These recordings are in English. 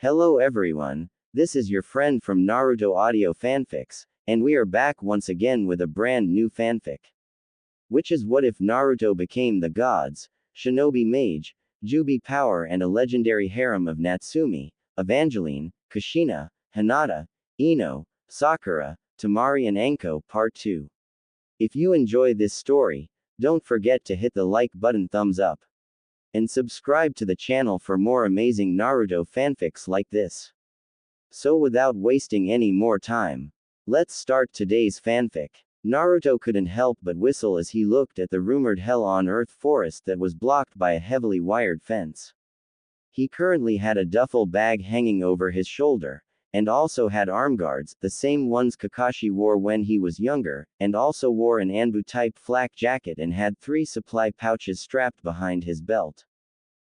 Hello everyone, this is your friend from Naruto Audio Fanfics, and we are back once again with a brand new fanfic. Which is what if Naruto became the gods, Shinobi Mage, Juubi power and a legendary harem of Natsumi, Evangeline, Kushina, Hinata, Ino, Sakura, Tamari and Anko Part 2. If you enjoy this story, don't forget to hit the like button, thumbs up, and subscribe to the channel for more amazing Naruto fanfics like this. So without wasting any more time, let's start today's fanfic. Naruto couldn't help but whistle as he looked at the rumored Hell on Earth forest that was blocked by a heavily wired fence. He currently had a duffel bag hanging over his shoulder, and also had arm guards, the same ones Kakashi wore when he was younger, and also wore an Anbu-type flak jacket and had 3 supply pouches strapped behind his belt.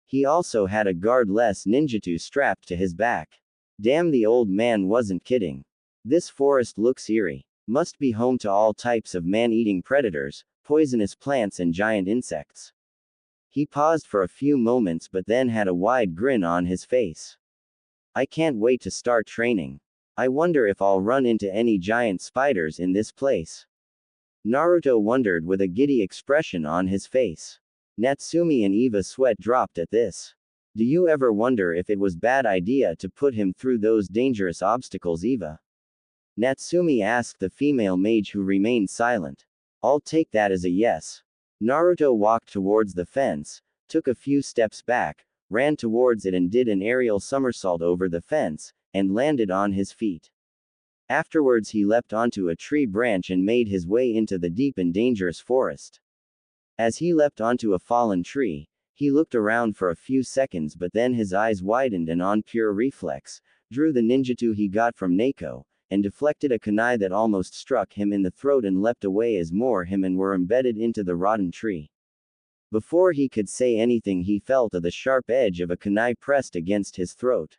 He also had a guard-less ninjutsu strapped to his back. Damn, the old man wasn't kidding. This forest looks eerie. Must be home to all types of man-eating predators, poisonous plants and giant insects. He paused for a few moments but then had a wide grin on his face. I can't wait to start training. I wonder if I'll run into any giant spiders in this place. Naruto wondered with a giddy expression on his face. Natsumi and Eva's sweat dropped at this. Do you ever wonder if it was bad idea to put him through those dangerous obstacles, Eva? Natsumi asked the female mage, who remained silent. I'll take that as a yes. Naruto walked towards the fence, took a few steps back, ran towards it and did an aerial somersault over the fence, and landed on his feet. Afterwards he leapt onto a tree branch and made his way into the deep and dangerous forest. As he leapt onto a fallen tree, he looked around for a few seconds but then his eyes widened and on pure reflex, drew the ninjutsu he got from Neko, and deflected a kunai that almost struck him in the throat and leapt away as more him and were embedded into the rotten tree. Before he could say anything he felt the sharp edge of a kunai pressed against his throat.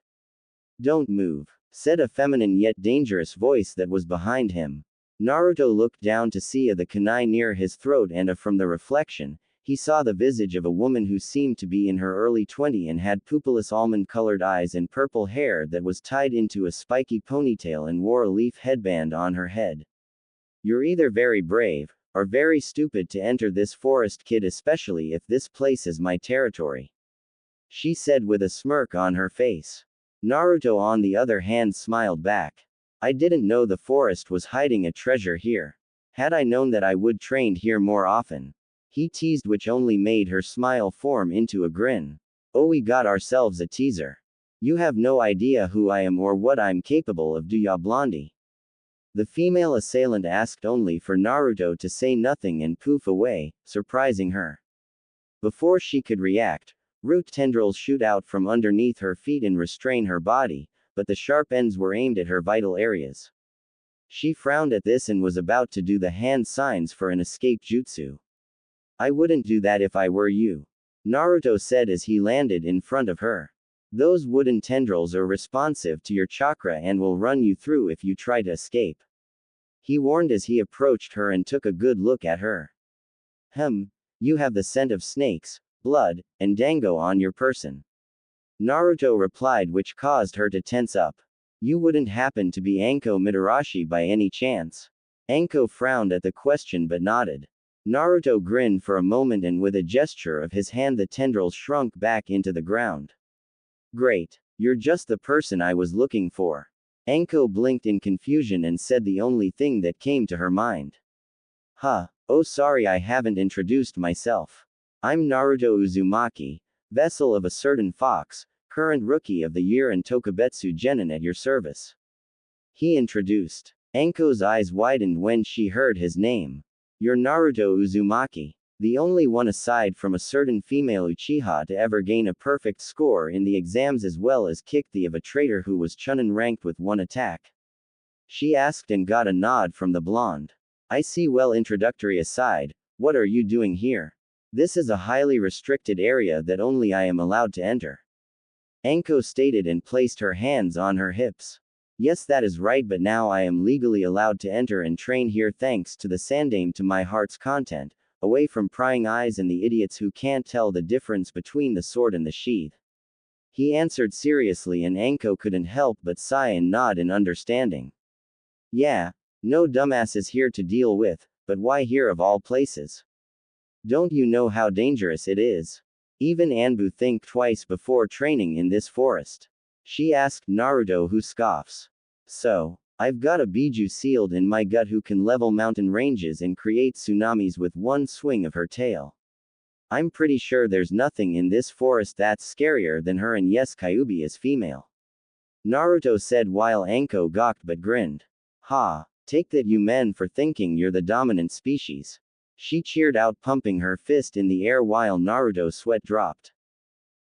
Don't move, said a feminine yet dangerous voice that was behind him. Naruto looked down to see the kunai near his throat and from the reflection, he saw the visage of a woman who seemed to be in her early 20s and had pupilless almond-colored eyes and purple hair that was tied into a spiky ponytail and wore a leaf headband on her head. You're either very brave, or very stupid to enter this forest, kid, especially if this place is my territory, she said with a smirk on her face. Naruto on the other hand smiled back. I didn't know the forest was hiding a treasure here. Had I known that I would trained here more often, he teased, which only made her smile form into a grin. Oh, we got ourselves a teaser. You have no idea who I am or what I'm capable of, do ya, blondie? The female assailant asked, only for Naruto to say nothing and poof away, surprising her. Before she could react, root tendrils shoot out from underneath her feet and restrain her body, but the sharp ends were aimed at her vital areas. She frowned at this and was about to do the hand signs for an escape jutsu. I wouldn't do that if I were you, Naruto said as he landed in front of her. Those wooden tendrils are responsive to your chakra and will run you through if you try to escape, he warned as he approached her and took a good look at her. You have the scent of snakes, blood, and dango on your person, Naruto replied, which caused her to tense up. You wouldn't happen to be Anko Mitarashi by any chance? Anko frowned at the question but nodded. Naruto grinned for a moment and with a gesture of his hand the tendrils shrunk back into the ground. Great. You're just the person I was looking for. Anko blinked in confusion and said the only thing that came to her mind. Oh, sorry, I haven't introduced myself. I'm Naruto Uzumaki, vessel of a certain fox, current rookie of the year and Tokubetsu genin at your service, he introduced. Anko's eyes widened when she heard his name. You're Naruto Uzumaki, the only one aside from a certain female Uchiha to ever gain a perfect score in the exams as well as kick the of a traitor who was Chunin ranked with 1 attack, she asked and got a nod from the blonde. I see. Well, introductory aside, what are you doing here? This is a highly restricted area that only I am allowed to enter, Anko stated and placed her hands on her hips. Yes, that is right, but now I am legally allowed to enter and train here thanks to the sandame to my heart's content, away from prying eyes and the idiots who can't tell the difference between the sword and the sheath. He answered seriously, and Anko couldn't help but sigh and nod in understanding. Yeah, no dumbasses here to deal with, but why here of all places? Don't you know how dangerous it is? Even Anbu think twice before training in this forest. She asked Naruto, who scoffs. So, I've got a biju sealed in my gut who can level mountain ranges and create tsunamis with one swing of her tail. I'm pretty sure there's nothing in this forest that's scarier than her, and yes, Kyuubi is female. Naruto said while Anko gawked but grinned. Ha, take that, you men, for thinking you're the dominant species. She cheered out, pumping her fist in the air while Naruto's sweat dropped.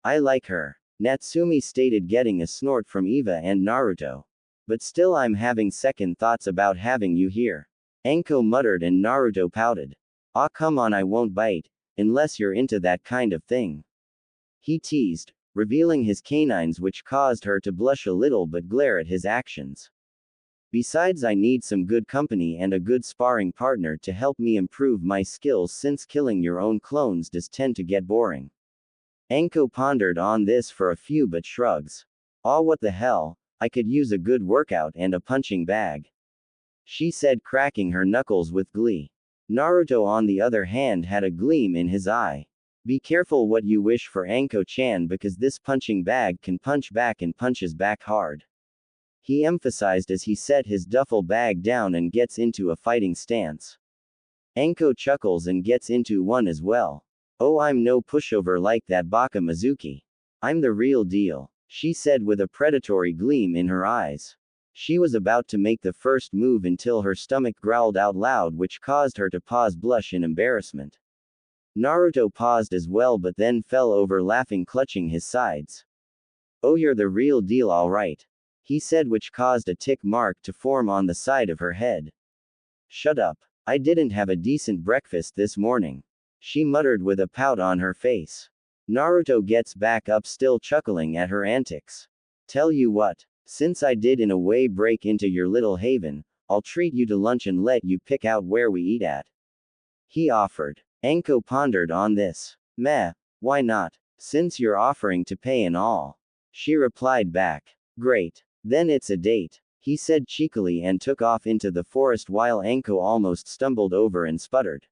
I like her, Natsumi stated, getting a snort from Eva and Naruto. But still, I'm having second thoughts about having you here. Anko muttered, and Naruto pouted. Aw, come on, I won't bite, unless you're into that kind of thing. He teased, revealing his canines, which caused her to blush a little but glare at his actions. Besides, I need some good company and a good sparring partner to help me improve my skills, since killing your own clones does tend to get boring. Anko pondered on this for a few but shrugs. Aw, what the hell, I could use a good workout and a punching bag, she said, cracking her knuckles with glee. Naruto, on the other hand, had a gleam in his eye. Be careful what you wish for, Anko-chan, because this punching bag can punch back and punches back hard. He emphasized as he set his duffel bag down and gets into a fighting stance. Anko chuckles and gets into one as well. Oh, I'm no pushover like that Baka Mizuki. I'm the real deal, she said with a predatory gleam in her eyes. She was about to make the first move until her stomach growled out loud, which caused her to pause, blush in embarrassment. Naruto paused as well, but then fell over laughing, clutching his sides. Oh, you're the real deal, all right, he said, which caused a tick mark to form on the side of her head. Shut up. I didn't have a decent breakfast this morning, she muttered with a pout on her face. Naruto gets back up, still chuckling at her antics. Tell you what, since I did in a way break into your little haven, I'll treat you to lunch and let you pick out where we eat at, he offered. Anko pondered on this. Meh, why not, since you're offering to pay and all, she replied back. Great. Then it's a date, he said cheekily, and took off into the forest while Anko almost stumbled over and sputtered.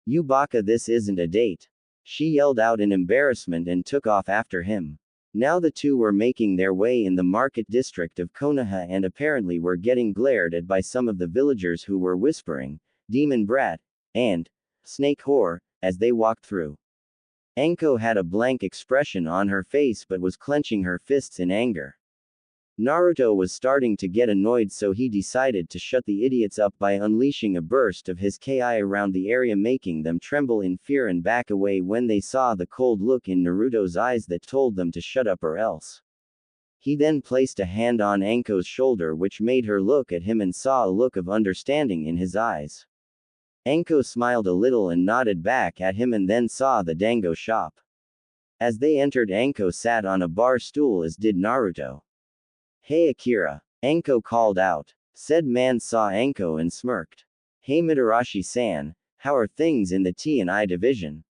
You baka, this isn't a date, she yelled out in embarrassment and took off after him. Now the two were making their way in the market district of Konoha and apparently were getting glared at by some of the villagers who were whispering, "Demon brat," and "Snake whore," as they walked through. Anko had a blank expression on her face but was clenching her fists in anger. Naruto was starting to get annoyed, so he decided to shut the idiots up by unleashing a burst of his ki around the area, making them tremble in fear and back away when they saw the cold look in Naruto's eyes that told them to shut up or else. He then placed a hand on Anko's shoulder, which made her look at him and saw a look of understanding in his eyes. Anko smiled a little and nodded back at him, and then saw the dango shop. As they entered, Anko sat on a bar stool, as did Naruto. Hey Akira, Anko called out. Said man saw Anko and smirked. Hey Mitarashi-san, how are things in the T&I division?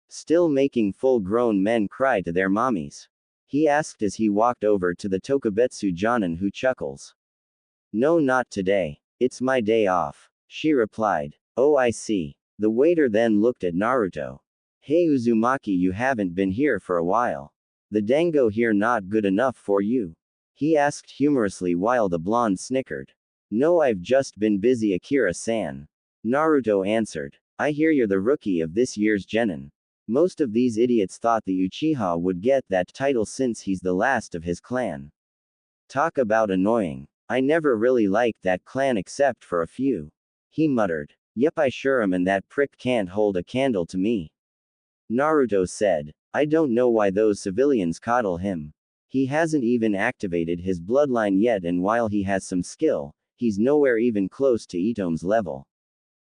Still making full-grown men cry to their mommies? He asked as he walked over to the Tokubetsu Jonin, who chuckles. No, not today. It's my day off, she replied. Oh, I see. The waiter then looked at Naruto. Hey Uzumaki, you haven't been here for a while. The dango here not good enough for you? He asked humorously while the blonde snickered. No, I've just been busy, Akira-san, Naruto answered. I hear you're the rookie of this year's Genin. Most of these idiots thought the Uchiha would get that title since he's the last of his clan. Talk about annoying. I never really liked that clan except for a few, he muttered. Yep, I sure am, and that prick can't hold a candle to me, Naruto said. I don't know why those civilians coddle him. He hasn't even activated his bloodline yet, and while he has some skill, he's nowhere even close to Itome's level.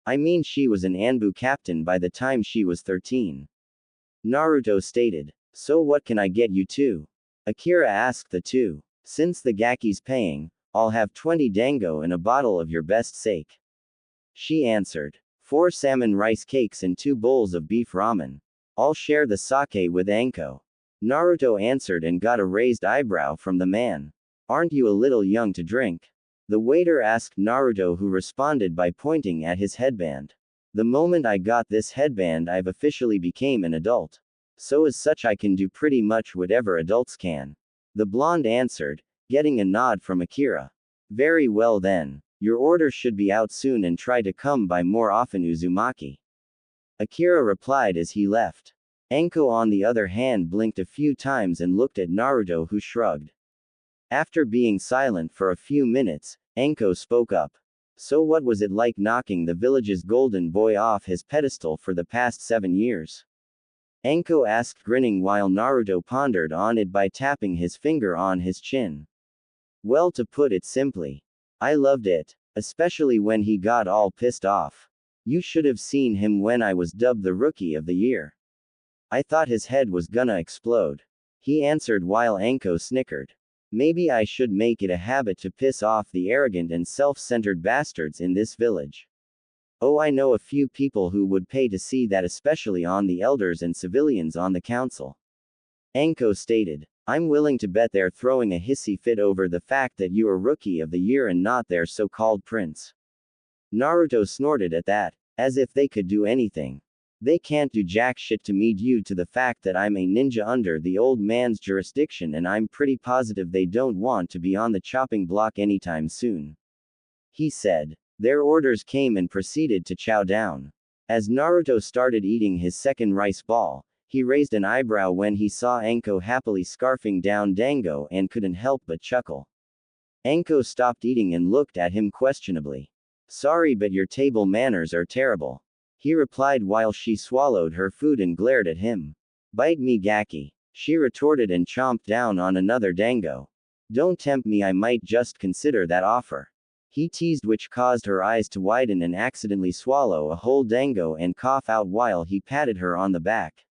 I mean, she was an Anbu captain by the time she was 13. Naruto stated. So what can I get you two? Akira asked the two. Since the Gaki's paying, I'll have 20 dango and a bottle of your best sake, she answered. 4 salmon rice cakes and 2 bowls of beef ramen. I'll share the sake with Anko. Naruto answered and got a raised eyebrow from the man. Aren't you a little young to drink? The waiter asked Naruto, who responded by pointing at his headband. The moment I got this headband, I've officially became an adult. So as such I can do pretty much whatever adults can. The blonde answered, getting a nod from Akira. Very well then. Your order should be out soon and try to come by more often, Uzumaki. Akira replied as he left. Anko on the other hand blinked a few times and looked at Naruto, who shrugged. After being silent for a few minutes, Anko spoke up. So what was it like knocking the village's golden boy off his pedestal for the past 7 years? Anko asked, grinning while Naruto pondered on it by tapping his finger on his chin. Well, to put it simply, I loved it, especially when he got all pissed off. You should have seen him when I was dubbed the Rookie of the Year. I thought his head was gonna explode. He answered while Anko snickered. Maybe I should make it a habit to piss off the arrogant and self-centered bastards in this village. Oh, I know a few people who would pay to see that, especially on the elders and civilians on the council. Anko stated. I'm willing to bet they're throwing a hissy fit over the fact that you are Rookie of the Year and not their so-called prince. Naruto snorted at that, as if they could do anything. They can't do jack shit to me due to the fact that I'm a ninja under the old man's jurisdiction, and I'm pretty positive they don't want to be on the chopping block anytime soon. He said. Their orders came and proceeded to chow down. As Naruto started eating his second rice ball, he raised an eyebrow when he saw Anko happily scarfing down Dango and couldn't help but chuckle. Anko stopped eating and looked at him questionably. Sorry, but your table manners are terrible. He replied while she swallowed her food and glared at him. Bite me, Gaki. She retorted and chomped down on another Dango. Don't tempt me, I might just consider that offer. He teased, which caused her eyes to widen and accidentally swallow a whole Dango and cough out while he patted her on the back.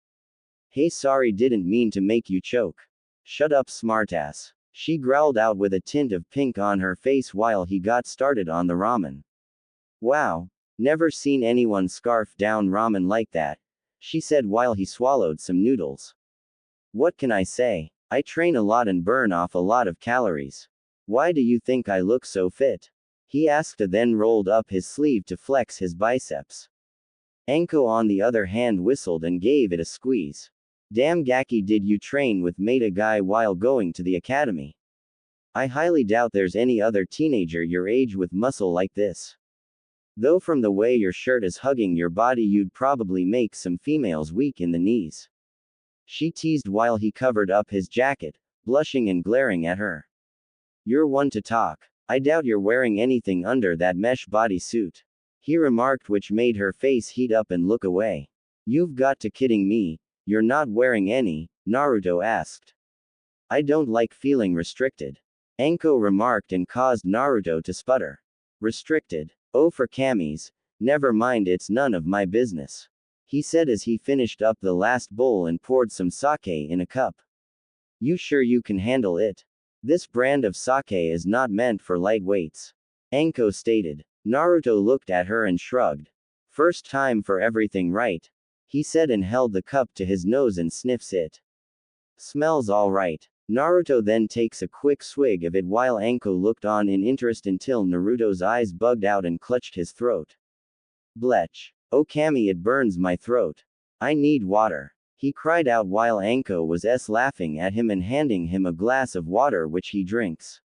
Hey, sorry, didn't mean to make you choke. Shut up, smartass. She growled out with a tint of pink on her face while he got started on the ramen. Wow. Never seen anyone scarf down ramen like that, she said while he swallowed some noodles. What can I say? I train a lot and burn off a lot of calories. Why do you think I look so fit? He asked, then rolled up his sleeve to flex his biceps. Anko on the other hand whistled and gave it a squeeze. Damn, Gaki, did you train with Meta guy while going to the academy? I highly doubt there's any other teenager your age with muscle like this. Though from the way your shirt is hugging your body, you'd probably make some females weak in the knees. She teased while he covered up his jacket, blushing and glaring at her. You're one to talk. I doubt you're wearing anything under that mesh bodysuit. He remarked, which made her face heat up and look away. You've got to kidding me, you're not wearing any, Naruto asked. I don't like feeling restricted. Anko remarked and caused Naruto to sputter. Restricted? Oh, for camis, never mind, it's none of my business. He said as he finished up the last bowl and poured some sake in a cup. You sure you can handle it? This brand of sake is not meant for lightweights. Anko stated. Naruto looked at her and shrugged. First time for everything, right? He said and held the cup to his nose and sniffs it. Smells alright. Naruto then takes a quick swig of it while Anko looked on in interest until Naruto's eyes bugged out and clutched his throat. Blech. Oh Kami, it burns my throat. I need water. He cried out while Anko was laughing at him and handing him a glass of water which he drinks.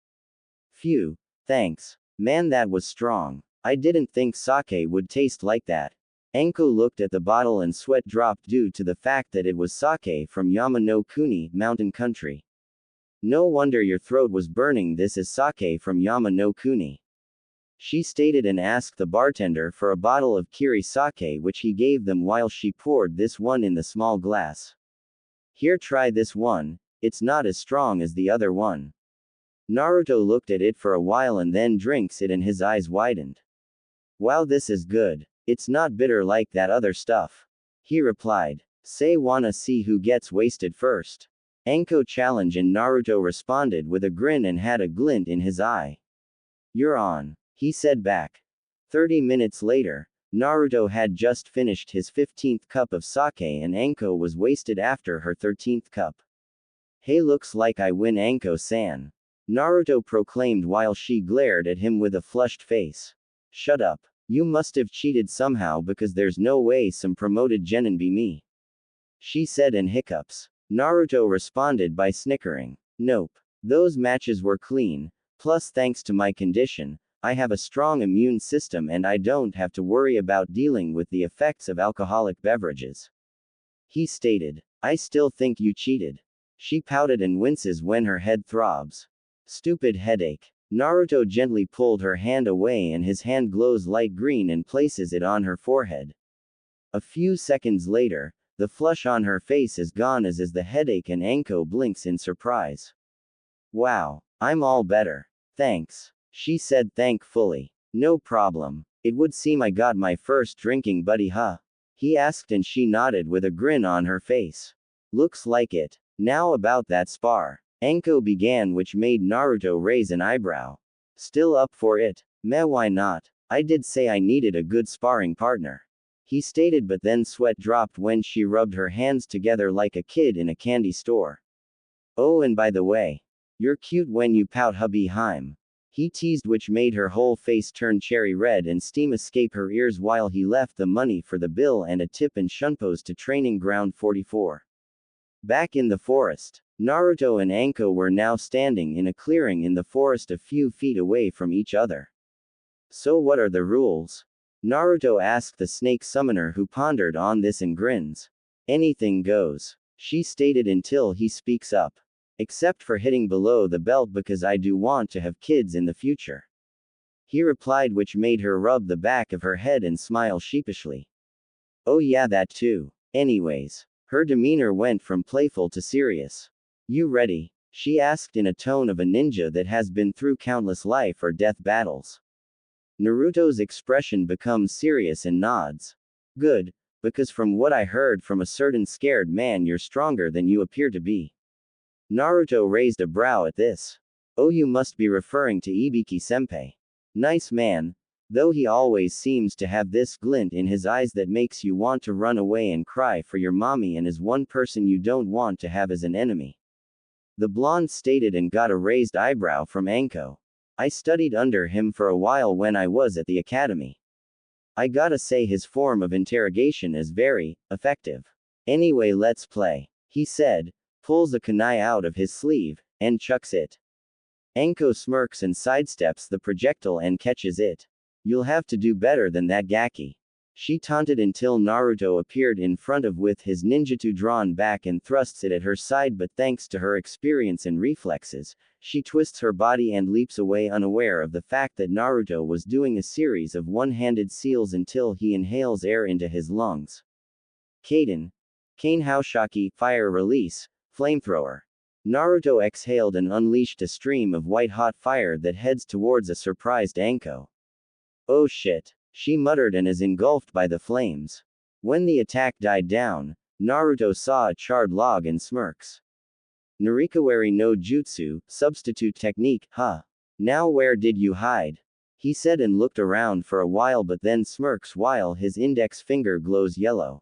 Phew. Thanks. Man, that was strong. I didn't think sake would taste like that. Anko looked at the bottle and sweat dropped due to the fact that it was sake from Yama no Kuni, mountain country. No wonder your throat was burning, this is sake from Yama no Kuni. She stated and asked the bartender for a bottle of kiri sake, which he gave them while she poured this one in the small glass. Here, try this one, it's not as strong as the other one. Naruto looked at it for a while and then drinks it and his eyes widened. Wow, this is good. It's not bitter like that other stuff. He replied. Say, wanna see who gets wasted first? Anko challenged and Naruto responded with a grin and had a glint in his eye. You're on. He said back. 30 minutes later, Naruto had just finished his 15th cup of sake and Anko was wasted after her 13th cup. Hey, looks like I win, Anko-san. Naruto proclaimed while she glared at him with a flushed face. Shut up. You must have cheated somehow because there's no way some promoted genin be me. She said in hiccups. Naruto responded by snickering. Nope. Those matches were clean, plus thanks to my condition, I have a strong immune system and I don't have to worry about dealing with the effects of alcoholic beverages. He stated. I still think you cheated. She pouted and winces when her head throbs. Stupid headache. Naruto gently pulled her hand away and his hand glows light green and places it on her forehead. A few seconds later, the flush on her face is gone as is the headache and Anko blinks in surprise. Wow, I'm all better. Thanks. She said thankfully. No problem. It would seem I got my first drinking buddy, huh? He asked and she nodded with a grin on her face. Looks like it. Now about that spar. Anko began, which made Naruto raise an eyebrow. Still up for it? Meh, why not? I did say I needed a good sparring partner. He stated, but then sweat dropped when she rubbed her hands together like a kid in a candy store. Oh, and by the way, you're cute when you pout, hubby Harem. He teased, which made her whole face turn cherry red and steam escape her ears while he left the money for the bill and a tip and shunpos to training ground 44. Back in the forest, Naruto and Anko were now standing in a clearing in the forest a few feet away from each other. So what are the rules? Naruto asked the snake summoner, who pondered on this and grins. Anything goes, she stated, until he speaks up. Except for hitting below the belt because I do want to have kids in the future. He replied, which made her rub the back of her head and smile sheepishly. Oh yeah, that too. Anyways. Her demeanor went from playful to serious. You ready? She asked in a tone of a ninja that has been through countless life or death battles. Naruto's expression becomes serious and nods. Good, because from what I heard from a certain scared man, you're stronger than you appear to be. Naruto raised a brow at this. Oh, you must be referring to Ibiki-senpai. Nice man, though he always seems to have this glint in his eyes that makes you want to run away and cry for your mommy, and is one person you don't want to have as an enemy. The blonde stated and got a raised eyebrow from Anko. I studied under him for a while when I was at the academy. I gotta say his form of interrogation is very effective. Anyway, let's play, he said, pulls a kunai out of his sleeve, and chucks it. Anko smirks and sidesteps the projectile and catches it. You'll have to do better than that, Gaki. She taunted until Naruto appeared in front of with his ninjutsu drawn back and thrusts it at her side, but thanks to her experience and reflexes, she twists her body and leaps away, unaware of the fact that Naruto was doing a series of one-handed seals until he inhales air into his lungs. Kaden. Kane Haoshaki, fire release, flamethrower. Naruto exhaled and unleashed a stream of white-hot fire that heads towards a surprised Anko. Oh shit, she muttered and is engulfed by the flames. When the attack died down, Naruto saw a charred log and smirks. Narikawari no jutsu, substitute technique, huh? Now where did you hide? He said and looked around for a while, but then smirks while his index finger glows yellow.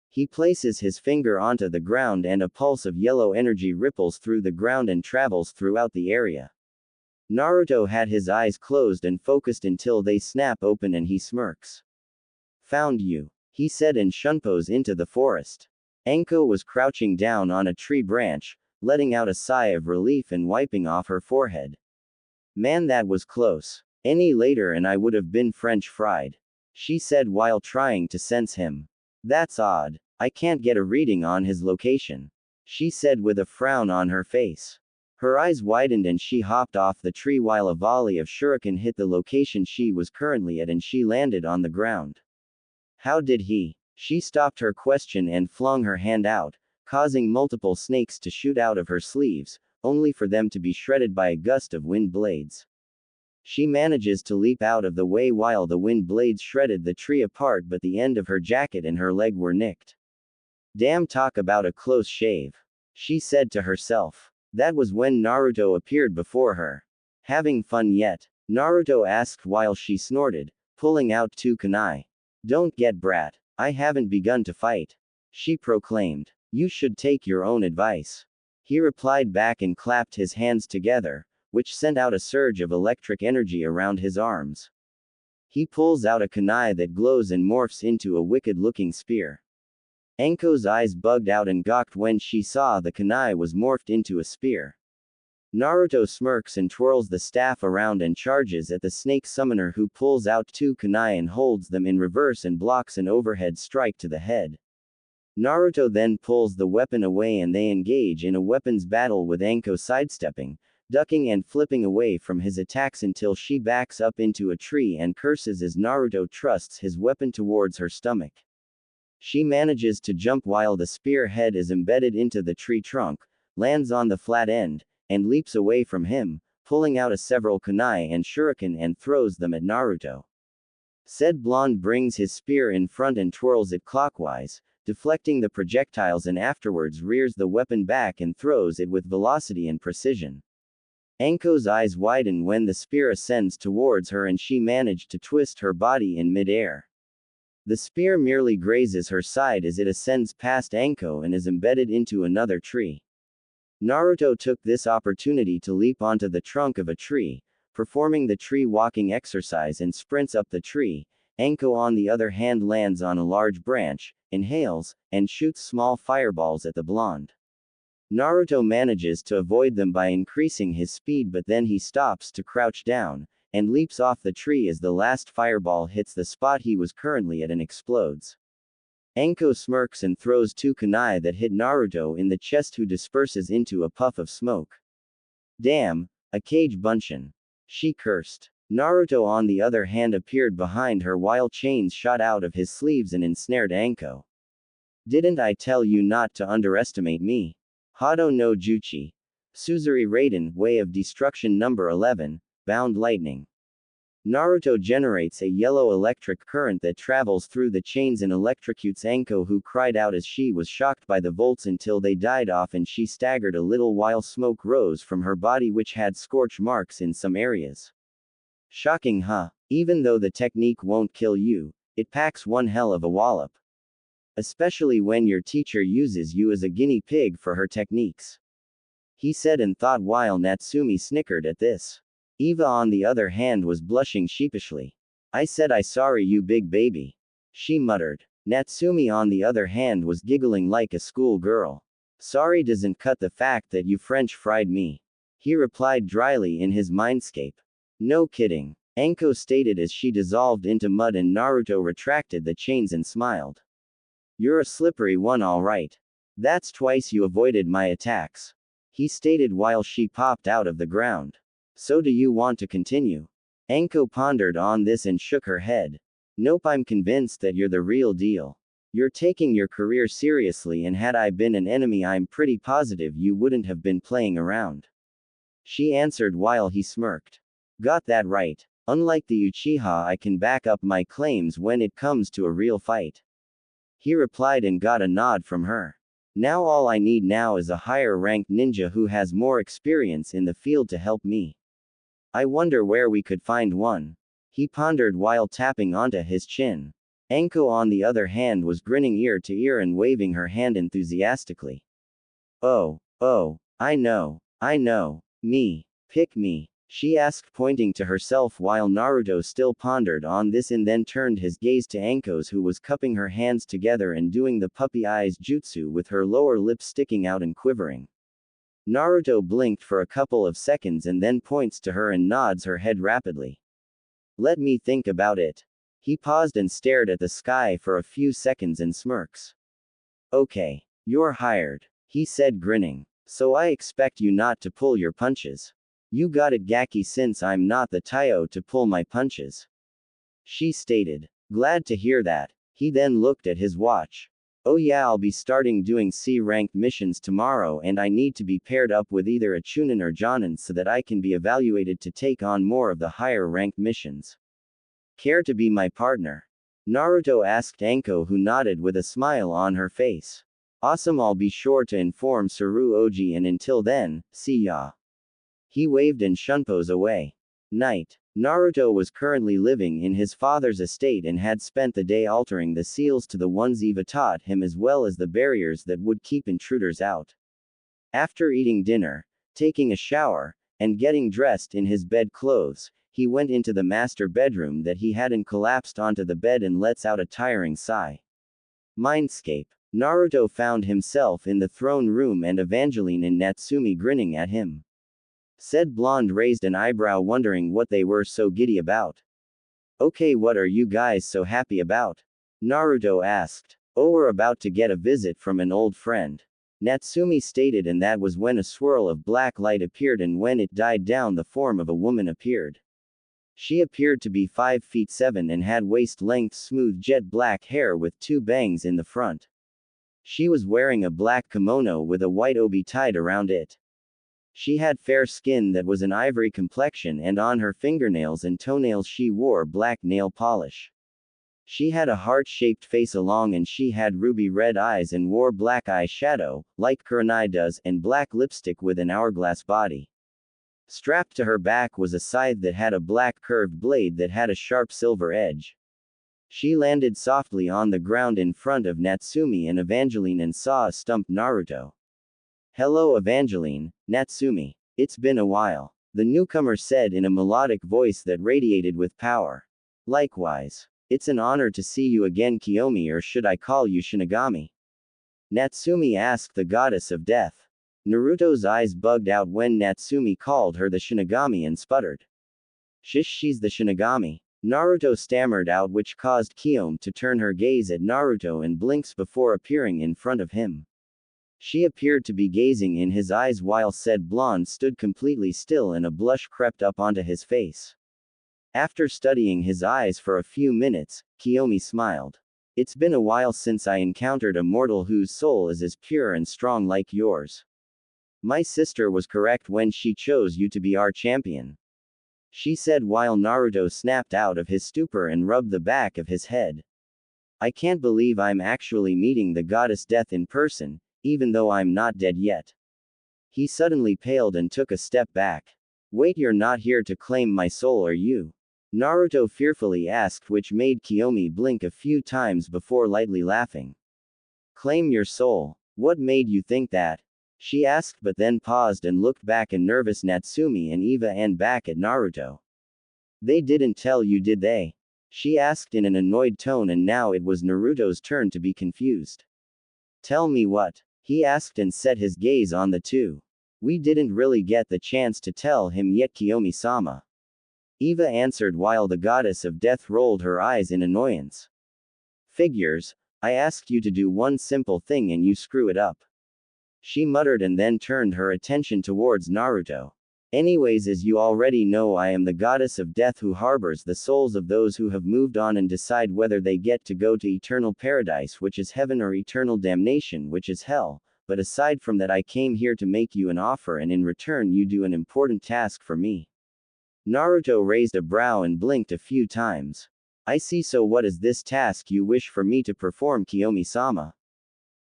He places his finger onto the ground and a pulse of yellow energy ripples through the ground and travels throughout the area. Naruto had his eyes closed and focused until they snap open and he smirks. Found you, he said and shunpos into the forest. Anko was crouching down on a tree branch, letting out a sigh of relief and wiping off her forehead. Man, that was close. Any later and I would have been French fried, she said while trying to sense him. That's odd. I can't get a reading on his location, she said with a frown on her face. Her eyes widened and she hopped off the tree while a volley of shuriken hit the location she was currently at and she landed on the ground. How did he? She stopped her question and flung her hand out, causing multiple snakes to shoot out of her sleeves, only for them to be shredded by a gust of wind blades. She manages to leap out of the way while the wind blades shredded the tree apart, but the end of her jacket and her leg were nicked. Damn, talk about a close shave, she said to herself. That was when Naruto appeared before her. Having fun yet? Naruto asked while she snorted, pulling out 2 kunai. Don't get brat. I haven't begun to fight, she proclaimed. You should take your own advice. He replied back and clapped his hands together, which sent out a surge of electric energy around his arms. He pulls out a kunai that glows and morphs into a wicked-looking spear. Anko's eyes bugged out and gawked when she saw the kunai was morphed into a spear. Naruto smirks and twirls the staff around and charges at the snake summoner, who pulls out 2 kunai and holds them in reverse and blocks an overhead strike to the head. Naruto then pulls the weapon away and they engage in a weapons battle, with Anko sidestepping, ducking and flipping away from his attacks until she backs up into a tree and curses as Naruto thrusts his weapon towards her stomach. She manages to jump while the spear head is embedded into the tree trunk, lands on the flat end, and leaps away from him, pulling out several kunai and shuriken and throws them at Naruto. Said blonde brings his spear in front and twirls it clockwise, deflecting the projectiles, and afterwards rears the weapon back and throws it with velocity and precision. Anko's eyes widen when the spear ascends towards her and she managed to twist her body in mid-air. The spear merely grazes her side as it ascends past Anko and is embedded into another tree. Naruto took this opportunity to leap onto the trunk of a tree, performing the tree walking exercise, and sprints up the tree. Anko on the other hand lands on a large branch, inhales, and shoots small fireballs at the blonde. Naruto manages to avoid them by increasing his speed, but then he stops to crouch down, and leaps off the tree as the last fireball hits the spot he was currently at and explodes. Anko smirks and throws 2 kunai that hit Naruto in the chest, who disperses into a puff of smoke. Damn, a Kage Bunshin. She cursed. Naruto on the other hand appeared behind her while chains shot out of his sleeves and ensnared Anko. Didn't I tell you not to underestimate me? Hado no Juchi. Suzuri Raiden, Way of Destruction number 11, Bound Lightning. Naruto generates a yellow electric current that travels through the chains and electrocutes Anko, who cried out as she was shocked by the volts until they died off and she staggered a little while smoke rose from her body, which had scorch marks in some areas. Shocking, huh? Even though the technique won't kill you, it packs one hell of a wallop. Especially when your teacher uses you as a guinea pig for her techniques. He said and thought while Natsumi snickered at this. Eva on the other hand was blushing sheepishly. I said I sorry you big baby. She muttered. Natsumi on the other hand was giggling like a school girl. Sorry doesn't cut the fact that you French fried me. He replied dryly in his mindscape. No kidding. Anko stated as she dissolved into mud, and Naruto retracted the chains and smiled. You're a slippery one, alright. That's twice you avoided my attacks. He stated while she popped out of the ground. So do you want to continue? Anko pondered on this and shook her head. Nope, I'm convinced that you're the real deal. You're taking your career seriously, and had I been an enemy I'm pretty positive you wouldn't have been playing around. She answered while he smirked. Got that right. Unlike the Uchiha, I can back up my claims when it comes to a real fight. He replied and got a nod from her. Now all I need now is a higher ranked ninja who has more experience in the field to help me. I wonder where we could find one. He pondered while tapping onto his chin. Anko on the other hand was grinning ear to ear and waving her hand enthusiastically. Oh, I know, me, pick me, she asked, pointing to herself while Naruto still pondered on this and then turned his gaze to Anko's, who was cupping her hands together and doing the puppy eyes jutsu with her lower lip sticking out and quivering. Naruto blinked for a couple of seconds and then points to her and nods her head rapidly. Let me think about it. He paused and stared at the sky for a few seconds and smirks. Okay. You're hired, he said, grinning. So I expect you not to pull your punches. You got it, Gaki, since I'm not the Taiyo to pull my punches. She stated. Glad to hear that. He then looked at his watch. Oh yeah, I'll be starting doing C-ranked missions tomorrow, and I need to be paired up with either a Chunin or Jonin so that I can be evaluated to take on more of the higher ranked missions. Care to be my partner? Naruto asked Anko, who nodded with a smile on her face. Awesome, I'll be sure to inform Saru Oji, and until then, see ya. He waved and shunpos away. Night. Naruto was currently living in his father's estate and had spent the day altering the seals to the ones Eva taught him, as well as the barriers that would keep intruders out. After eating dinner, taking a shower, and getting dressed in his bed clothes, he went into the master bedroom that he had and collapsed onto the bed and lets out a tiring sigh. Mindscape. Naruto found himself in the throne room and Evangeline and Natsumi grinning at him. Said blonde raised an eyebrow wondering what they were so giddy about. Okay, what are you guys so happy about? Naruto asked. Oh, we're about to get a visit from an old friend. Natsumi stated, and that was when a swirl of black light appeared, and when it died down the form of a woman appeared. She appeared to be 5 feet 7 and had waist-length smooth jet black hair with 2 bangs in the front. She was wearing a black kimono with a white obi tied around it. She had fair skin that was an ivory complexion, and on her fingernails and toenails she wore black nail polish. She had a heart-shaped face along, and she had ruby red eyes and wore black eye shadow, like Kurenai does, and black lipstick with an hourglass body. Strapped to her back was a scythe that had a black curved blade that had a sharp silver edge. She landed softly on the ground in front of Natsumi and Evangeline and saw a stumped Naruto. Hello Evangeline, Natsumi. It's been a while, the newcomer said in a melodic voice that radiated with power. Likewise. It's an honor to see you again, Kiyomi, or should I call you Shinigami? Natsumi asked the goddess of death. Naruto's eyes bugged out when Natsumi called her the Shinigami and sputtered. Shish, she's the Shinigami. Naruto stammered out, which caused Kiyomi to turn her gaze at Naruto and blinks before appearing in front of him. She appeared to be gazing in his eyes while said blonde stood completely still and a blush crept up onto his face. After studying his eyes for a few minutes, Kiyomi smiled. It's been a while since I encountered a mortal whose soul is as pure and strong like yours. My sister was correct when she chose you to be our champion. She said while Naruto snapped out of his stupor and rubbed the back of his head. I can't believe I'm actually meeting the goddess death in person, even though I'm not dead yet. He suddenly paled and took a step back. Wait, you're not here to claim my soul, are you? Naruto fearfully asked, which made Kiyomi blink a few times before lightly laughing. Claim your soul? What made you think that? She asked, but then paused and looked back at nervous Natsumi and Eva and back at Naruto. They didn't tell you, did they? She asked in an annoyed tone, and now it was Naruto's turn to be confused. Tell me what? He asked and set his gaze on the two. We didn't really get the chance to tell him yet, Kiyomi-sama. Eva answered while the goddess of death rolled her eyes in annoyance. Figures, I asked you to do one simple thing and you screw it up. She muttered and then turned her attention towards Naruto. Anyways, as you already know, I am the goddess of death who harbors the souls of those who have moved on and decide whether they get to go to eternal paradise, which is heaven, or eternal damnation, which is hell. But aside from that, I came here to make you an offer, and in return you do an important task for me. Naruto raised a brow and blinked a few times. I see, so what is this task you wish for me to perform, Kiyomi-sama?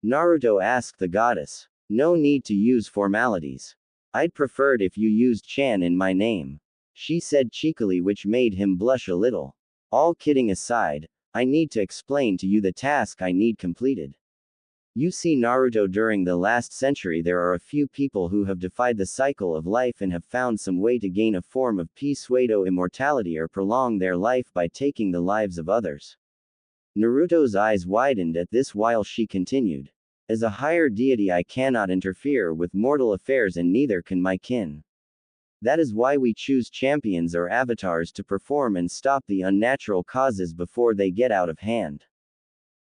Naruto asked the goddess. No need to use formalities. I'd preferred if you used Chan in my name. She said cheekily, which made him blush a little. All kidding aside, I need to explain to you the task I need completed. You see, Naruto, during the last century there are a few people who have defied the cycle of life and have found some way to gain a form of pseudo-immortality or prolong their life by taking the lives of others. Naruto's eyes widened at this while she continued. As a higher deity I cannot interfere with mortal affairs, and neither can my kin. That is why we choose champions or avatars to perform and stop the unnatural causes before they get out of hand.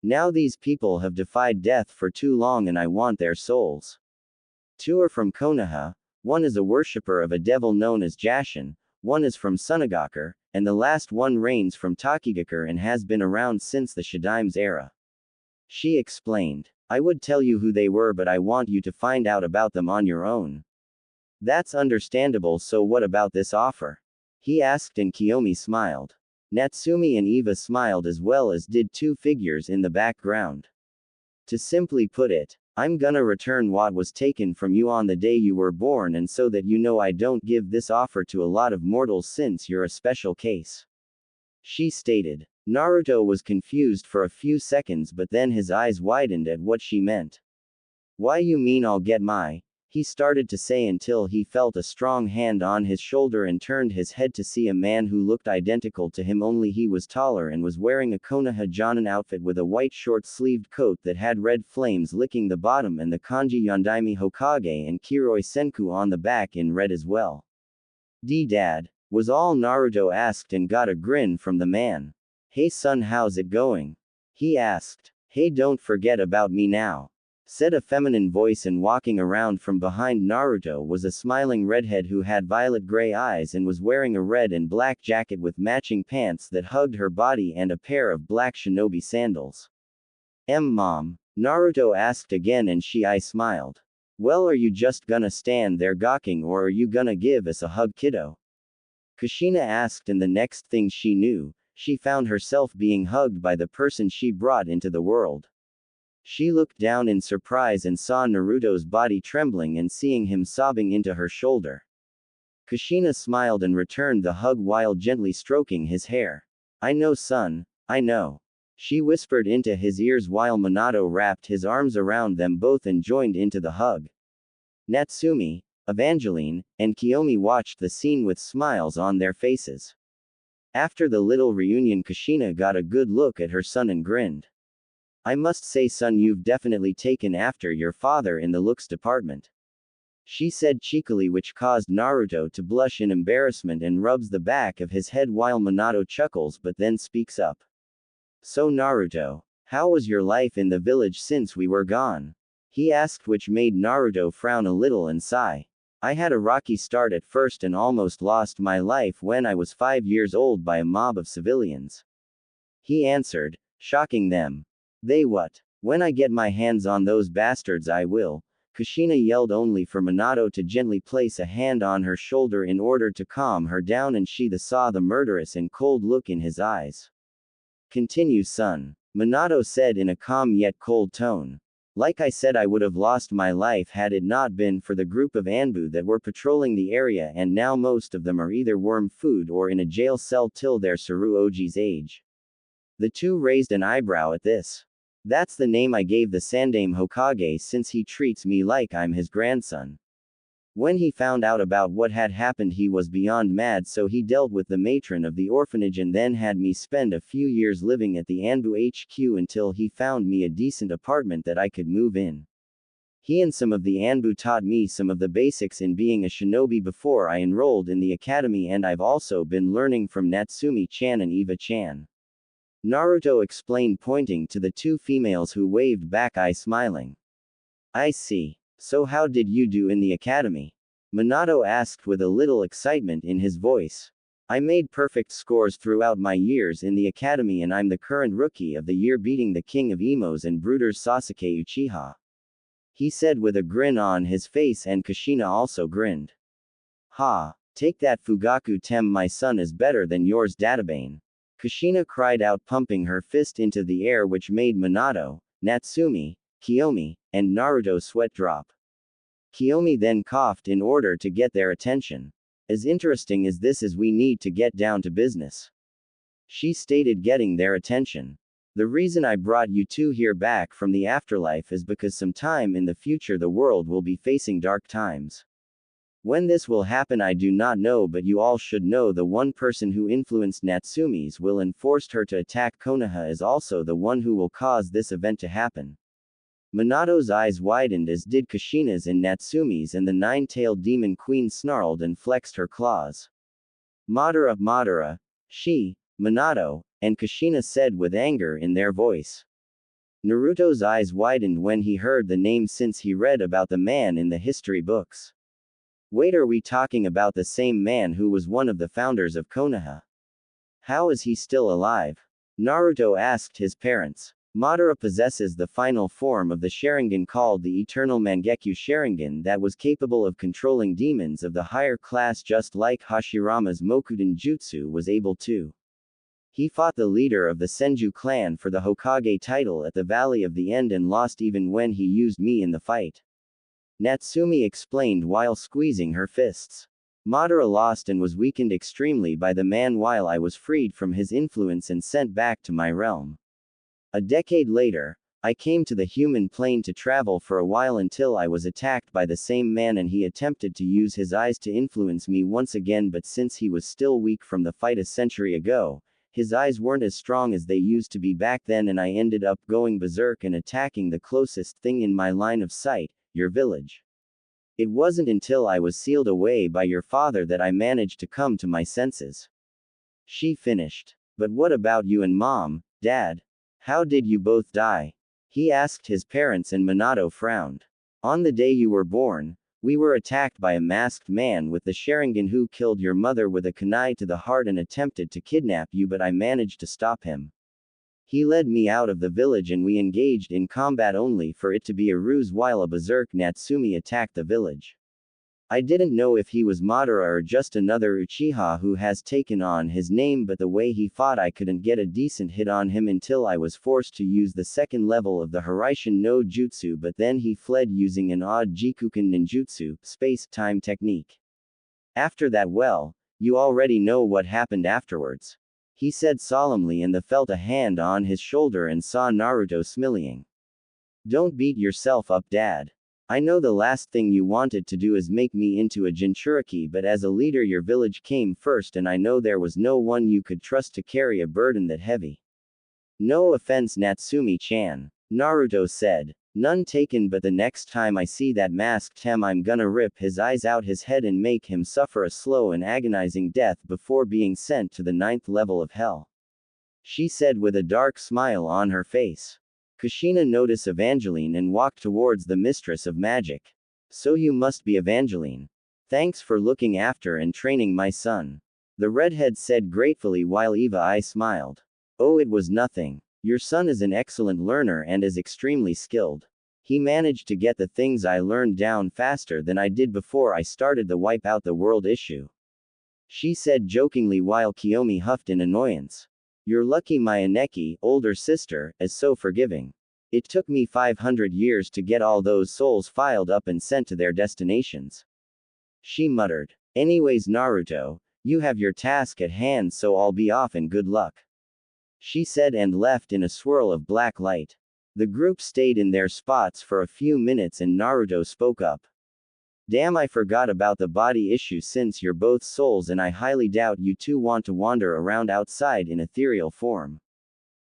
Now these people have defied death for too long and I want their souls. 2 are from Konoha, 1 is a worshipper of a devil known as Jashin, 1 is from Sunagakure, and the last one reigns from Takigakure and has been around since the Shidaime's era. She explained. I would tell you who they were, but I want you to find out about them on your own. That's understandable, so what about this offer? He asked, and Kiyomi smiled. Natsumi and Eva smiled as well, as did 2 figures in the background. To simply put it, I'm gonna return what was taken from you on the day you were born, and so that you know I don't give this offer to a lot of mortals since you're a special case. She stated. Naruto was confused for a few seconds, but then his eyes widened at what she meant. Why, you mean I'll get my? he started to say until he felt a strong hand on his shoulder and turned his head to see a man who looked identical to him, only he was taller and was wearing a Konoha Jonin outfit with a white short-sleeved coat that had red flames licking the bottom and the kanji Yondaime Hokage and Kiroi Senku on the back in red as well. Dad, was all Naruto asked and got a grin from the man. Hey son, how's it going? He asked. Hey, don't forget about me now, said a feminine voice, and walking around from behind Naruto was a smiling redhead who had violet-gray eyes and was wearing a red and black jacket with matching pants that hugged her body and a pair of black shinobi sandals. Mom? Naruto asked again, and I smiled. Well, are you just gonna stand there gawking, or are you gonna give us a hug, kiddo? Kushina asked, and the next thing she knew, she found herself being hugged by the person she brought into the world. She looked down in surprise and saw Naruto's body trembling and seeing him sobbing into her shoulder. Kushina smiled and returned the hug while gently stroking his hair. I know, son, I know, she whispered into his ears while Minato wrapped his arms around them both and joined into the hug. Natsumi, Evangeline, and Kiyomi watched the scene with smiles on their faces. After the little reunion, Kushina got a good look at her son and grinned. I must say, son, you've definitely taken after your father in the looks department, she said cheekily, which caused Naruto to blush in embarrassment and rubs the back of his head while Minato chuckles but then speaks up. So Naruto, how was your life in the village since we were gone? He asked, which made Naruto frown a little and sigh. I had a rocky start at first and almost lost my life when I was 5 years old by a mob of civilians, he answered, shocking them. They what? When I get my hands on those bastards I will, Kushina yelled, only for Minato to gently place a hand on her shoulder in order to calm her down, and she saw the murderous and cold look in his eyes. Continue, son, Minato said in a calm yet cold tone. Like I said, I would have lost my life had it not been for the group of Anbu that were patrolling the area, and now most of them are either worm food or in a jail cell till their Saruoji's age. The two raised an eyebrow at this. That's the name I gave the Sandaime Hokage since he treats me like I'm his grandson. When he found out about what had happened, he was beyond mad, so he dealt with the matron of the orphanage and then had me spend a few years living at the Anbu HQ until he found me a decent apartment that I could move in. He and some of the Anbu taught me some of the basics in being a shinobi before I enrolled in the academy, and I've also been learning from Natsumi-chan and Eva-chan, Naruto explained, pointing to the two females who waved back, smiling. I see. So how did you do in the academy? Minato asked with a little excitement in his voice. I made perfect scores throughout my years in the academy, and I'm the current rookie of the year, beating the king of emos and brooders Sasuke Uchiha, he said with a grin on his face, and Kushina also grinned. Ha! Take that, Fugaku Tem, my son is better than yours, Databane, Kushina cried out, pumping her fist into the air, which made Minato, Natsumi, Kiyomi, and Naruto sweat drop. Kiyomi then coughed in order to get their attention. As interesting as this is, we need to get down to business, she stated, getting their attention. The reason I brought you two here back from the afterlife is because sometime in the future the world will be facing dark times. When this will happen I do not know, but you all should know the one person who influenced Natsumi's will and forced her to attack Konoha is also the one who will cause this event to happen. Minato's eyes widened, as did Kushina's and Natsumi's, and the nine-tailed demon queen snarled and flexed her claws. Madara, Madara, she, Minato, and Kushina said with anger in their voice. Naruto's eyes widened when he heard the name, since he read about the man in the history books. Wait, are we talking about the same man who was one of the founders of Konoha? How is he still alive? Naruto asked his parents. Madara possesses the final form of the Sharingan called the Eternal Mangekyo Sharingan that was capable of controlling demons of the higher class, just like Hashirama's Mokuden Jutsu was able to. He fought the leader of the Senju clan for the Hokage title at the Valley of the End and lost even when he used me in the fight, Natsumi explained while squeezing her fists. Madara lost and was weakened extremely by the man while I was freed from his influence and sent back to my realm. A decade later, I came to the human plane to travel for a while until I was attacked by the same man and he attempted to use his eyes to influence me once again, but since he was still weak from the fight a century ago, his eyes weren't as strong as they used to be back then and I ended up going berserk and attacking the closest thing in my line of sight, your village. It wasn't until I was sealed away by your father that I managed to come to my senses. She finished. But what about you and Mom, Dad? How did you both die? He asked his parents and Minato frowned. On the day you were born, we were attacked by a masked man with the Sharingan who killed your mother with a kunai to the heart and attempted to kidnap you, but I managed to stop him. He led me out of the village and we engaged in combat only for it to be a ruse while a berserk Natsumi attacked the village. I didn't know if he was Madara or just another Uchiha who has taken on his name, but the way he fought I couldn't get a decent hit on him until I was forced to use the second level of the Hiraishin no Jutsu, but then he fled using an odd Jikuken ninjutsu, space-time technique. After that, well, you already know what happened afterwards. He said solemnly and felt a hand on his shoulder and saw Naruto smiling. Don't beat yourself up, Dad. I know the last thing you wanted to do is make me into a Jinchuriki, but as a leader your village came first and I know there was no one you could trust to carry a burden that heavy. No offense, Natsumi-chan. Naruto said. None taken, but the next time I see that masked Tem I'm gonna rip his eyes out his head and make him suffer a slow and agonizing death before being sent to the 9th level of hell. She said with a dark smile on her face. Kushina noticed Evangeline and walked towards the mistress of magic. So you must be Evangeline. Thanks for looking after and training my son. The redhead said gratefully while Eva smiled. Oh, it was nothing. Your son is an excellent learner and is extremely skilled. He managed to get the things I learned down faster than I did before I started the Wipe Out the World issue. She said jokingly while Kiyomi huffed in annoyance. You're lucky my Aneki, older sister, is so forgiving. It took me 500 years to get all those souls filed up and sent to their destinations. She muttered. Anyways, Naruto, you have your task at hand, so I'll be off and good luck. She said and left in a swirl of black light. The group stayed in their spots for a few minutes and Naruto spoke up. Damn, I forgot about the body issue since you're both souls and I highly doubt you two want to wander around outside in ethereal form.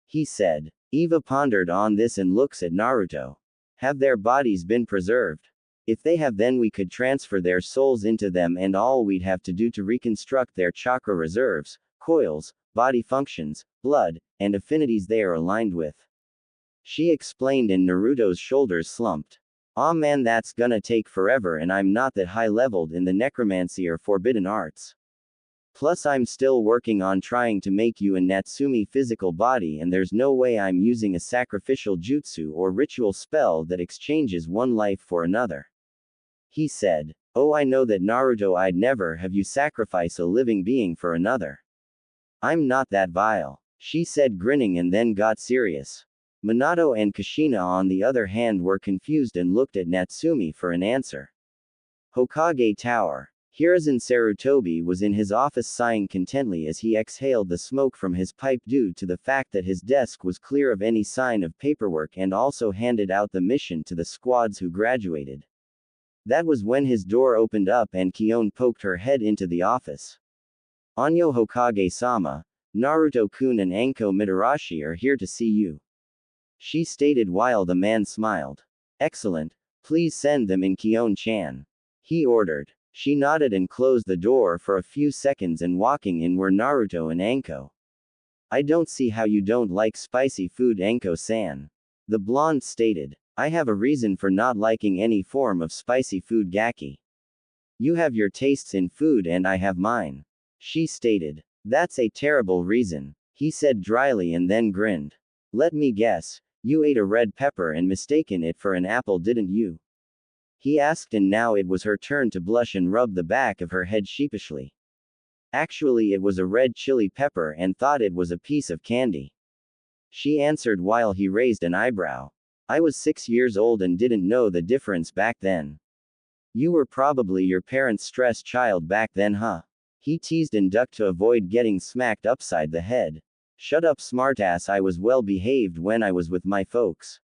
He said. Eva pondered on this and looks at Naruto. Have their bodies been preserved? If they have, then we could transfer their souls into them and all we'd have to do to reconstruct their chakra reserves, coils, body functions, blood, and affinities they are aligned with. She explained and Naruto's shoulders slumped. Aw man, that's gonna take forever and I'm not that high leveled in the necromancy or forbidden arts. Plus I'm still working on trying to make you a Natsumi physical body and there's no way I'm using a sacrificial jutsu or ritual spell that exchanges one life for another. He said. Oh, I know that, Naruto, I'd never have you sacrifice a living being for another. I'm not that vile. She said grinning and then got serious. Minato and Kushina on the other hand were confused and looked at Natsumi for an answer. Hokage Tower. Hiruzen Sarutobi was in his office sighing contentedly as he exhaled the smoke from his pipe due to the fact that his desk was clear of any sign of paperwork and also handed out the mission to the squads who graduated. That was when his door opened up and Kion poked her head into the office. Anyo Hokage-sama, Naruto-kun and Anko Mitarashi are here to see you. She stated while the man smiled. Excellent, please send them in, Kion-chan. He ordered. She nodded and closed the door for a few seconds and walking in were Naruto and Anko. I don't see how you don't like spicy food, Anko-san. The blonde stated. I have a reason for not liking any form of spicy food, Gaki. You have your tastes in food and I have mine. She stated. That's a terrible reason, he said dryly and then grinned. Let me guess, you ate a red pepper and mistaken it for an apple, didn't you? He asked, and now it was her turn to blush and rub the back of her head sheepishly. Actually, it was a red chili pepper and thought it was a piece of candy. She answered while he raised an eyebrow. I was 6 years old and didn't know the difference back then. You were probably your parents' stressed child back then, huh? He teased and ducked to avoid getting smacked upside the head. Shut up, smartass, I was well behaved when I was with my folks.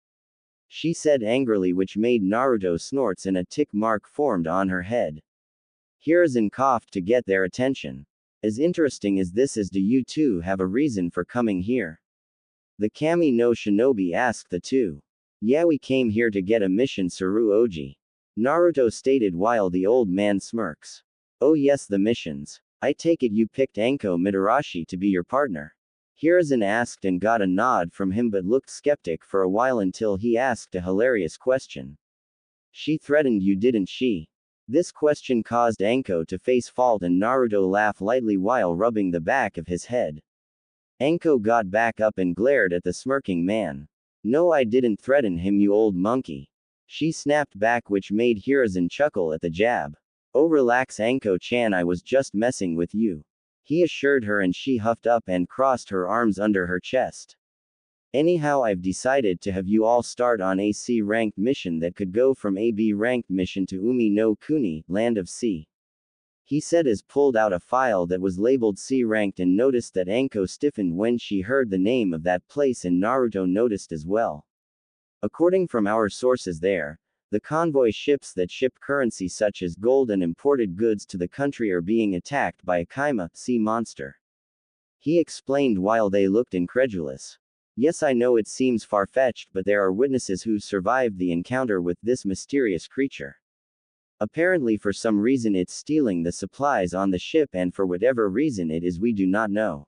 she said angrily, which made Naruto snorts and a tick mark formed on her head. Hiruzen coughed to get their attention. As interesting as this is, do you two have a reason for coming here? The Kami no Shinobi asked the two. Yeah, we came here to get a mission, Saru Oji. Naruto stated while the old man smirks. Oh yes, the missions. I take it you picked Anko Mitarashi to be your partner. Hiruzen asked and got a nod from him, but looked skeptic for a while until he asked a hilarious question. She threatened you, didn't she? This question caused Anko to face fault and Naruto laugh lightly while rubbing the back of his head. Anko got back up and glared at the smirking man. No, I didn't threaten him, you old monkey. She snapped back, which made Hiruzen chuckle at the jab. Oh relax Anko-chan, I was just messing with you. He assured her, and she huffed up and crossed her arms under her chest. Anyhow, I've decided to have you all start on a C-ranked mission that could go from a B-ranked mission to Umi no Kuni, Land of C. He said as pulled out a file that was labeled C-ranked and noticed that Anko stiffened when she heard the name of that place, and Naruto noticed as well. According from our sources there, the convoy ships that ship currency such as gold and imported goods to the country are being attacked by a Kaima, sea monster. He explained while they looked incredulous. Yes, I know it seems far-fetched, but there are witnesses who survived the encounter with this mysterious creature. Apparently for some reason it's stealing the supplies on the ship, and for whatever reason it is we do not know.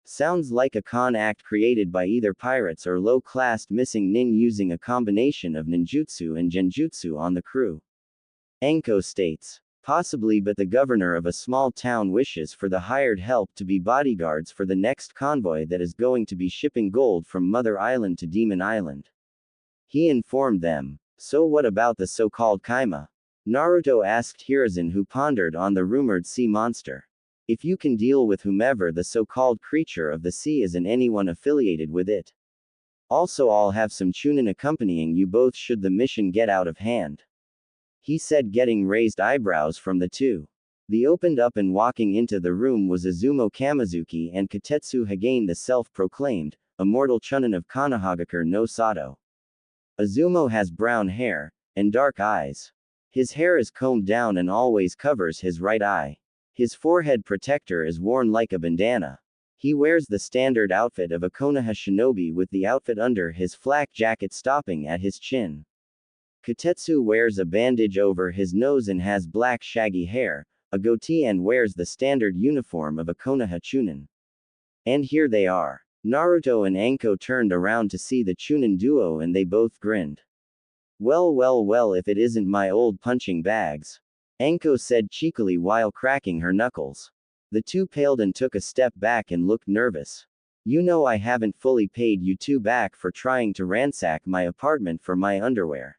Sounds like a con act created by either pirates or low-classed missing nin using a combination of ninjutsu and genjutsu on the crew. Anko states. Possibly, but the governor of a small town wishes for the hired help to be bodyguards for the next convoy that is going to be shipping gold from Mother Island to Demon Island. He informed them. So what about the so-called Kaima? Naruto asked Hiruzen, who pondered on the rumored sea monster. If you can deal with whomever the so-called creature of the sea is and anyone affiliated with it. Also, I'll have some chunin accompanying you both should the mission get out of hand. He said, getting raised eyebrows from the two. They opened up, and walking into the room was Izumo Kamizuki and Katetsu Hagane, the self-proclaimed immortal chunin of Konohagakure no Sato. Izumo has brown hair and dark eyes. His hair is combed down and always covers his right eye. His forehead protector is worn like a bandana. He wears the standard outfit of a Konoha shinobi, with the outfit under his flak jacket stopping at his chin. Katetsu wears a bandage over his nose and has black shaggy hair, a goatee, and wears the standard uniform of a Konoha chunin. And here they are. Naruto and Anko turned around to see the chunin duo, and they both grinned. Well, well, well, if it isn't my old punching bags. Anko said cheekily while cracking her knuckles. The two paled and took a step back and looked nervous. You know, I haven't fully paid you two back for trying to ransack my apartment for my underwear.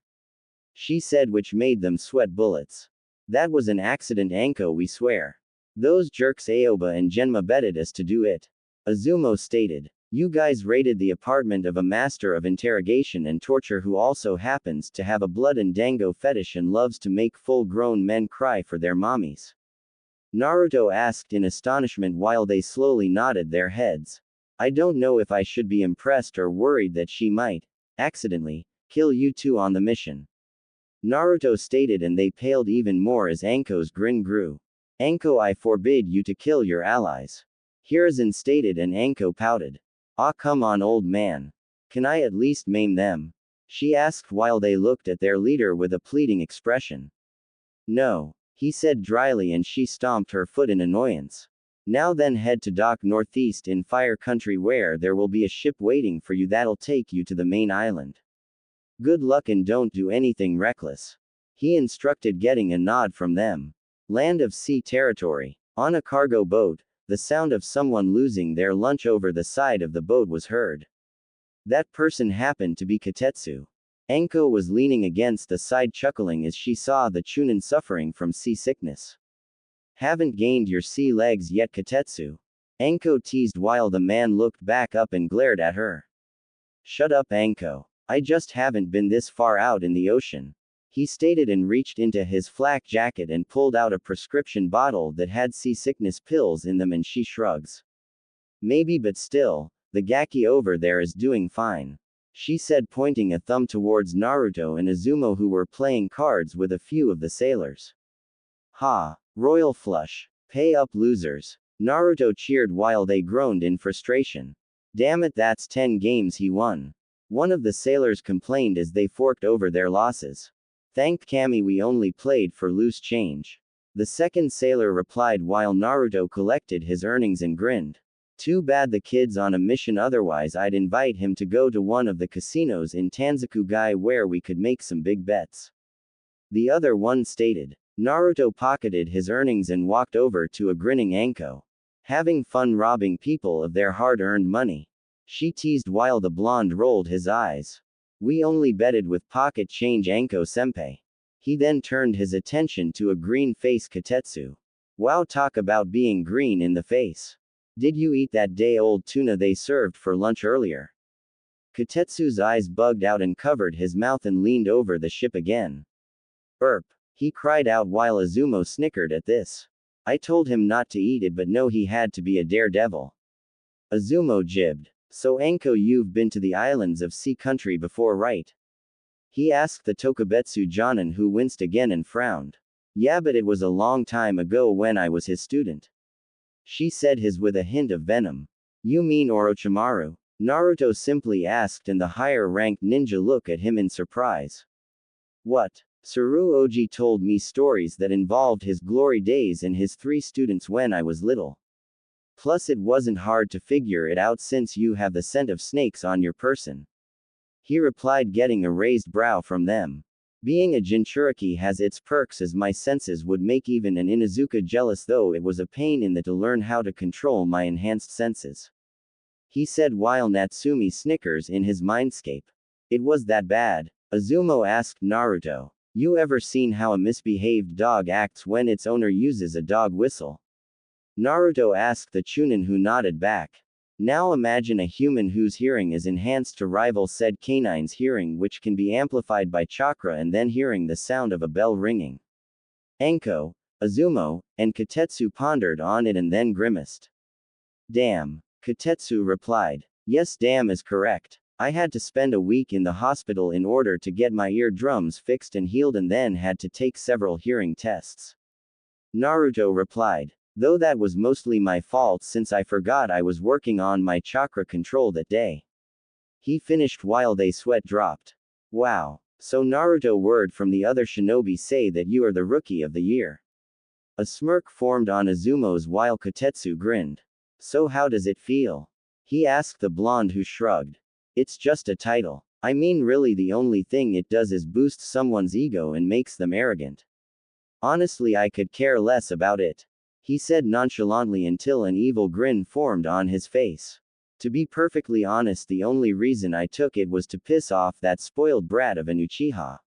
She said, which made them sweat bullets. That was an accident, Anko, we swear. Those jerks Aoba and Genma betted us to do it. Izumo stated. You guys raided the apartment of a master of interrogation and torture who also happens to have a blood and dango fetish and loves to make full-grown men cry for their mommies. Naruto asked in astonishment while they slowly nodded their heads. I don't know if I should be impressed or worried that she might, accidentally, kill you two on the mission. Naruto stated, and they paled even more as Anko's grin grew. Anko, I forbid you to kill your allies. Hiruzen stated, and Anko pouted. Ah, come on, old man. Can I at least maim them? She asked while they looked at their leader with a pleading expression. No, he said dryly, and she stomped her foot in annoyance. Now then, head to dock northeast in Fire Country, where there will be a ship waiting for you that'll take you to the main island. Good luck and don't do anything reckless. He instructed, getting a nod from them. Land of Sea territory. On a cargo boat, the sound of someone losing their lunch over the side of the boat was heard. That person happened to be Katetsu. Anko was leaning against the side chuckling as she saw the chunin suffering from seasickness. Haven't gained your sea legs yet, Katetsu? Anko teased while the man looked back up and glared at her. Shut up, Anko. I just haven't been this far out in the ocean. He stated and reached into his flak jacket and pulled out a prescription bottle that had seasickness pills in them, and she shrugs. Maybe, but still, the Gaki over there is doing fine. she said, pointing a thumb towards Naruto and Izumo, who were playing cards with a few of the sailors. Ha! Royal flush. Pay up, losers. Naruto cheered while they groaned in frustration. Damn it, that's 10 games he won. One of the sailors complained as they forked over their losses. Thank Kami, we only played for loose change. The second sailor replied while Naruto collected his earnings and grinned. Too bad the kid's on a mission, otherwise I'd invite him to go to one of the casinos in Tanzakugai where we could make some big bets. The other one stated. Naruto pocketed his earnings and walked over to a grinning Anko. Having fun robbing people of their hard-earned money. She teased while the blonde rolled his eyes. We only betted with pocket change, Anko-senpai. He then turned his attention to a green-face Kotetsu. Wow, talk about being green in the face. Did you eat that day-old tuna they served for lunch earlier? Kotetsu's eyes bugged out and covered his mouth and leaned over the ship again. Erp. He cried out while Izumo snickered at this. I told him not to eat it, but no, he had to be a daredevil. Izumo jibbed. So Anko, you've been to the islands of Sea Country before, right? He asked the Tokubetsu Jonin, who winced again and frowned. Yeah, but it was a long time ago when I was his student. She said, his with a hint of venom. You mean Orochimaru? Naruto simply asked, and the higher-ranked ninja looked at him in surprise. What? Tsuruoji told me stories that involved his glory days and his 3 students when I was little. Plus it wasn't hard to figure it out since you have the scent of snakes on your person. He replied, getting a raised brow from them. Being a Jinchuriki has its perks, as my senses would make even an Inuzuka jealous, though it was a pain in the to learn how to control my enhanced senses. He said while Natsumi snickers in his mindscape. It was that bad? Izumo asked Naruto. You ever seen how a misbehaved dog acts when its owner uses a dog whistle? Naruto asked the Chunin, who nodded back. Now imagine a human whose hearing is enhanced to rival said canine's hearing, which can be amplified by chakra, and then hearing the sound of a bell ringing. Anko, Izumo, and Kotetsu pondered on it and then grimaced. Damn. Kotetsu replied. Yes, damn is correct. I had to spend a week in the hospital in order to get my eardrums fixed and healed, and then had to take several hearing tests. Naruto replied. Though that was mostly my fault since I forgot I was working on my chakra control that day. He finished while they sweat dropped. Wow. So Naruto, word from the other shinobi say that you are the rookie of the year. A smirk formed on Izumo's while Kotetsu grinned. So how does it feel? He asked the blonde, who shrugged. It's just a title. I mean, really the only thing it does is boost someone's ego and makes them arrogant. Honestly, I could care less about it. He said nonchalantly until an evil grin formed on his face. To be perfectly honest, the only reason I took it was to piss off that spoiled brat of an Uchiha.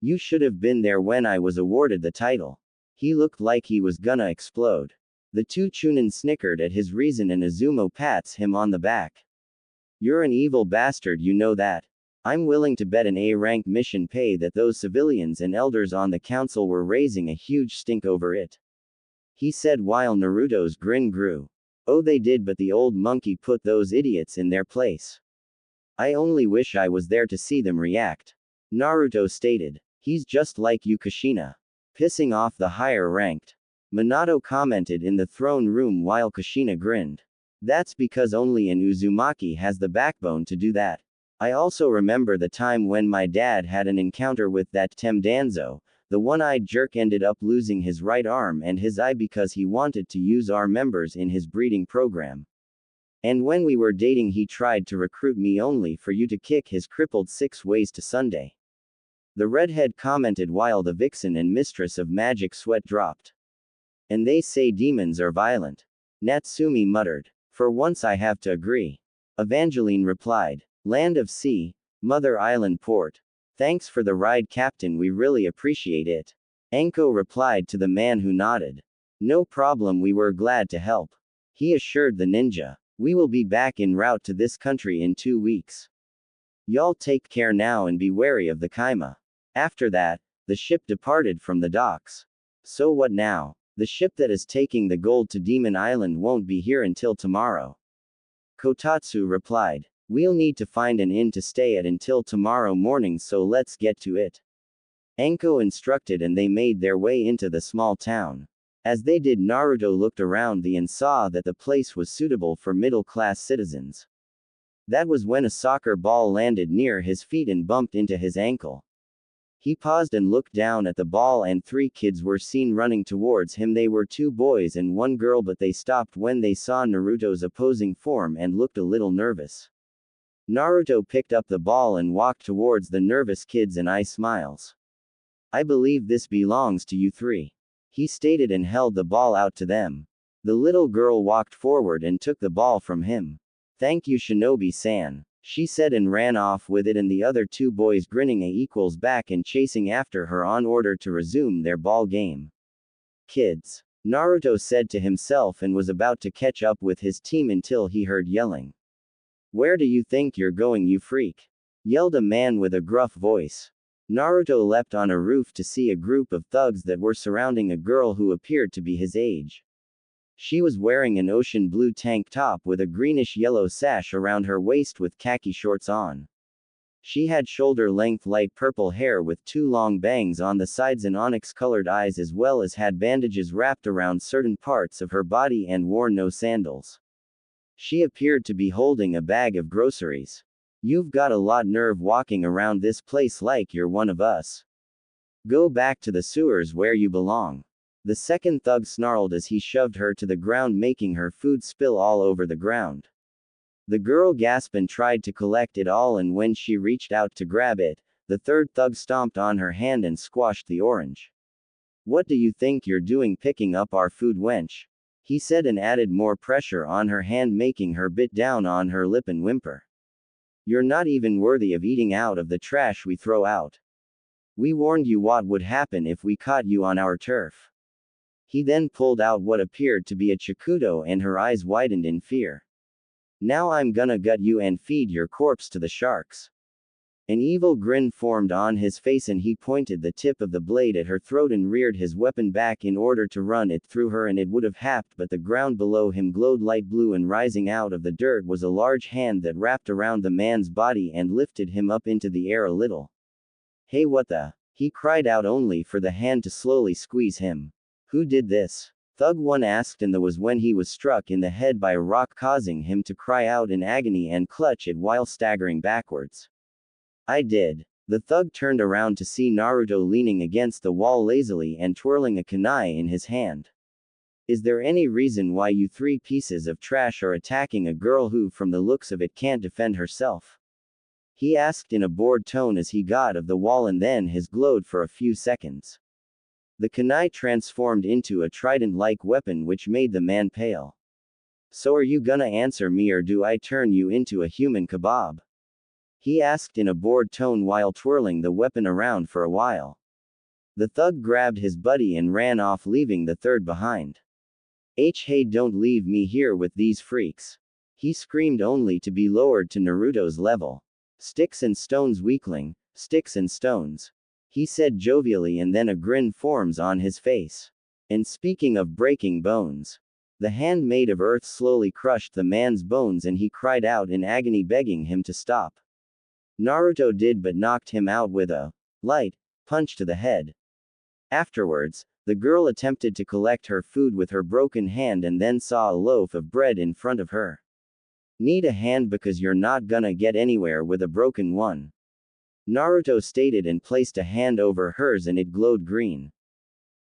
You should have been there when I was awarded the title. He looked like he was gonna explode. The 2 Chunin snickered at his reason and Izumo pats him on the back. You're an evil bastard, you know that. I'm willing to bet an A-rank mission pay that those civilians and elders on the council were raising a huge stink over it. He said while Naruto's grin grew. Oh, they did, but the old monkey put those idiots in their place. I only wish I was there to see them react. Naruto stated. He's just like you, Kushina. Pissing off the higher ranked. Minato commented in the throne room while Kushina grinned. That's because only an Uzumaki has the backbone to do that. I also remember the time when my dad had an encounter with that Temdanzo. The one-eyed jerk ended up losing his right arm and his eye because he wanted to use our members in his breeding program. And when we were dating, he tried to recruit me only for you to kick his crippled 6 ways to Sunday. The redhead commented while the vixen and mistress of magic sweat dropped. And they say demons are violent. Natsumi muttered. For once I have to agree. Evangeline replied. Land of Sea, Mother Island Port. Thanks for the ride, Captain, we really appreciate it. Anko replied to the man who nodded. No problem, we were glad to help. He assured the ninja. We will be back en route to this country in 2 weeks. Y'all take care now and be wary of the Kaima. After that, the ship departed from the docks. So what now? The ship that is taking the gold to Demon Island won't be here until tomorrow. Kotatsu replied. We'll need to find an inn to stay at until tomorrow morning, so let's get to it. Anko instructed, and they made their way into the small town. As they did, Naruto looked around and saw that the place was suitable for middle-class citizens. That was when a soccer ball landed near his feet and bumped into his ankle. He paused and looked down at the ball, and 3 kids were seen running towards him. They were 2 boys and 1 girl, but they stopped when they saw Naruto's opposing form and looked a little nervous. Naruto picked up the ball and walked towards the nervous kids and eye smiles. "I believe this belongs to you 3. He stated and held the ball out to them. The little girl walked forward and took the ball from him. "Thank you, Shinobi-san," she said, and ran off with it, and the other 2 boys grinning equals back and chasing after her in order to resume their ball game. "Kids," Naruto said to himself, and was about to catch up with his team until he heard yelling. "Where do you think you're going, you freak?" yelled a man with a gruff voice. Naruto leapt on a roof to see a group of thugs that were surrounding a girl who appeared to be his age. She was wearing an ocean blue tank top with a greenish-yellow sash around her waist with khaki shorts on. She had shoulder-length light purple hair with 2 long bangs on the sides and onyx-colored eyes, as well as had bandages wrapped around certain parts of her body and wore no sandals. She appeared to be holding a bag of groceries. "You've got a lot nerve walking around this place like you're one of us. Go back to the sewers where you belong," the second thug snarled as he shoved her to the ground, making her food spill all over the ground. The girl gasped and tried to collect it all, and when she reached out to grab it, the third thug stomped on her hand and squashed the orange. "What do you think you're doing picking up our food, wench?" he said, and added more pressure on her hand, making her bite down on her lip and whimper. "You're not even worthy of eating out of the trash we throw out. We warned you what would happen if we caught you on our turf." He then pulled out what appeared to be a chikuto, and her eyes widened in fear. "Now I'm gonna gut you and feed your corpse to the sharks." An evil grin formed on his face, and he pointed the tip of the blade at her throat and reared his weapon back in order to run it through her, and it would have happened, but the ground below him glowed light blue, and rising out of the dirt was a large hand that wrapped around the man's body and lifted him up into the air a little. "Hey, what the?" he cried out, only for the hand to slowly squeeze him. "Who did this?" Thug 1 asked, and that was when he was struck in the head by a rock, causing him to cry out in agony and clutch it while staggering backwards. "I did." The thug turned around to see Naruto leaning against the wall lazily and twirling a kunai in his hand. "Is there any reason why you 3 pieces of trash are attacking a girl who, from the looks of it, can't defend herself?" he asked in a bored tone as he got of the wall, and then his glowed for a few seconds. The kunai transformed into a trident-like weapon which made the man pale. "So are you gonna answer me, or do I turn you into a human kebab?" he asked in a bored tone while twirling the weapon around for a while. The thug grabbed his buddy and ran off, leaving the third behind. Hey, don't leave me here with these freaks," he screamed, only to be lowered to Naruto's level. "Sticks and stones, weakling, sticks and stones," he said jovially, and then a grin forms on his face. "And speaking of breaking bones," the hand made of earth slowly crushed the man's bones, and he cried out in agony, begging him to stop. Naruto did, but knocked him out with a light punch to the head. Afterwards, the girl attempted to collect her food with her broken hand and then saw a loaf of bread in front of her. "Need a hand because you're not gonna get anywhere with a broken one," Naruto stated, and placed a hand over hers, and it glowed green.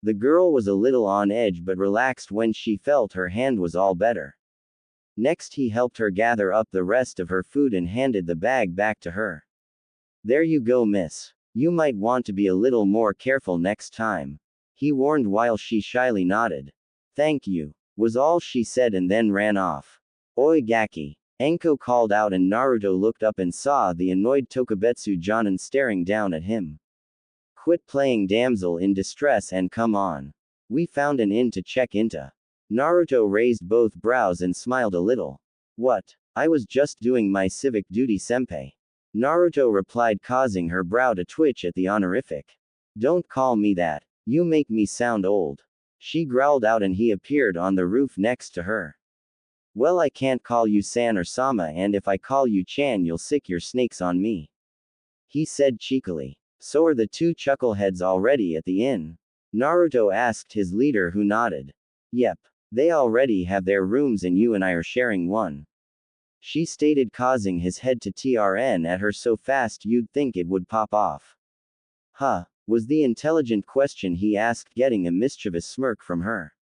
The girl was a little on edge but relaxed when she felt her hand was all better. Next, he helped her gather up the rest of her food and handed the bag back to her. "There you go, miss. You might want to be a little more careful next time," he warned while she shyly nodded. "Thank you," was all she said, and then ran off. "Oi, Gaki," Anko called out, and Naruto looked up and saw the annoyed Tokubetsu Jonin staring down at him. "Quit playing damsel in distress and come on. We found an inn to check into." Naruto raised both brows and smiled a little. "What? I was just doing my civic duty, senpai," Naruto replied, causing her brow to twitch at the honorific. "Don't call me that. You make me sound old," she growled out, and he appeared on the roof next to her. Well, I can't call you San or Sama, and if I call you Chan, you'll sick your snakes on me. He said cheekily. So are the two chuckleheads already at the inn? Naruto asked his leader, who nodded. Yep. They already have their rooms and you and I are sharing one. She stated, causing his head to turn at her so fast you'd think it would pop off. Huh, was the intelligent question he asked, getting a mischievous smirk from her.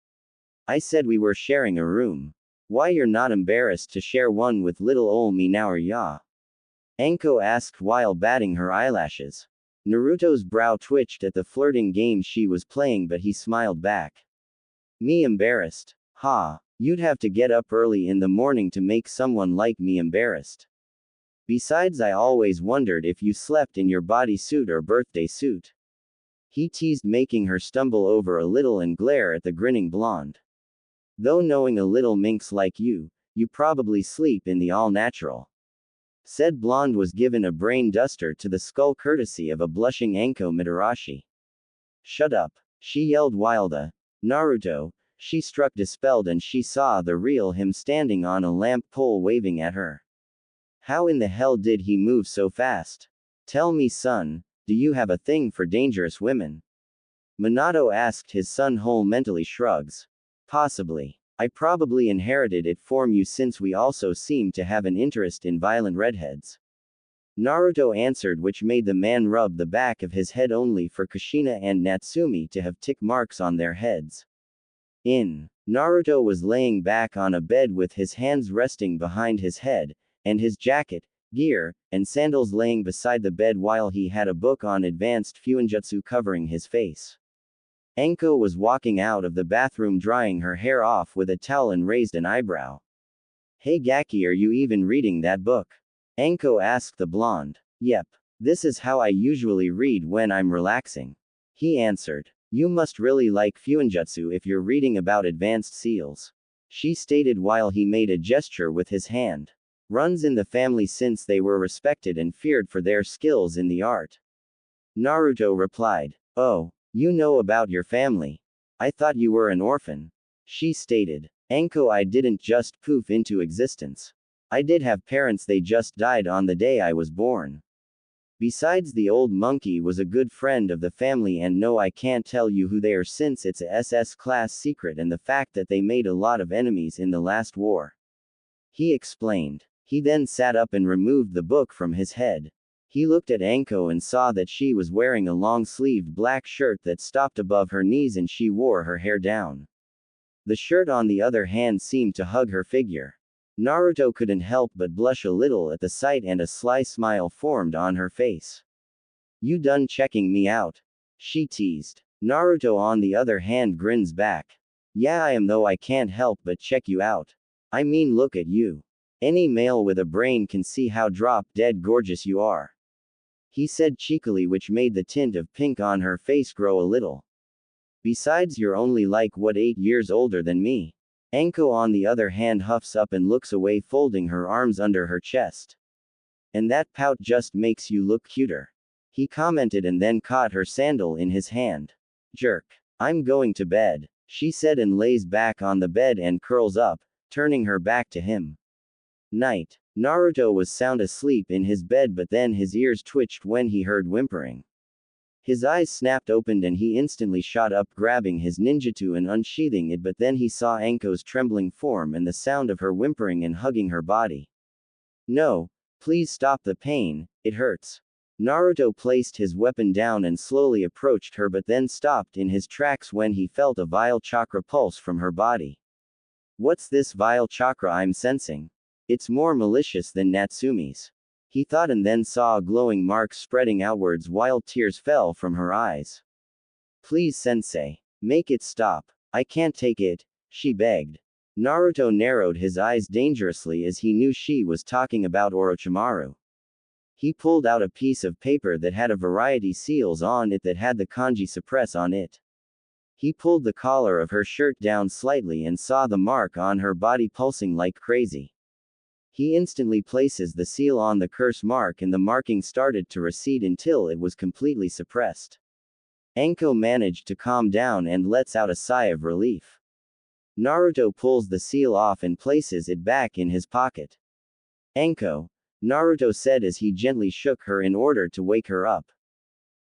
I said we were sharing a room. Why, you're not embarrassed to share one with little ol' me now, or ya? Anko asked while batting her eyelashes. Naruto's brow twitched at the flirting game she was playing, but he smiled back. Me embarrassed? Ha, you'd have to get up early in the morning to make someone like me embarrassed. Besides, I always wondered if you slept in your bodysuit or birthday suit. He teased, making her stumble over a little and glare at the grinning blonde. Though knowing a little minx like you probably sleep in the all-natural. Said blonde was given a brain duster to the skull courtesy of a blushing Anko Mitarashi. Shut up, she yelled while the Naruto she struck dispelled and she saw the real him standing on a lamp pole waving at her. How in the hell did he move so fast? Tell me, son, do you have a thing for dangerous women? Minato asked his son. Whole mentally shrugs. Possibly. I probably inherited it from you since we also seem to have an interest in violent redheads. Naruto answered, which made the man rub the back of his head, only for Kushina and Natsumi to have tick marks on their heads. Naruto was laying back on a bed with his hands resting behind his head, and his jacket, gear, and sandals laying beside the bed while he had a book on advanced fuinjutsu covering his face. Anko was walking out of the bathroom drying her hair off with a towel and raised an eyebrow. Hey Gaki, are you even reading that book? Anko asked the blonde. Yep. This is how I usually read when I'm relaxing. He answered. You must really like fuinjutsu if you're reading about advanced seals. She stated while he made a gesture with his hand. Runs in the family since they were respected and feared for their skills in the art. Naruto replied. Oh. You know about your family. I thought you were an orphan. She stated. Anko, I didn't just poof into existence. I did have parents, they just died on the day I was born. Besides, the old monkey was a good friend of the family, and no, I can't tell you who they are since it's a SS class secret, and the fact that they made a lot of enemies in the last war. He explained. He then sat up and removed the book from his head. He looked at Anko and saw that she was wearing a long-sleeved black shirt that stopped above her knees and she wore her hair down. The shirt, on the other hand, seemed to hug her figure. Naruto couldn't help but blush a little at the sight, and a sly smile formed on her face. You done checking me out? She teased. Naruto, on the other hand, grins back. Yeah, I am, though I can't help but check you out. I mean, look at you. Any male with a brain can see how drop-dead gorgeous you are. He said cheekily, which made the tint of pink on her face grow a little. Besides, you're only like 8 years older than me. Anko, on the other hand, huffs up and looks away, folding her arms under her chest. And that pout just makes you look cuter. He commented and then caught her sandal in his hand. Jerk. I'm going to bed, she said, and lays back on the bed and curls up, turning her back to him. Night. Naruto was sound asleep in his bed, but then his ears twitched when he heard whimpering. His eyes snapped open and he instantly shot up, grabbing his ninjutsu and unsheathing it, but then he saw Anko's trembling form and the sound of her whimpering and hugging her body. No, please stop the pain, it hurts. Naruto placed his weapon down and slowly approached her, but then stopped in his tracks when he felt a vile chakra pulse from her body. What's this vile chakra I'm sensing? It's more malicious than Natsumi's. He thought, and then saw a glowing mark spreading outwards while tears fell from her eyes. Please, sensei. Make it stop. I can't take it, she begged. Naruto narrowed his eyes dangerously as he knew she was talking about Orochimaru. He pulled out a piece of paper that had a variety seals on it that had the kanji suppress on it. He pulled the collar of her shirt down slightly and saw the mark on her body pulsing like crazy. He instantly places the seal on the curse mark and the marking started to recede until it was completely suppressed. Anko managed to calm down and lets out a sigh of relief. Naruto pulls the seal off and places it back in his pocket. Anko, Naruto said as he gently shook her in order to wake her up.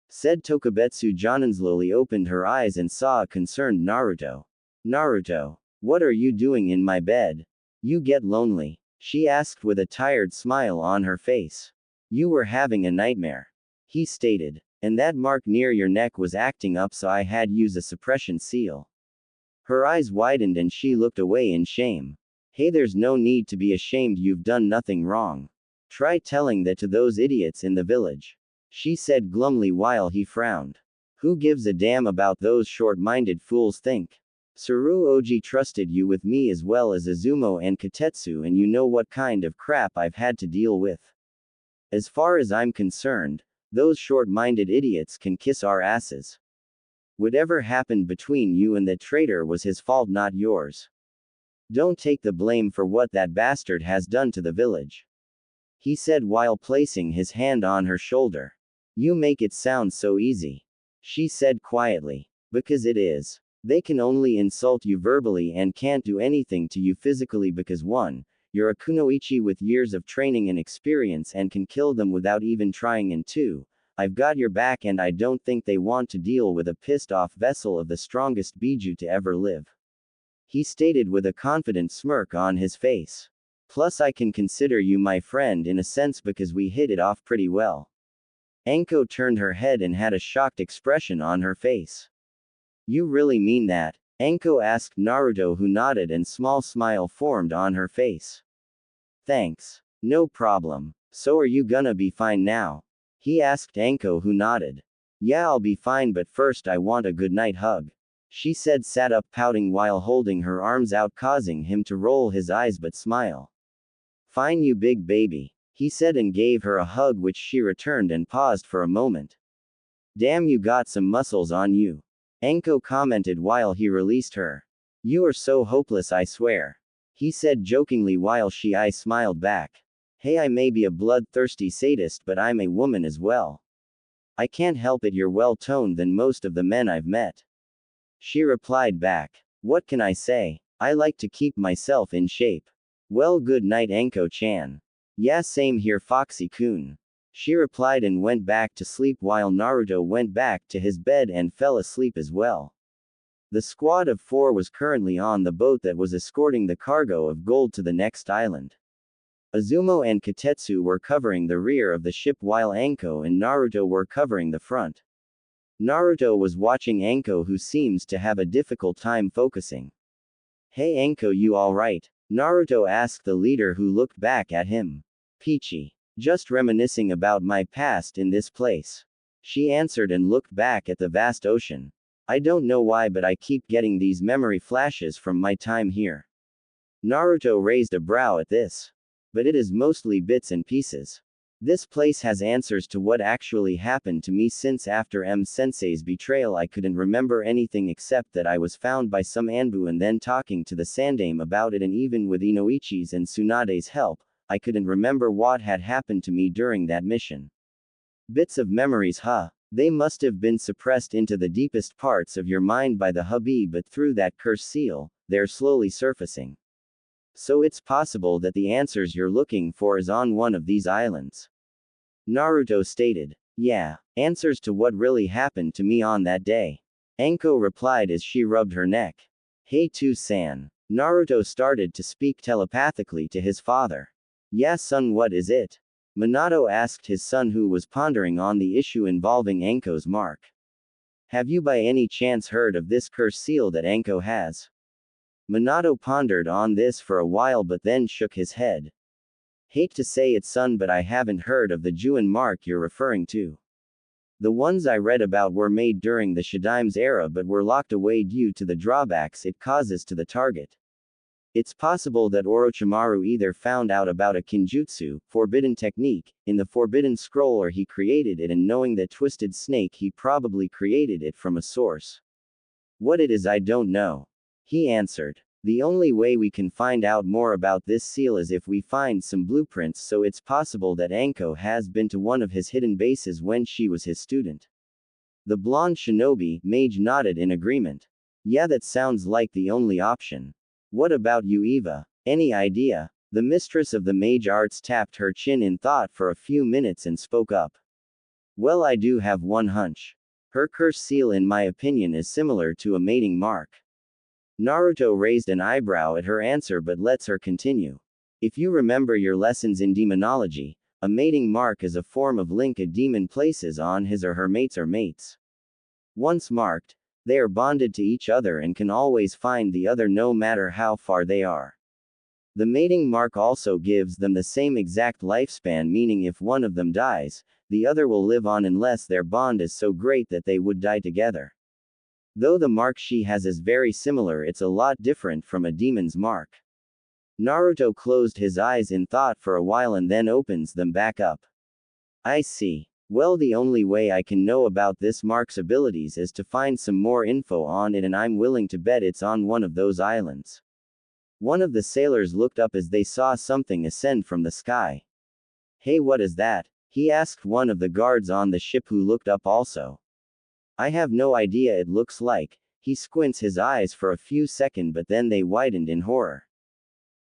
Said Tokubetsu Jonin slowly opened her eyes and saw a concerned Naruto. Naruto, what are you doing in my bed? You get lonely? She asked with a tired smile on her face. You were having a nightmare. He stated. And that mark near your neck was acting up, so I had use a suppression seal. Her eyes widened and she looked away in shame. Hey, there's no need to be ashamed, you've done nothing wrong. Try telling that to those idiots in the village. She said glumly while he frowned. Who gives a damn about those short-minded fools think? Tsuruoji trusted you with me as well as Izumo and Katetsu, and you know what kind of crap I've had to deal with. As far as I'm concerned, those short-minded idiots can kiss our asses. Whatever happened between you and that traitor was his fault, not yours. Don't take the blame for what that bastard has done to the village. He said while placing his hand on her shoulder. You make it sound so easy. She said quietly. Because it is. They can only insult you verbally and can't do anything to you physically because 1. You're a kunoichi with years of training and experience and can kill them without even trying, and 2. I've got your back and I don't think they want to deal with a pissed off vessel of the strongest biju to ever live. He stated with a confident smirk on his face. Plus I can consider you my friend in a sense because we hit it off pretty well. Anko turned her head and had a shocked expression on her face. You really mean that? Anko asked Naruto, who nodded and small smile formed on her face. Thanks. No problem. So are you gonna be fine now? He asked Anko, who nodded. Yeah, I'll be fine, but first I want a goodnight hug. She said, sat up pouting while holding her arms out, causing him to roll his eyes but smile. Fine, you big baby. He said and gave her a hug, which she returned and paused for a moment. Damn, you got some muscles on you. Anko commented while he released her. You are so hopeless, I swear. He said jokingly while she smiled back. Hey, I may be a bloodthirsty sadist, but I'm a woman as well. I can't help it, you're well-toned than most of the men I've met. She replied back. What can I say? I like to keep myself in shape. Well, good night, Anko-chan. Yeah, same here, Foxy-kun. She replied and went back to sleep while Naruto went back to his bed and fell asleep as well. The squad of 4 was currently on the boat that was escorting the cargo of gold to the next island. Izumo and Katetsu were covering the rear of the ship while Anko and Naruto were covering the front. Naruto was watching Anko, who seems to have a difficult time focusing. Hey Anko, you alright? Naruto asked the leader, who looked back at him. Peachy. Just reminiscing about my past in this place. She answered and looked back at the vast ocean. I don't know why, but I keep getting these memory flashes from my time here. Naruto raised a brow at this. But it is mostly bits and pieces. This place has answers to what actually happened to me, since after M-sensei's betrayal I couldn't remember anything except that I was found by some Anbu and then talking to the Sandame about it, and even with Inoichi's and Tsunade's help, I couldn't remember what had happened to me during that mission. Bits of memories, huh? They must have been suppressed into the deepest parts of your mind by the hubby, but through that curse seal, they're slowly surfacing. So it's possible that the answers you're looking for is on one of these islands. Naruto stated. Yeah, answers to what really happened to me on that day. Anko replied as she rubbed her neck. Hey Tu-san. Naruto started to speak telepathically to his father. Yeah son, what is it? Minato asked his son, who was pondering on the issue involving Anko's mark. Have you by any chance heard of this curse seal that Anko has? Minato pondered on this for a while but then shook his head. Hate to say it son, but I haven't heard of the Juin mark you're referring to. The ones I read about were made during the Shidaim's era but were locked away due to the drawbacks it causes to the target. It's possible that Orochimaru either found out about a kinjutsu, forbidden technique, in the forbidden scroll, or he created it, and knowing that twisted snake, he probably created it from a source. What it is I don't know. He answered. The only way we can find out more about this seal is if we find some blueprints, so it's possible that Anko has been to one of his hidden bases when she was his student. The blonde shinobi, Mage, nodded in agreement. Yeah, that sounds like the only option. What about you, Eva? Any idea? The mistress of the mage arts tapped her chin in thought for a few minutes and spoke up. Well, I do have one hunch. Her curse seal, in my opinion, is similar to a mating mark. Naruto raised an eyebrow at her answer but lets her continue. If you remember your lessons in demonology, a mating mark is a form of link a demon places on his or her mates or mates. Once marked, they are bonded to each other and can always find the other no matter how far they are. The mating mark also gives them the same exact lifespan, meaning if one of them dies, the other will live on unless their bond is so great that they would die together. Though the mark she has is very similar, it's a lot different from a demon's mark. Naruto closed his eyes in thought for a while and then opens them back up. I see. Well, the only way I can know about this mark's abilities is to find some more info on it, and I'm willing to bet it's on one of those islands. One of the sailors looked up as they saw something ascend from the sky. Hey, what is that? He asked one of the guards on the ship, who looked up also. I have no idea, it looks like. He squints his eyes for a few seconds but then they widened in horror.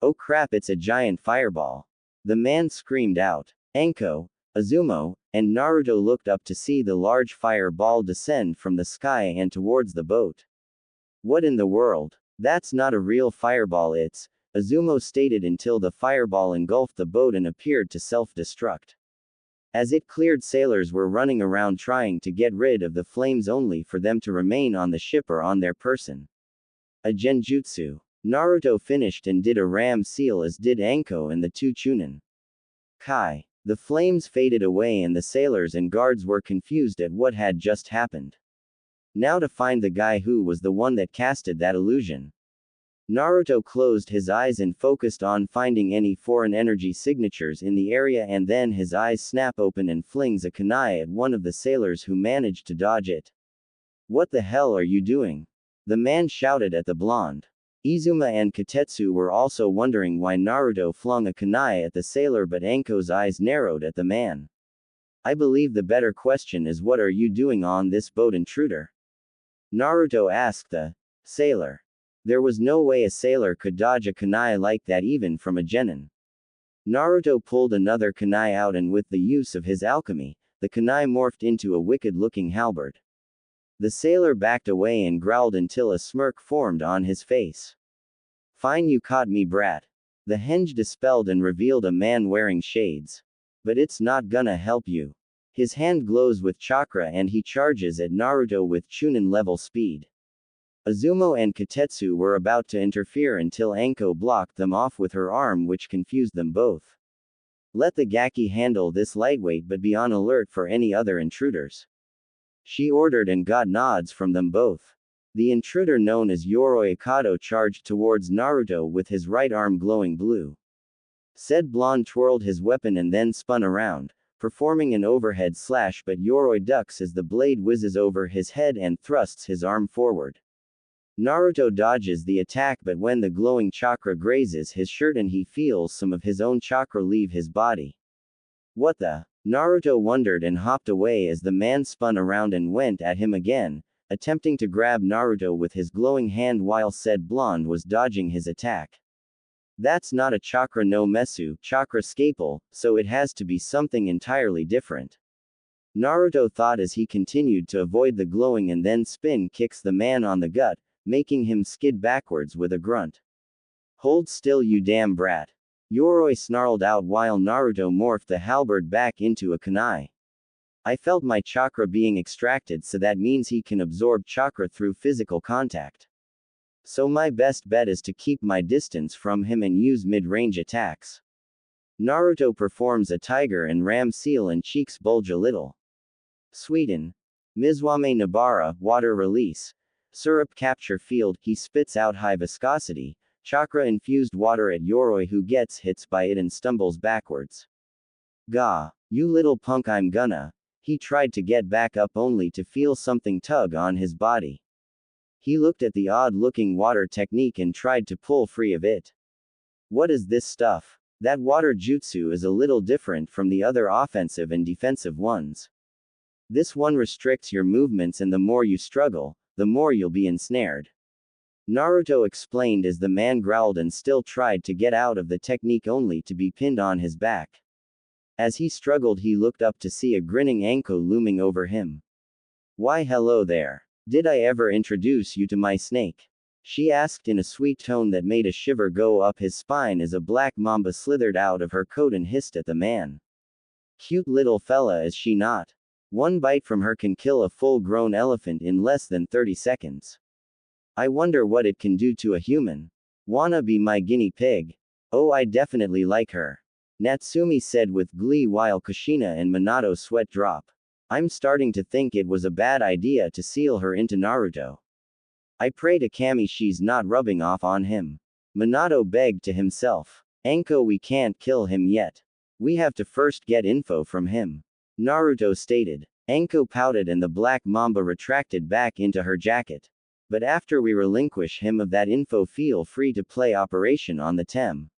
Oh crap, it's a giant fireball. The man screamed out. Anko, Azumo, and Naruto looked up to see the large fireball descend from the sky and towards the boat. What in the world? That's not a real fireball, it's, Azumo stated until the fireball engulfed the boat and appeared to self-destruct. As it cleared, sailors were running around trying to get rid of the flames only for them to remain on the ship or on their person. A genjutsu. Naruto finished and did a ram seal, as did Anko and the two Chunin. Kai. The flames faded away and the sailors and guards were confused at what had just happened. Now to find the guy who was the one that casted that illusion. Naruto closed his eyes and focused on finding any foreign energy signatures in the area, and then his eyes snap open and flings a kunai at one of the sailors who managed to dodge it. What the hell are you doing? The man shouted at the blonde. Izuma and Katetsu were also wondering why Naruto flung a kunai at the sailor, but Anko's eyes narrowed at the man. I believe the better question is, what are you doing on this boat, intruder? Naruto asked the sailor. There was no way a sailor could dodge a kunai like that, even from a genin. Naruto pulled another kunai out, and with the use of his alchemy, the kunai morphed into a wicked-looking halberd. The sailor backed away and growled until a smirk formed on his face. Fine, you caught me, brat. The henge dispelled and revealed a man wearing shades. But it's not gonna help you. His hand glows with chakra and he charges at Naruto with Chunin level speed. Azumo and Katetsu were about to interfere until Anko blocked them off with her arm, which confused them both. Let the Gaki handle this lightweight, but be on alert for any other intruders. She ordered and got nods from them both. The intruder known as Yoroi Ikado charged towards Naruto with his right arm glowing blue. Said blonde twirled his weapon and then spun around, performing an overhead slash, but Yoroi ducks as the blade whizzes over his head and thrusts his arm forward. Naruto dodges the attack, but when the glowing chakra grazes his shirt and he feels some of his own chakra leave his body. What the? Naruto wondered and hopped away as the man spun around and went at him again, attempting to grab Naruto with his glowing hand while said blonde was dodging his attack. That's not a chakra no Mesu, chakra scalpel, so it has to be something entirely different. Naruto thought as he continued to avoid the glowing and then spin kicks the man on the gut, making him skid backwards with a grunt. Hold still, you damn brat. Yoroi snarled out while Naruto morphed the halberd back into a kunai. I felt my chakra being extracted, so that means he can absorb chakra through physical contact. So my best bet is to keep my distance from him and use mid-range attacks. Naruto performs a tiger and ram seal and cheeks bulge a little. Sweden. Mizwame Nabara, water release. Syrup capture field, he spits out high viscosity, chakra-infused water at Yoroi, who gets hits by it and stumbles backwards. Gah, you little punk, I'm gonna. He tried to get back up only to feel something tug on his body. He looked at the odd-looking water technique and tried to pull free of it. What is this stuff? That water jutsu is a little different from the other offensive and defensive ones. This one restricts your movements, and the more you struggle, the more you'll be ensnared. Naruto explained as the man growled and still tried to get out of the technique only to be pinned on his back. As he struggled, he looked up to see a grinning Anko looming over him. Why hello there. Did I ever introduce you to my snake? She asked in a sweet tone that made a shiver go up his spine as a black mamba slithered out of her coat and hissed at the man. Cute little fella, is she not? One bite from her can kill a full-grown elephant in less than 30 seconds. I wonder what it can do to a human. Wanna be my guinea pig? Oh, I definitely like her. Natsumi said with glee while Kushina and Minato sweat drop. I'm starting to think it was a bad idea to seal her into Naruto. I pray to Kami she's not rubbing off on him. Minato begged to himself. Anko, we can't kill him yet. We have to first get info from him. Naruto stated. Anko pouted and the black mamba retracted back into her jacket. But after we relinquish him of that info, feel free to play Operation on the Tem.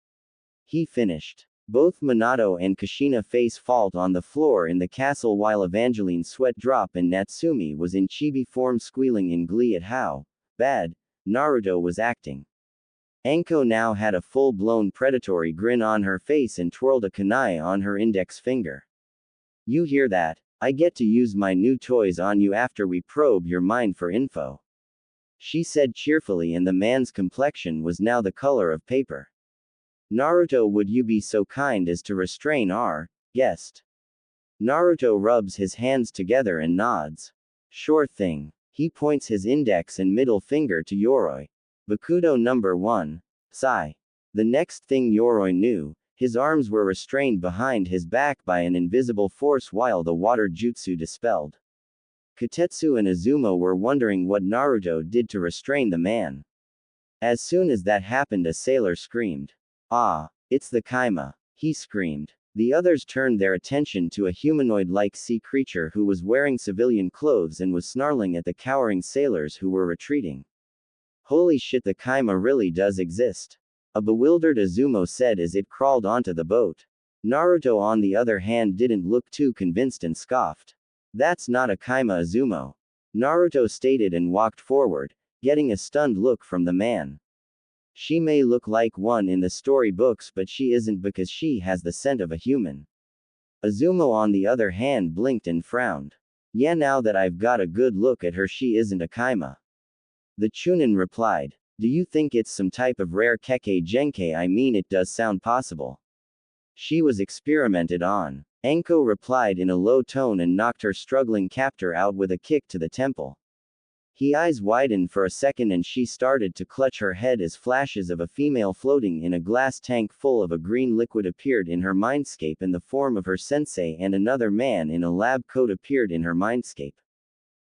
He finished. Both Minato and Kushina face fault on the floor in the castle while Evangeline's sweat drop and Natsumi was in chibi form squealing in glee at how bad Naruto was acting. Anko now had a full-blown predatory grin on her face and twirled a kunai on her index finger. You hear that? I get to use my new toys on you after we probe your mind for info. She said cheerfully, and the man's complexion was now the color of paper. Naruto, would you be so kind as to restrain our guest? Naruto rubs his hands together and nods. Sure thing. He points his index and middle finger to Yoroi. Bakudo number 1. Sigh. The next thing Yoroi knew, his arms were restrained behind his back by an invisible force while the water jutsu dispelled. Kotetsu and Azuma were wondering what Naruto did to restrain the man. As soon as that happened, a sailor screamed. Ah, it's the Kaima, he screamed. The others turned their attention to a humanoid-like sea creature who was wearing civilian clothes and was snarling at the cowering sailors who were retreating. Holy shit, the Kaima really does exist. A bewildered Azuma said as it crawled onto the boat. Naruto, on the other hand, didn't look too convinced and scoffed. That's not a Kaima, Azuma. Naruto stated and walked forward, getting a stunned look from the man. She may look like one in the storybooks, but she isn't because she has the scent of a human. Azuma, on the other hand, blinked and frowned. Yeah, now that I've got a good look at her, she isn't a Kaima. The Chunin replied. Do you think it's some type of rare Kekkei Genkei? I mean, it does sound possible. She was experimented on. Anko replied in a low tone and knocked her struggling captor out with a kick to the temple. His eyes widened for a second and she started to clutch her head as flashes of a female floating in a glass tank full of a green liquid appeared in her mindscape in the form of her sensei, and another man in a lab coat appeared in her mindscape.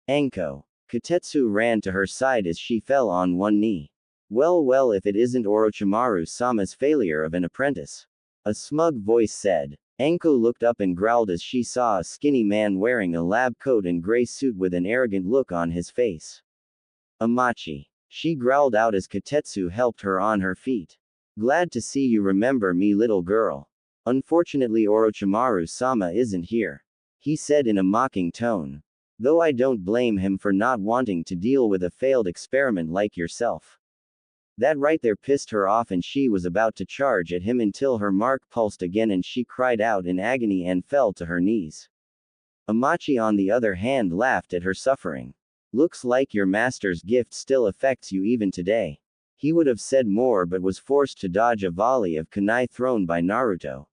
Anko. Kotetsu ran to her side as she fell on one knee. Well, if it isn't Orochimaru-sama's failure of an apprentice. A smug voice said. Anko looked up and growled as she saw a skinny man wearing a lab coat and gray suit with an arrogant look on his face. Amachi. She growled out as Kotetsu helped her on her feet. Glad to see you remember me, little girl. Unfortunately, Orochimaru-sama isn't here. He said in a mocking tone. Though I don't blame him for not wanting to deal with a failed experiment like yourself. That right there pissed her off and she was about to charge at him until her mark pulsed again and she cried out in agony and fell to her knees. Amachi, on the other hand, laughed at her suffering. Looks like your master's gift still affects you even today. He would have said more but was forced to dodge a volley of kunai thrown by Naruto.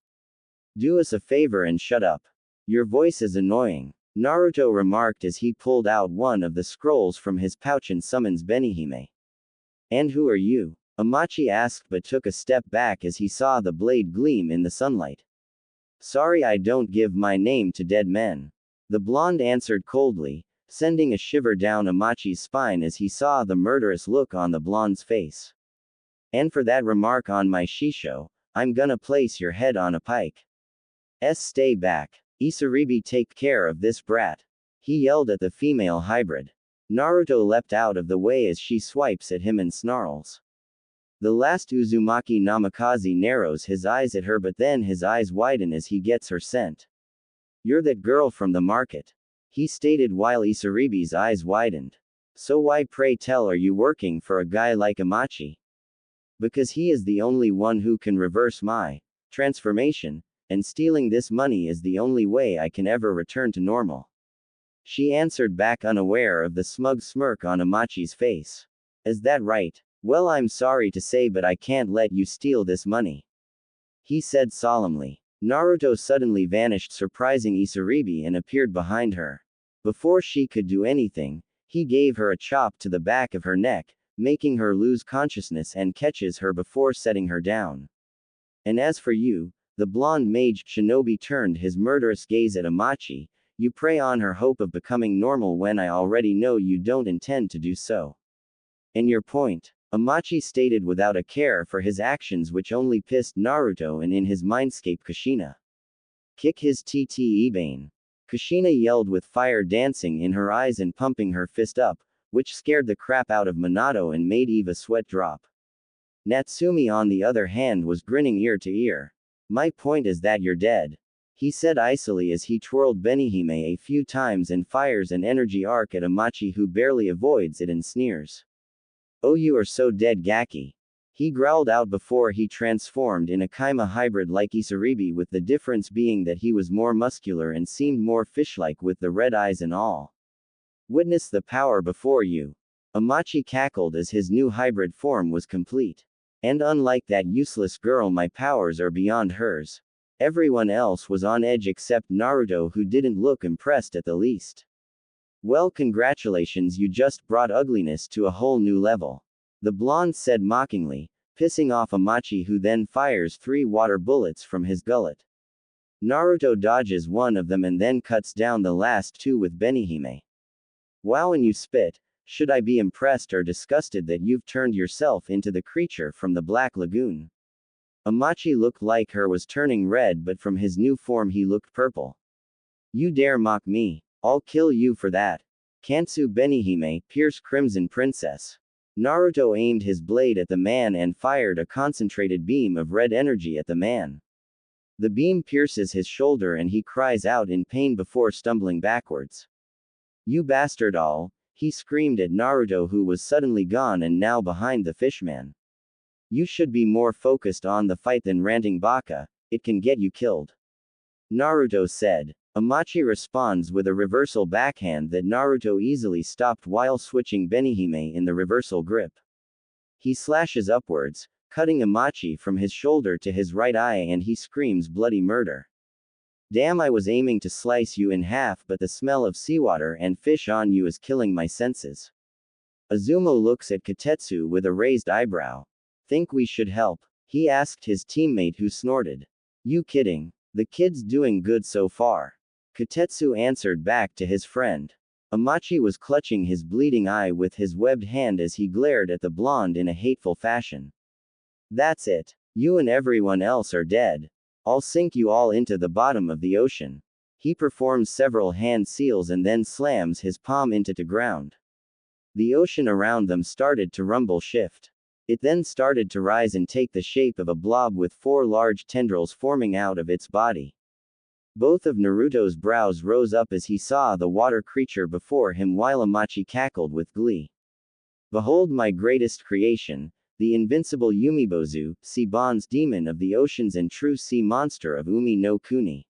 Do us a favor and shut up. Your voice is annoying, Naruto remarked as he pulled out one of the scrolls from his pouch and summons Benihime. And who are you? Amachi asked but took a step back as he saw the blade gleam in the sunlight. Sorry, I don't give my name to dead men. The blonde answered coldly, sending a shiver down Amachi's spine as he saw the murderous look on the blonde's face. And for that remark on my shisho, I'm gonna place your head on a pike. Stay back. Isaribi, take care of this brat. He yelled at the female hybrid. Naruto leapt out of the way as she swipes at him and snarls. The last Uzumaki Namikaze narrows his eyes at her, but then his eyes widen as he gets her scent. You're that girl from the market, he stated while Isaribi's eyes widened. So why pray tell are you working for a guy like Amachi? Because he is the only one who can reverse my transformation, and stealing this money is the only way I can ever return to normal. She answered back, unaware of the smug smirk on Amachi's face. Is that right? Well, I'm sorry to say, but I can't let you steal this money, he said solemnly. Naruto suddenly vanished, surprising Isaribi, and appeared behind her. Before she could do anything, he gave her a chop to the back of her neck, making her lose consciousness, and catches her before setting her down. And as for you, the blonde mage, Shinobi turned his murderous gaze at Amachi, you prey on her hope of becoming normal when I already know you don't intend to do so. And your point? Amachi stated without a care for his actions, which only pissed Naruto and in his mindscape Kushina. Kick his TT Ebane. Kushina yelled with fire dancing in her eyes and pumping her fist up, which scared the crap out of Minato and made Eva sweat drop. Natsumi on the other hand was grinning ear to ear. My point is that you're dead, he said icily as he twirled Benihime a few times and fires an energy arc at Amachi, who barely avoids it and sneers. Oh, you are so dead, Gaki, he growled out before he transformed in a Kaima hybrid like Isaribi, with the difference being that he was more muscular and seemed more fish-like with the red eyes and all. Witness the power before you. Amachi cackled as his new hybrid form was complete. And unlike that useless girl, my powers are beyond hers. Everyone else was on edge except Naruto, who didn't look impressed at the least. Well, congratulations, you just brought ugliness to a whole new level, the blonde said mockingly, pissing off Amachi, who then fires 3 water bullets from his gullet. Naruto dodges one of them and then cuts down the last 2 with Benihime. Wow, and you spit. Should I be impressed or disgusted that you've turned yourself into the creature from the Black Lagoon? Amachi looked like her was turning red, but from his new form he looked purple. You dare mock me? I'll kill you for that. Kantsu Benihime, Pierce Crimson Princess. Naruto aimed his blade at the man and fired a concentrated beam of red energy at the man. The beam pierces his shoulder and he cries out in pain before stumbling backwards. You bastard all, he screamed at Naruto, who was suddenly gone and now behind the fishman. You should be more focused on the fight than ranting baka, it can get you killed, Naruto said. Amachi responds with a reversal backhand that Naruto easily stopped while switching Benihime in the reversal grip. He slashes upwards, cutting Amachi from his shoulder to his right eye, and he screams bloody murder. Damn, I was aiming to slice you in half, but the smell of seawater and fish on you is killing my senses. Azumo looks at Kotetsu with a raised eyebrow. Think we should help? He asked his teammate, who snorted. You kidding? The kid's doing good so far, Kotetsu answered back to his friend. Amachi was clutching his bleeding eye with his webbed hand as he glared at the blonde in a hateful fashion. That's it. You and everyone else are dead. I'll sink you all into the bottom of the ocean. He performs several hand seals and then slams his palm into the ground. The ocean around them started to rumble shift. It then started to rise and take the shape of a blob with 4 large tendrils forming out of its body. Both of Naruto's brows rose up as he saw the water creature before him, while Amachi cackled with glee. Behold my greatest creation, the invincible Yumibozu, sea bonds demon of the oceans and true sea monster of Umi no Kuni,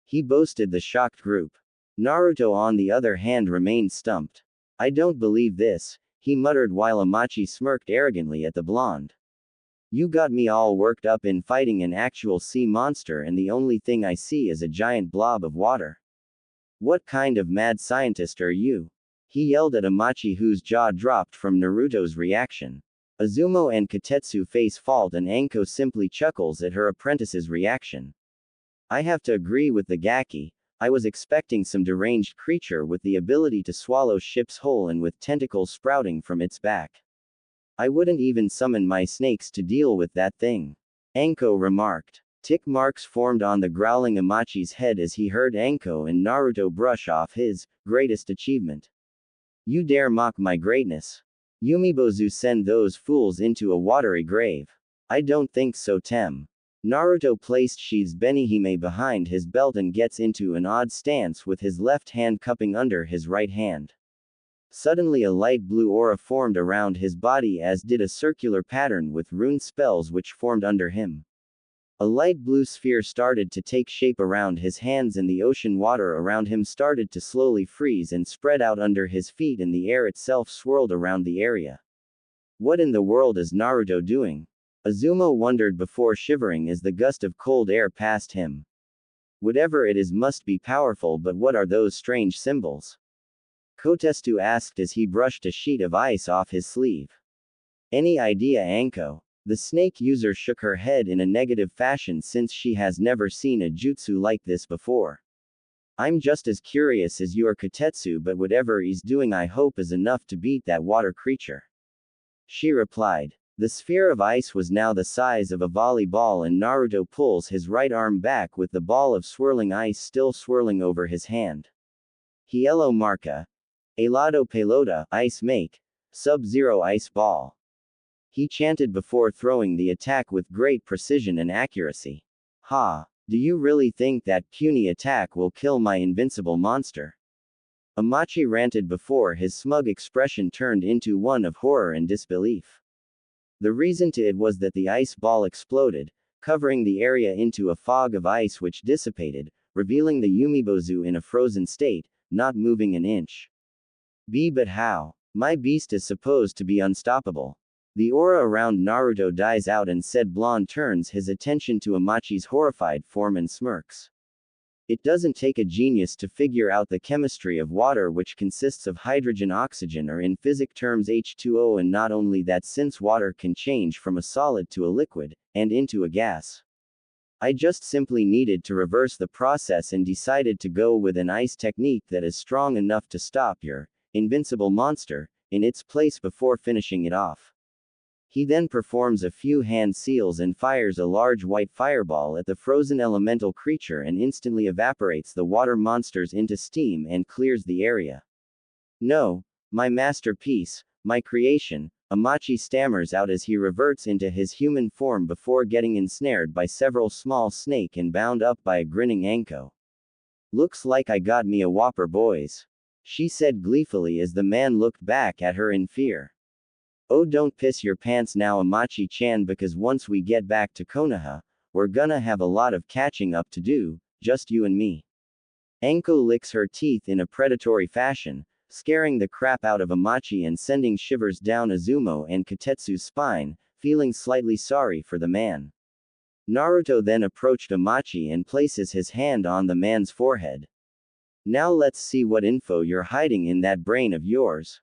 he boasted the shocked group. Naruto on the other hand remained stumped. I don't believe this, he muttered while Amachi smirked arrogantly at the blonde. You got me all worked up in fighting an actual sea monster, and the only thing I see is a giant blob of water. What kind of mad scientist are you? He yelled at Amachi, whose jaw dropped from Naruto's reaction. Azumo and Kotetsu face fault, and Anko simply chuckles at her apprentice's reaction. I have to agree with the Gaki. I was expecting some deranged creature with the ability to swallow ships whole and with tentacles sprouting from its back. I wouldn't even summon my snakes to deal with that thing, Anko remarked. Tick marks formed on the growling Amachi's head as he heard Anko and Naruto brush off his greatest achievement. You dare mock my greatness? Yumibozu, send those fools into a watery grave. I don't think so, Tem. Naruto placed sheathes Benihime behind his belt and gets into an odd stance with his left hand cupping under his right hand. Suddenly a light blue aura formed around his body, as did a circular pattern with rune spells which formed under him. A light blue sphere started to take shape around his hands, and the ocean water around him started to slowly freeze and spread out under his feet, and the air itself swirled around the area. What in the world is Naruto doing? Azuma wondered before shivering as the gust of cold air passed him. Whatever it is must be powerful, but what are those strange symbols? Kotestu asked as he brushed a sheet of ice off his sleeve. Any idea, Anko? The snake user shook her head in a negative fashion, since she has never seen a jutsu like this before. I'm just as curious as you are, Kotetsu, but whatever he's doing I hope is enough to beat that water creature. She replied. The sphere of ice was now the size of a volleyball, and Naruto pulls his right arm back with the ball of swirling ice still swirling over his hand. Hielo Marca. Helado Pelota, Ice Make. Sub-Zero Ice Ball. He chanted before throwing the attack with great precision and accuracy. Ha! Do you really think that puny attack will kill my invincible monster? Amachi ranted before his smug expression turned into one of horror and disbelief. The reason to it was that the ice ball exploded, covering the area into a fog of ice which dissipated, revealing the Yumibozu in a frozen state, not moving an inch. But how? My beast is supposed to be unstoppable. The aura around Naruto dies out, and said blonde turns his attention to Amachi's horrified form and smirks. It doesn't take a genius to figure out the chemistry of water, which consists of hydrogen, oxygen, or in physics terms H2O, and not only that, since water can change from a solid to a liquid, and into a gas. I just simply needed to reverse the process and decided to go with an ice technique that is strong enough to stop your invincible monster in its place before finishing it off. He then performs a few hand seals and fires a large white fireball at the frozen elemental creature, and instantly evaporates the water monsters into steam and clears the area. No, my masterpiece, my creation, Amachi stammers out as he reverts into his human form before getting ensnared by several small snake and bound up by a grinning Anko. Looks like I got me a whopper, boys. She said gleefully as the man looked back at her in fear. Oh, don't piss your pants now, Amachi-chan, because once we get back to Konoha, we're gonna have a lot of catching up to do, just you and me. Anko licks her teeth in a predatory fashion, scaring the crap out of Amachi and sending shivers down Azuma and Kotetsu's spine, feeling slightly sorry for the man. Naruto then approached Amachi and places his hand on the man's forehead. Now let's see what info you're hiding in that brain of yours.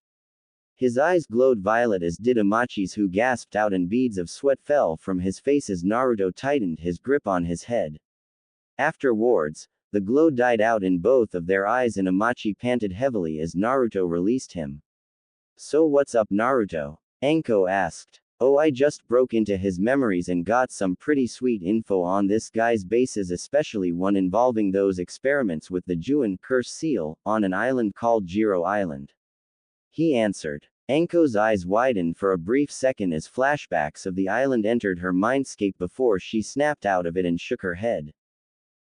His eyes glowed violet, as did Amachi's, who gasped out, and beads of sweat fell from his face as Naruto tightened his grip on his head. Afterwards, the glow died out in both of their eyes, and Amachi panted heavily as Naruto released him. So what's up, Naruto? Anko asked. Oh, I just broke into his memories and got some pretty sweet info on this guy's bases, especially one involving those experiments with the Juin curse seal, on an island called Jiro Island. He answered. Anko's eyes widened for a brief second as flashbacks of the island entered her mindscape before she snapped out of it and shook her head.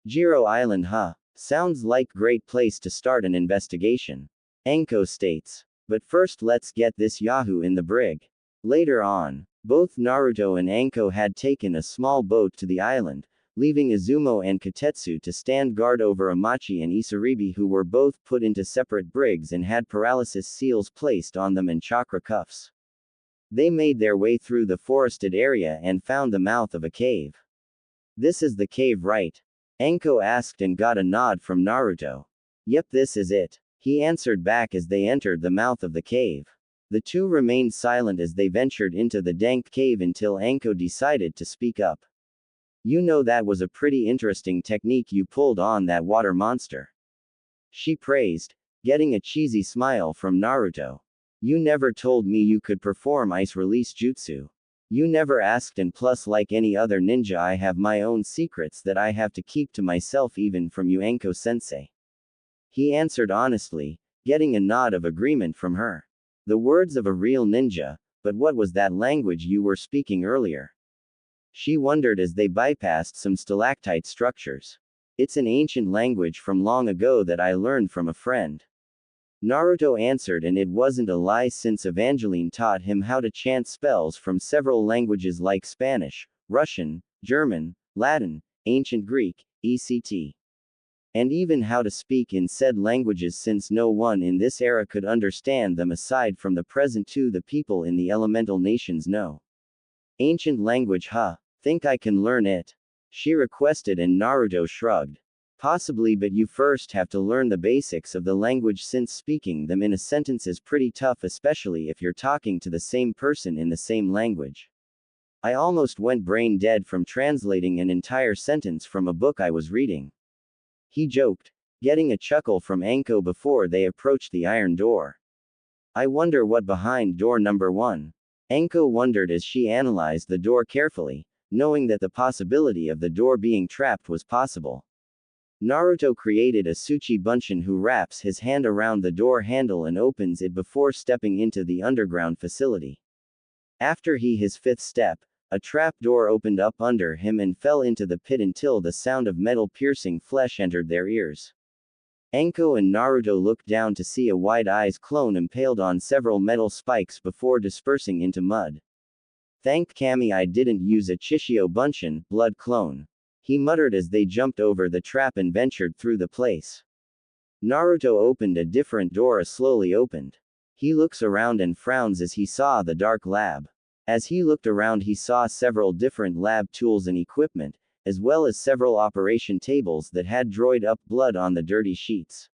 Jiro Island, huh? Sounds like great place to start an investigation. Anko states. But first let's get this Yahoo in the brig. Later on, both Naruto and Anko had taken a small boat to the island, leaving Azuma and Kotetsu to stand guard over Amachi and Isaribi, who were both put into separate brigs and had paralysis seals placed on them and chakra cuffs. They made their way through the forested area and found the mouth of a cave. This is the cave, right? Anko asked and got a nod from Naruto. Yep, this is it. He answered back as they entered the mouth of the cave. The two remained silent as they ventured into the dank cave until Anko decided to speak up. You know, that was a pretty interesting technique you pulled on that water monster. She praised, getting a cheesy smile from Naruto. You never told me you could perform ice release jutsu. You never asked, and plus, like any other ninja, I have my own secrets that I have to keep to myself, even from you, Anko-sensei. He answered honestly, getting a nod of agreement from her. The words of a real ninja, but what was that language you were speaking earlier? She wondered as they bypassed some stalactite structures. It's an ancient language from long ago that I learned from a friend. Naruto answered, and it wasn't a lie since Evangeline taught him how to chant spells from several languages like Spanish, Russian, German, Latin, Ancient Greek, etc. And even how to speak in said languages since no one in this era could understand them aside from the present two the people in the elemental nations know. Ancient language, huh? Think I can learn it? She requested, and Naruto shrugged. Possibly, but you first have to learn the basics of the language since speaking them in a sentence is pretty tough, especially if you're talking to the same person in the same language. I almost went brain dead from translating an entire sentence from a book I was reading. He joked, getting a chuckle from Anko before they approached the iron door. I wonder what behind door number 1. Anko wondered as she analyzed the door carefully, knowing that the possibility of the door being trapped was possible. Naruto created a Tsuchi Bunshin who wraps his hand around the door handle and opens it before stepping into the underground facility. After his 5th step, a trap door opened up under him and fell into the pit until the sound of metal piercing flesh entered their ears. Anko and Naruto looked down to see a wide-eyes clone impaled on several metal spikes before dispersing into mud. Thank Kami I didn't use a Chishio Bunshin, blood clone. He muttered as they jumped over the trap and ventured through the place. Naruto opened a different door slowly opened. He looks around and frowns as he saw the dark lab. As he looked around he saw several different lab tools and equipment, as well as several operation tables that had dried up blood on the dirty sheets.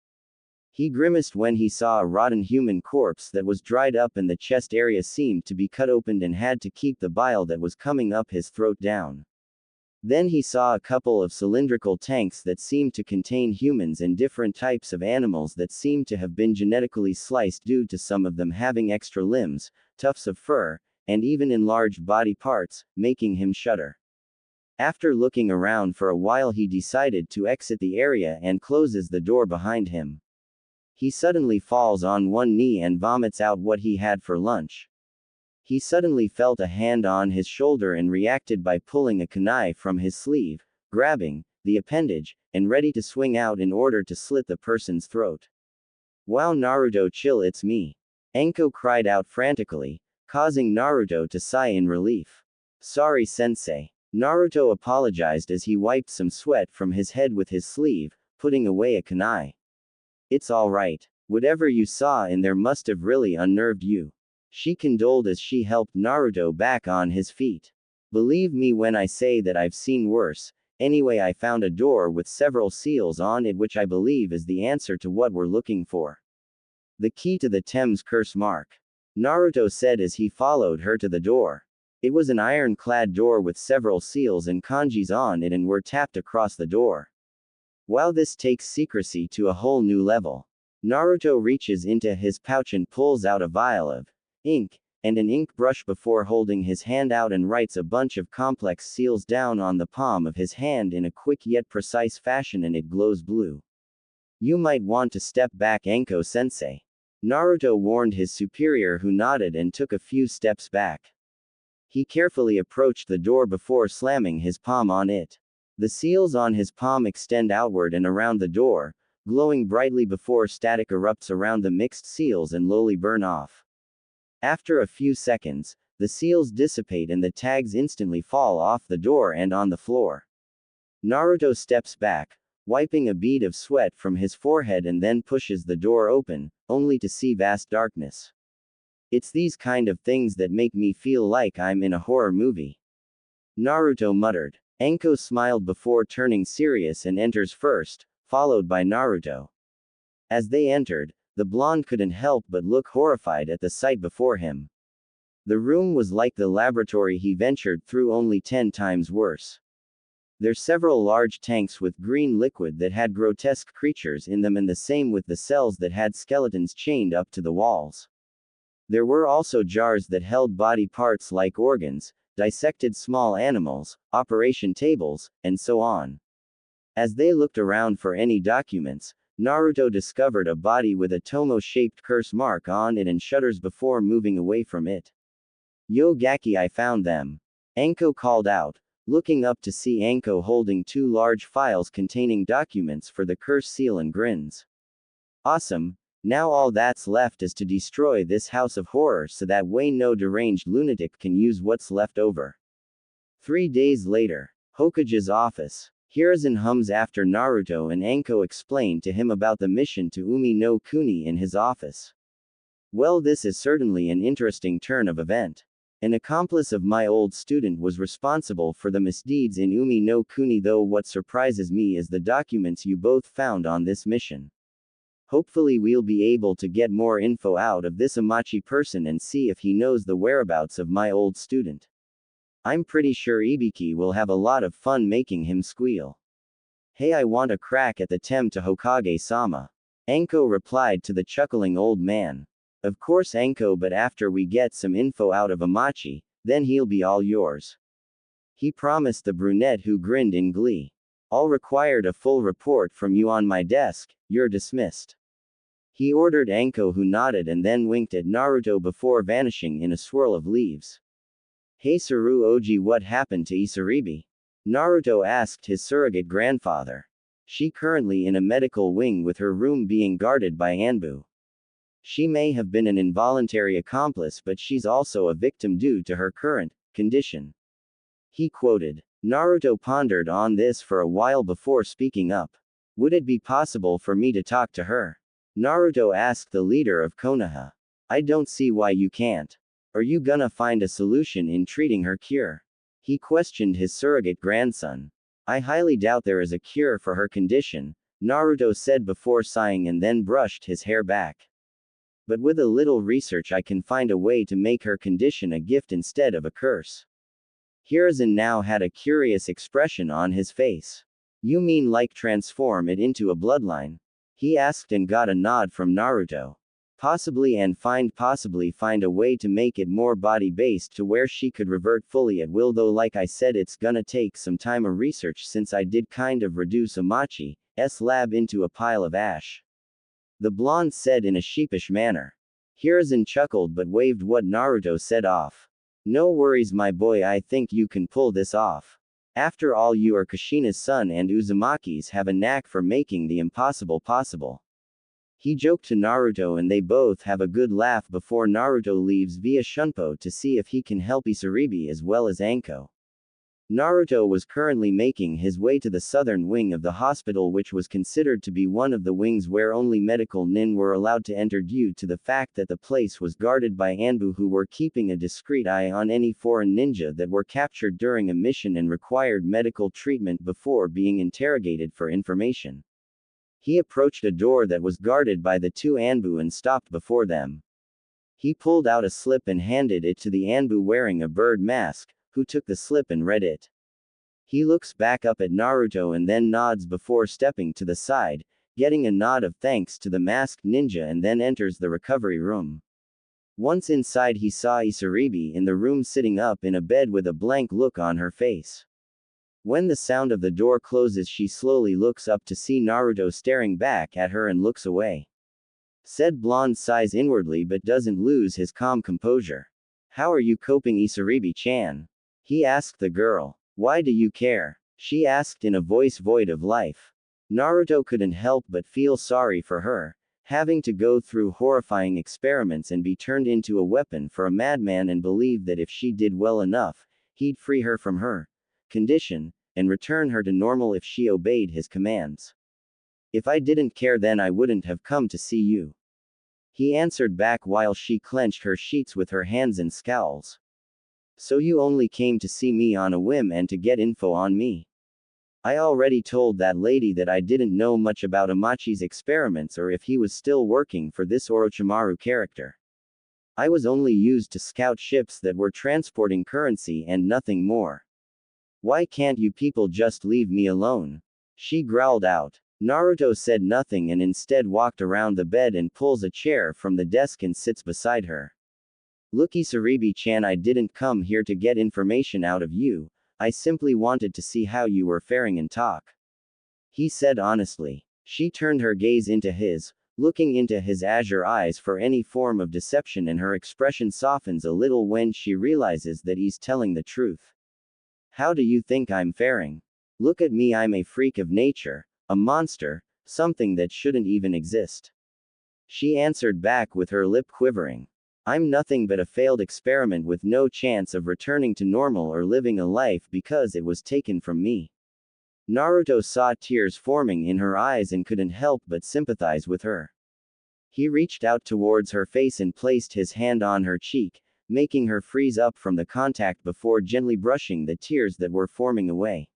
He grimaced when he saw a rotten human corpse that was dried up and the chest area seemed to be cut open and had to keep the bile that was coming up his throat down. Then he saw a couple of cylindrical tanks that seemed to contain humans and different types of animals that seemed to have been genetically sliced due to some of them having extra limbs, tufts of fur, and even enlarged body parts, making him shudder. After looking around for a while he decided to exit the area and closes the door behind him. He suddenly falls on one knee and vomits out what he had for lunch. He suddenly felt a hand on his shoulder and reacted by pulling a kunai from his sleeve, grabbing the appendage, and ready to swing out in order to slit the person's throat. Wow, Naruto, chill, it's me. Anko cried out frantically, causing Naruto to sigh in relief. Sorry, sensei. Naruto apologized as he wiped some sweat from his head with his sleeve, putting away a kunai. It's alright. Whatever you saw in there must have really unnerved you. She condoled as she helped Naruto back on his feet. Believe me when I say that I've seen worse. Anyway, I found a door with several seals on it which I believe is the answer to what we're looking for. The key to the Thames curse mark. Naruto said as he followed her to the door. It was an iron-clad door with several seals and kanjis on it and were tapped across the door. Wow, this takes secrecy to a whole new level. Naruto reaches into his pouch and pulls out a vial of ink and an ink brush before holding his hand out and writes a bunch of complex seals down on the palm of his hand in a quick yet precise fashion, and it glows blue. You might want to step back, Anko-sensei. Naruto warned his superior, who nodded and took a few steps back. He carefully approached the door before slamming his palm on it. The seals on his palm extend outward and around the door, glowing brightly before static erupts around the mixed seals and slowly burn off. After a few seconds, the seals dissipate and the tags instantly fall off the door and on the floor. Naruto steps back, wiping a bead of sweat from his forehead, and then pushes the door open, only to see vast darkness. It's these kind of things that make me feel like I'm in a horror movie. Naruto muttered. Anko smiled before turning serious and enters first, followed by Naruto. As they entered, the blonde couldn't help but look horrified at the sight before him. The room was like the laboratory he ventured through, only 10 times worse. There's several large tanks with green liquid that had grotesque creatures in them, and the same with the cells that had skeletons chained up to the walls. There were also jars that held body parts like organs, dissected small animals, operation tables, and so on. As they looked around for any documents, Naruto discovered a body with a Tomo-shaped curse mark on it and shudders before moving away from it. Yo Gaki, I found them. Anko called out, looking up to see Anko holding 2 large files containing documents for the curse seal, and grins. Awesome, Now all that's left is to destroy this house of horror so that way no deranged lunatic can use what's left over. 3 days later. Hokage's office. Hiruzen hums after Naruto and Anko explain to him about the mission to Umi no Kuni in his office. Well, this is certainly an interesting turn of event. An accomplice of my old student was responsible for the misdeeds in Umi no Kuni, though what surprises me is the documents you both found on this mission. Hopefully we'll be able to get more info out of this Amachi person and see if he knows the whereabouts of my old student. I'm pretty sure Ibiki will have a lot of fun making him squeal. Hey, I want a crack at the tem to Hokage-sama. Anko replied to the chuckling old man. Of course Anko, but after we get some info out of Amachi, then he'll be all yours. He promised the brunette, who grinned in glee. I'll require a full report from you on my desk, you're dismissed. He ordered Anko, who nodded and then winked at Naruto before vanishing in a swirl of leaves. Hey Saru Oji, what happened to Isaribi? Naruto asked his surrogate grandfather. She currently in a medical wing with her room being guarded by Anbu. She may have been an involuntary accomplice, but she's also a victim due to her current condition. He quoted. Naruto pondered on this for a while before speaking up. Would it be possible for me to talk to her? Naruto asked the leader of Konoha. I don't see why you can't. Are you gonna find a solution in treating her cure? He questioned his surrogate grandson. I highly doubt there is a cure for her condition, Naruto said before sighing and then brushed his hair back. But with a little research I can find a way to make her condition a gift instead of a curse. Hiruzen now had a curious expression on his face. You mean like transform it into a bloodline? He asked and got a nod from Naruto. Possibly find a way to make it more body-based to where she could revert fully at will, though like I said it's gonna take some time of research since I did kind of reduce Amachi's lab into a pile of ash. The blonde said in a sheepish manner. Hiruzen chuckled but waved what Naruto said off. No worries my boy, I think you can pull this off. After all, you are Kushina's son and Uzumaki's have a knack for making the impossible possible. He joked to Naruto and they both have a good laugh before Naruto leaves via Shunpo to see if he can help Isaribi as well as Anko. Naruto was currently making his way to the southern wing of the hospital, which was considered to be one of the wings where only medical nin were allowed to enter due to the fact that the place was guarded by Anbu, who were keeping a discreet eye on any foreign ninja that were captured during a mission and required medical treatment before being interrogated for information. He approached a door that was guarded by the two Anbu and stopped before them. He pulled out a slip and handed it to the Anbu wearing a bird mask, who took the slip and read it. He looks back up at Naruto and then nods before stepping to the side, getting a nod of thanks to the masked ninja, and then enters the recovery room. Once inside, he saw Isaribi in the room sitting up in a bed with a blank look on her face. When the sound of the door closes, she slowly looks up to see Naruto staring back at her and looks away. Said blonde sighs inwardly but doesn't lose his calm composure. How are you coping, Isaribi-chan? He asked the girl. Why do you care? She asked in a voice void of life. Naruto couldn't help but feel sorry for her, having to go through horrifying experiments and be turned into a weapon for a madman, and believed that if she did well enough, he'd free her from her condition, and return her to normal if she obeyed his commands. If I didn't care, then I wouldn't have come to see you. He answered back while she clenched her sheets with her hands and scowls. So you only came to see me on a whim and to get info on me? I already told that lady that I didn't know much about Amachi's experiments or if he was still working for this Orochimaru character. I was only used to scout ships that were transporting currency and nothing more. Why can't you people just leave me alone? She growled out. Naruto said nothing and instead walked around the bed and pulls a chair from the desk and sits beside her. Look, Isaribi-chan, I didn't come here to get information out of you, I simply wanted to see how you were faring and talk. He said honestly. She turned her gaze into his, looking into his azure eyes for any form of deception, and her expression softens a little when she realizes that he's telling the truth. How do you think I'm faring? Look at me, I'm a freak of nature, a monster, something that shouldn't even exist. She answered back with her lip quivering. I'm nothing but a failed experiment with no chance of returning to normal or living a life because it was taken from me. Naruto saw tears forming in her eyes and couldn't help but sympathize with her. He reached out towards her face and placed his hand on her cheek, making her freeze up from the contact before gently brushing the tears that were forming away.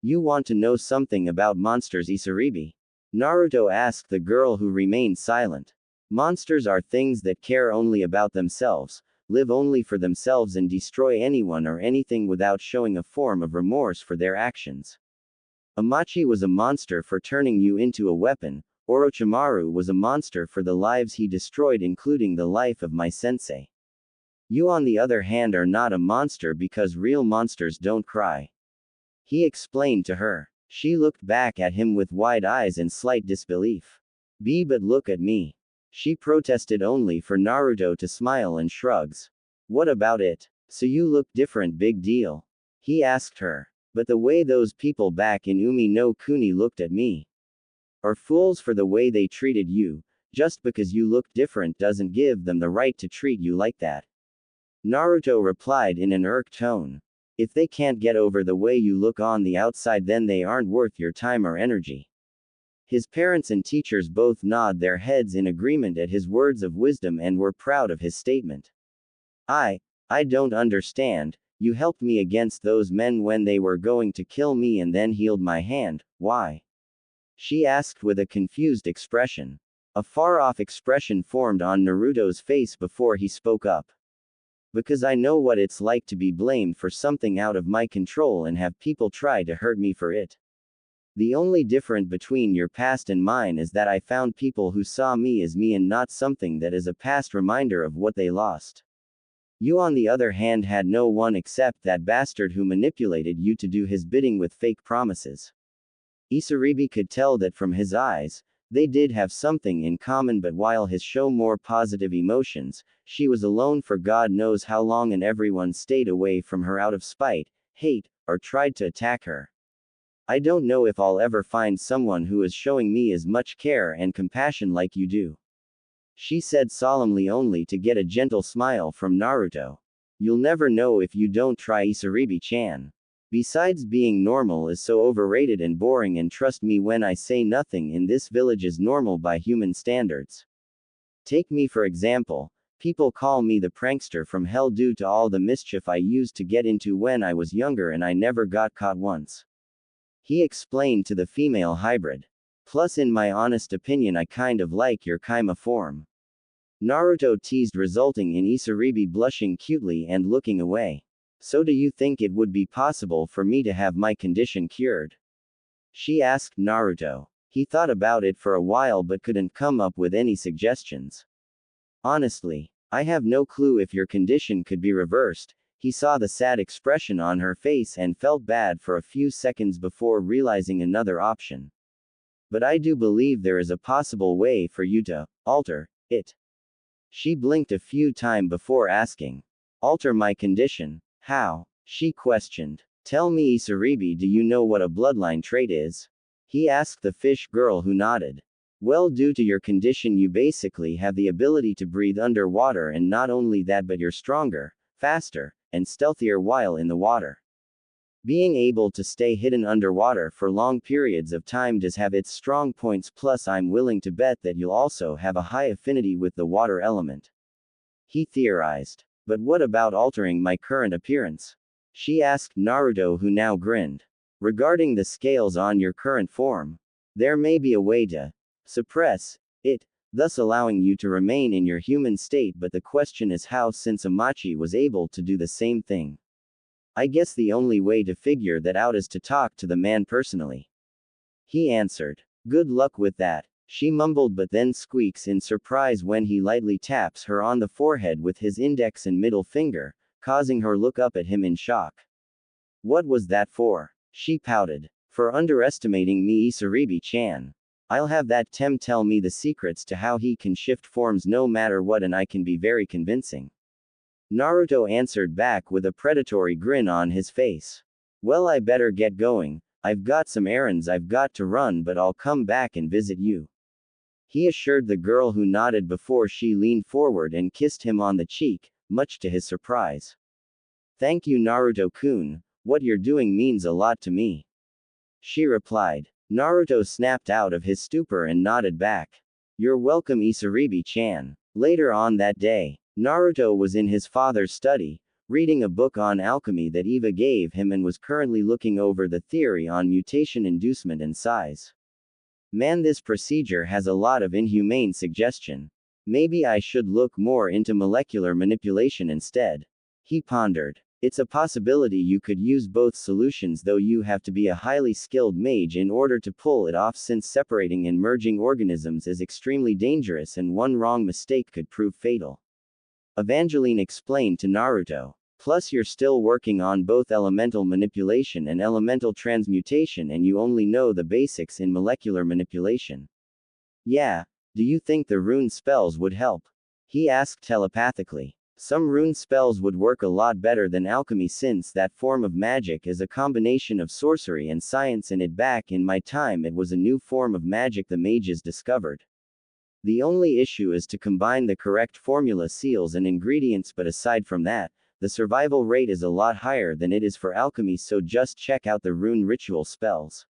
You want to know something about monsters, Isaribi? Naruto asked the girl who remained silent. Monsters are things that care only about themselves, live only for themselves and destroy anyone or anything without showing a form of remorse for their actions. Amachi was a monster for turning you into a weapon. Orochimaru was a monster for the lives he destroyed, including the life of my sensei. You on the other hand are not a monster because real monsters don't cry. He explained to her. She looked back at him with wide eyes and slight disbelief. But look at me. She protested only for Naruto to smile and shrugs. What about it? So you look different, big deal. He asked her. But the way those people back in Umi no Kuni looked at me are fools for the way they treated you. Just because you look different doesn't give them the right to treat you like that. Naruto replied in an irked tone. If they can't get over the way you look on the outside, then they aren't worth your time or energy. His parents and teachers both nod their heads in agreement at his words of wisdom and were proud of his statement. I don't understand. You helped me against those men when they were going to kill me and then healed my hand. Why? She asked with a confused expression. A far-off expression formed on Naruto's face before he spoke up. Because I know what it's like to be blamed for something out of my control and have people try to hurt me for it. The only difference between your past and mine is that I found people who saw me as me and not something that is a past reminder of what they lost. You on the other hand had no one except that bastard who manipulated you to do his bidding with fake promises. Isaribi could tell that from his eyes. They did have something in common, but while his show more positive emotions, she was alone for God knows how long and everyone stayed away from her out of spite, hate, or tried to attack her. I don't know if I'll ever find someone who is showing me as much care and compassion like you do. She said solemnly, only to get a gentle smile from Naruto. You'll never know if you don't try, Isaribi-chan. Besides, being normal is so overrated and boring, and trust me when I say nothing in this village is normal by human standards. Take me for example. People call me the prankster from hell due to all the mischief I used to get into when I was younger and I never got caught once. He explained to the female hybrid. Plus, in my honest opinion, I kind of like your Kaima form. Naruto teased, resulting in Isaribi blushing cutely and looking away. So do you think it would be possible for me to have my condition cured? She asked Naruto. He thought about it for a while but couldn't come up with any suggestions. Honestly, I have no clue if your condition could be reversed. He saw the sad expression on her face and felt bad for a few seconds before realizing another option. But I do believe there is a possible way for you to alter it. She blinked a few times before asking. Alter my condition? How? She questioned. Tell me, Isaribi, do you know what a bloodline trait is? He asked the fish girl, who nodded. Well, due to your condition you basically have the ability to breathe underwater, and not only that but you're stronger, faster, and stealthier while in the water. Being able to stay hidden underwater for long periods of time does have its strong points, plus I'm willing to bet that you'll also have a high affinity with the water element. He theorized. But what about altering my current appearance? She asked Naruto, who now grinned. Regarding the scales on your current form, there may be a way to suppress it, thus allowing you to remain in your human state, but the question is how, since Amachi was able to do the same thing. I guess the only way to figure that out is to talk to the man personally. He answered. Good luck with that. She mumbled but then squeaks in surprise when he lightly taps her on the forehead with his index and middle finger, causing her look up at him in shock. What was that for? She pouted. For underestimating me, Isaribi-chan. I'll have that Tem tell me the secrets to how he can shift forms no matter what, and I can be very convincing. Naruto answered back with a predatory grin on his face. Well, I better get going. I've got some errands I've got to run, but I'll come back and visit you. He assured the girl who nodded before she leaned forward and kissed him on the cheek, much to his surprise. Thank you Naruto-kun, what you're doing means a lot to me. She replied. Naruto snapped out of his stupor and nodded back. You're welcome Isaribi-chan. Later on that day, Naruto was in his father's study, reading a book on alchemy that Eva gave him and was currently looking over the theory on mutation inducement and size. Man, this procedure has a lot of inhumane suggestion. Maybe I should look more into molecular manipulation instead. He pondered. It's a possibility you could use both solutions, though you have to be a highly skilled mage in order to pull it off, since separating and merging organisms is extremely dangerous and one wrong mistake could prove fatal. Evangeline explained to Naruto. Plus you're still working on both elemental manipulation and elemental transmutation, and you only know the basics in molecular manipulation. Yeah, do you think the rune spells would help? He asked telepathically. Some rune spells would work a lot better than alchemy, since that form of magic is a combination of sorcery and science, and back in my time it was a new form of magic the mages discovered. The only issue is to combine the correct formula, seals and ingredients, but aside from that, the survival rate is a lot higher than it is for alchemy, so just check out the rune ritual spells.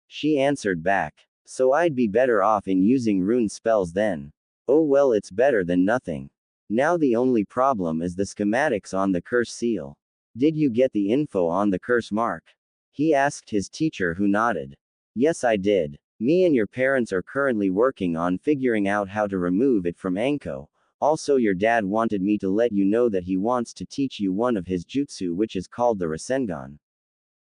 She answered back. So I'd be better off in using rune spells then. Oh well, it's better than nothing. Now the only problem is the schematics on the curse seal. Did you get the info on the curse mark? He asked his teacher, who nodded. Yes, I did. Me and your parents are currently working on figuring out how to remove it from Anko. Also your dad wanted me to let you know that he wants to teach you one of his jutsu, which is called the Rasengan.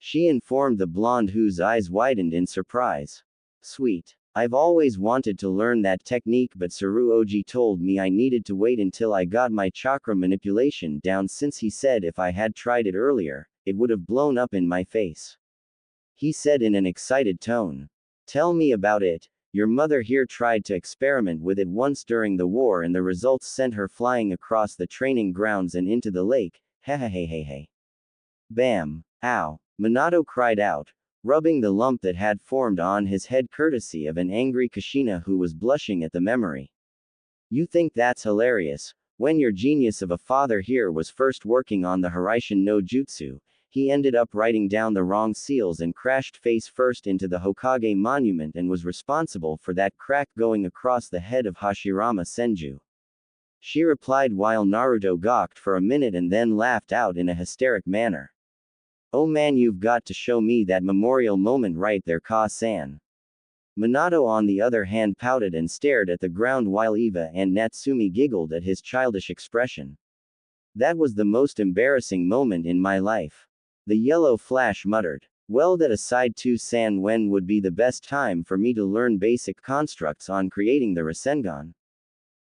She informed the blonde, whose eyes widened in surprise. Sweet. I've always wanted to learn that technique, but Tsuruoji told me I needed to wait until I got my chakra manipulation down, since he said if I had tried it earlier, it would have blown up in my face. He said in an excited tone. Tell me about it. Your mother here tried to experiment with it once during the war, and the results sent her flying across the training grounds and into the lake. Hehehehehe. Bam. Ow. Minato cried out, rubbing the lump that had formed on his head courtesy of an angry Kushina who was blushing at the memory. You think that's hilarious? When your genius of a father here was first working on the Hiraishin no Jutsu, he ended up writing down the wrong seals and crashed face first into the Hokage monument, and was responsible for that crack going across the head of Hashirama Senju. She replied while Naruto gawked for a minute and then laughed out in a hysteric manner. Oh man, you've got to show me that memorial moment right there, Ka-san. Minato on the other hand pouted and stared at the ground while Eva and Natsumi giggled at his childish expression. That was the most embarrassing moment in my life. The yellow flash muttered. Well, that aside, San, when would be the best time for me to learn basic constructs on creating the Rasengan?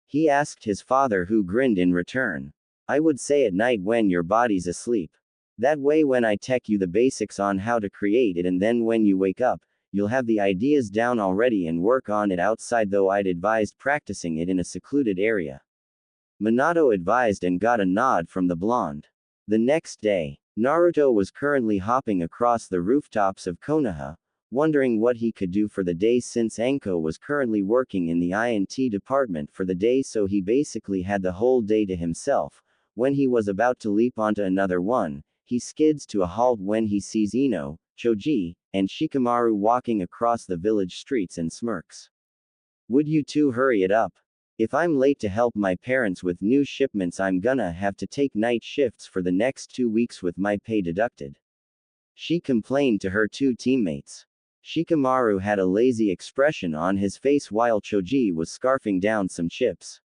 He asked his father, who grinned in return. I would say at night when your body's asleep. That way when I tech you the basics on how to create it, and then when you wake up, you'll have the ideas down already and work on it outside, though I'd advised practicing it in a secluded area. Minato advised and got a nod from the blonde. The next day, Naruto was currently hopping across the rooftops of Konoha, wondering what he could do for the day, since Anko was currently working in the INT department for the day, so he basically had the whole day to himself. When he was about to leap onto another one, he skids to a halt when he sees Ino, Choji, and Shikamaru walking across the village streets and smirks. Would you two hurry it up? If I'm late to help my parents with new shipments, I'm gonna have to take night shifts for the next 2 weeks with my pay deducted. She complained to her two teammates. Shikamaru had a lazy expression on his face while Choji was scarfing down some chips.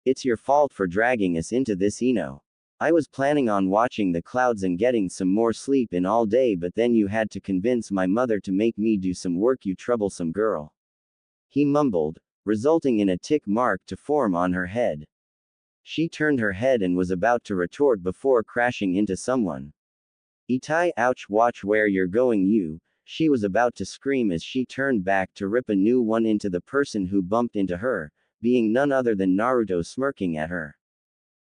It's your fault for dragging us into this, Ino. I was planning on watching the clouds and getting some more sleep in all day, but then you had to convince my mother to make me do some work, you troublesome girl. He mumbled, resulting in a tick mark to form on her head. She turned her head and was about to retort before crashing into someone. Itai, ouch, watch where you're going, you. She was about to scream as she turned back to rip a new one into the person who bumped into her, being none other than Naruto smirking at her.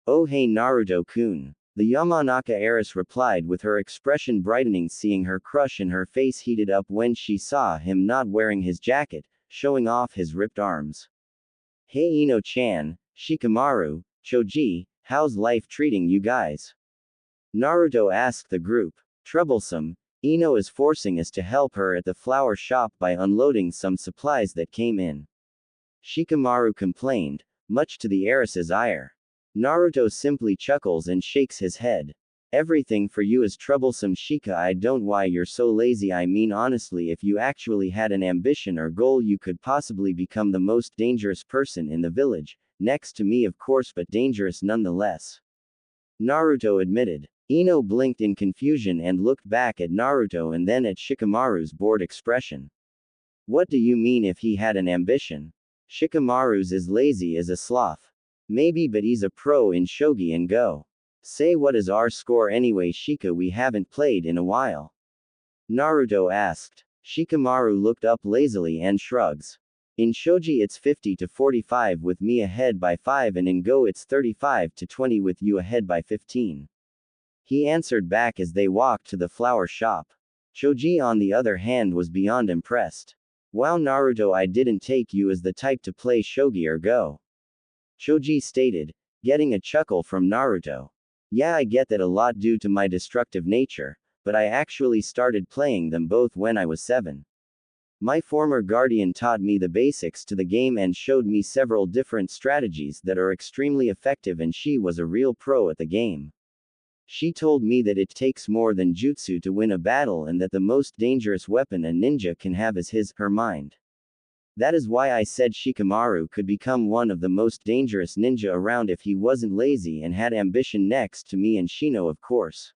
Oh hey Naruto-kun. The Yamanaka heiress replied with her expression brightening, seeing her crush in her face heated up when she saw him not wearing his jacket, showing off his ripped arms. Hey Ino-chan, Shikamaru, Choji, how's life treating you guys? Naruto asked the group. Troublesome. Ino is forcing us to help her at the flower shop by unloading some supplies that came in. Shikamaru complained, much to the heiress's ire. Naruto simply chuckles and shakes his head. Everything for you is troublesome, Shika. I don't why you're so lazy. I mean honestly, if you actually had an ambition or goal, you could possibly become the most dangerous person in the village, next to me of course, but dangerous nonetheless. Naruto admitted. Ino blinked in confusion and looked back at Naruto and then at Shikamaru's bored expression. What do you mean if he had an ambition? Shikamaru's is lazy as a sloth. Maybe, but he's a pro in shogi and go. Say, what is our score anyway, Shika? We haven't played in a while. Naruto asked. Shikamaru looked up lazily and shrugs. In shogi it's 50 to 45 with me ahead by 5, and in go it's 35 to 20 with you ahead by 15. He answered back as they walked to the flower shop. Choji on the other hand was beyond impressed. Wow, Naruto, I didn't take you as the type to play shogi or go. Choji stated, getting a chuckle from Naruto. Yeah, I get that a lot due to my destructive nature, but I actually started playing them both when I was 7. My former guardian taught me the basics to the game and showed me several different strategies that are extremely effective, and she was a real pro at the game. She told me that it takes more than jutsu to win a battle, and that the most dangerous weapon a ninja can have is her mind. That is why I said Shikamaru could become one of the most dangerous ninja around if he wasn't lazy and had ambition, next to me and Shino of course.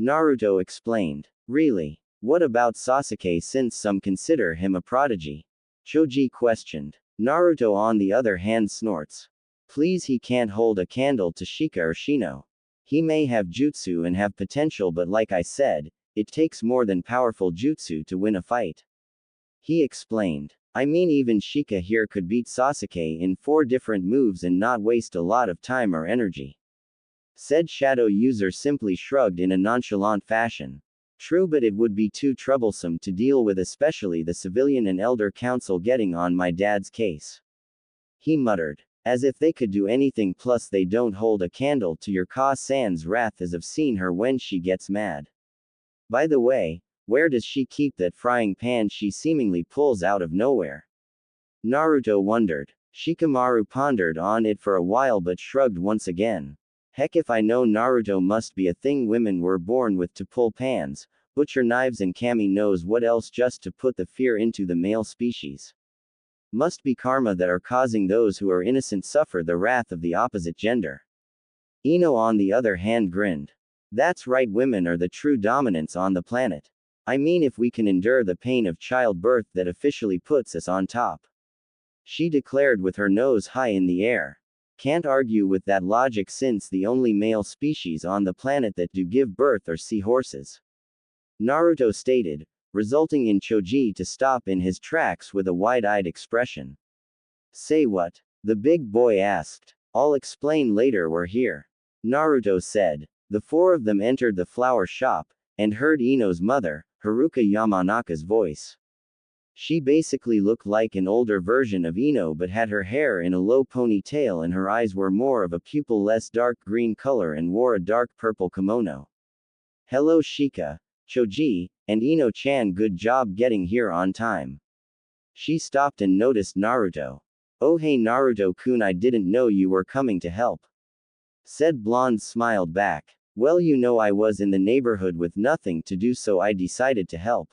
Naruto explained. Really? What about Sasuke, since some consider him a prodigy? Choji questioned. Naruto on the other hand snorts. Please, he can't hold a candle to Shika or Shino. He may have jutsu and have potential, but like I said, it takes more than powerful jutsu to win a fight. He explained. I mean, even Shika here could beat Sasuke in 4 different moves and not waste a lot of time or energy. Said shadow user simply shrugged in a nonchalant fashion. True, but it would be too troublesome to deal with, especially the civilian and elder council getting on my dad's case. He muttered. As if they could do anything, plus they don't hold a candle to your Ka-san's wrath, as I've seen her when she gets mad. By the way, where does she keep that frying pan she seemingly pulls out of nowhere? Naruto wondered. Shikamaru pondered on it for a while but shrugged once again. Heck if I know, Naruto must be a thing women were born with to pull pans, butcher knives, and Kami knows what else, just to put the fear into the male species. Must be karma that are causing those who are innocent suffer the wrath of the opposite gender. Ino on the other hand grinned. That's right, women are the true dominants on the planet. I mean, if we can endure the pain of childbirth, that officially puts us on top. She declared with her nose high in the air. Can't argue with that logic, since the only male species on the planet that do give birth are seahorses. Naruto stated, resulting in Choji to stop in his tracks with a wide-eyed expression. Say what? The big boy asked. I'll explain later, we're here. Naruto said. The 4 of them entered the flower shop, and heard Ino's mother, Haruka Yamanaka's voice. She basically looked like an older version of Ino, but had her hair in a low ponytail and her eyes were more of a pupil-less dark green color and wore a dark purple kimono. Hello Shika, Choji, and Ino-chan, good job getting here on time. She stopped and noticed Naruto. Oh hey Naruto-kun, I didn't know you were coming to help. Said Blonde smiled back. Well, you know, I was in the neighborhood with nothing to do, so I decided to help.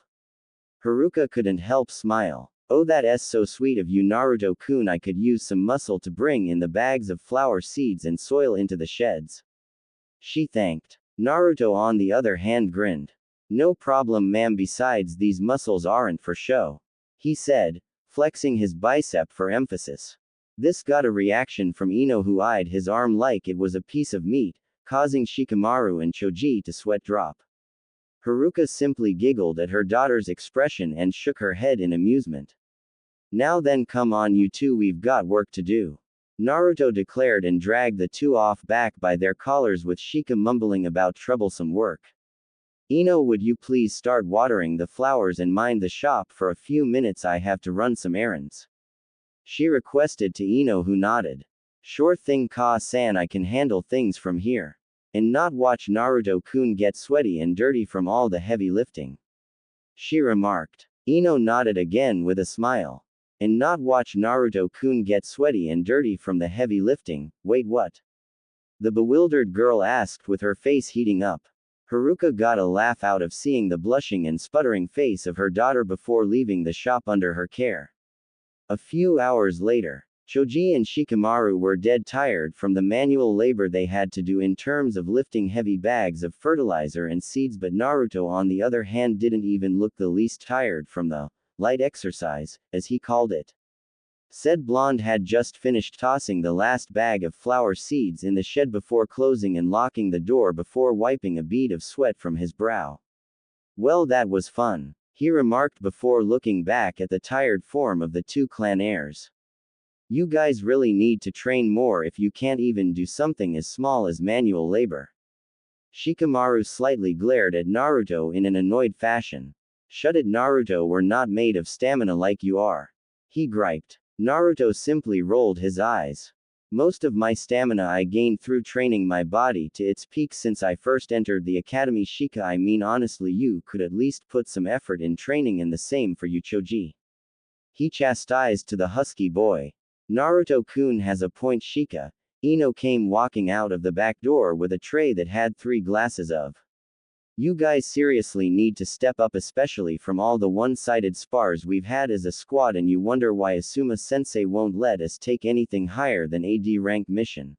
Haruka couldn't help smile. Oh, that's so sweet of you, Naruto-kun. I could use some muscle to bring in the bags of flower seeds and soil into the sheds. She thanked. Naruto on the other hand grinned. No problem, ma'am, besides these muscles aren't for show. He said, flexing his bicep for emphasis. This got a reaction from Ino, who eyed his arm like it was a piece of meat, causing Shikamaru and Choji to sweat drop. Haruka simply giggled at her daughter's expression and shook her head in amusement. Now then, come on you two, we've got work to do. Naruto declared and dragged the 2 off back by their collars, with Shika mumbling about troublesome work. Ino, would you please start watering the flowers and mind the shop for a few minutes? I have to run some errands. She requested to Ino, who nodded. Sure thing, Ka-san, I can handle things from here. And not watch Naruto-kun get sweaty and dirty from all the heavy lifting. She remarked. Ino nodded again with a smile. And not watch Naruto-kun get sweaty and dirty from the heavy lifting. Wait, what? The bewildered girl asked with her face heating up. Haruka got a laugh out of seeing the blushing and sputtering face of her daughter before leaving the shop under her care. A few hours later, Choji and Shikamaru were dead tired from the manual labor they had to do in terms of lifting heavy bags of fertilizer and seeds, but Naruto on the other hand didn't even look the least tired from the light exercise, as he called it. Said blonde had just finished tossing the last bag of flower seeds in the shed before closing and locking the door before wiping a bead of sweat from his brow. Well, that was fun, he remarked before looking back at the tired form of the two clan heirs. You guys really need to train more if you can't even do something as small as manual labor. Shikamaru slightly glared at Naruto in an annoyed fashion. Shut it, Naruto, we're not made of stamina like you are. He griped. Naruto simply rolled his eyes. Most of my stamina I gained through training my body to its peak since I first entered the academy. Shika, I mean honestly, you could at least put some effort in training, and the same for you, Choji. He chastised to the husky boy. Naruto-kun has a point, Shika. Ino came walking out of the back door with a tray that had 3 glasses of. You guys seriously need to step up, especially from all the one-sided spars we've had as a squad, and you wonder why Asuma-sensei won't let us take anything higher than AD rank mission.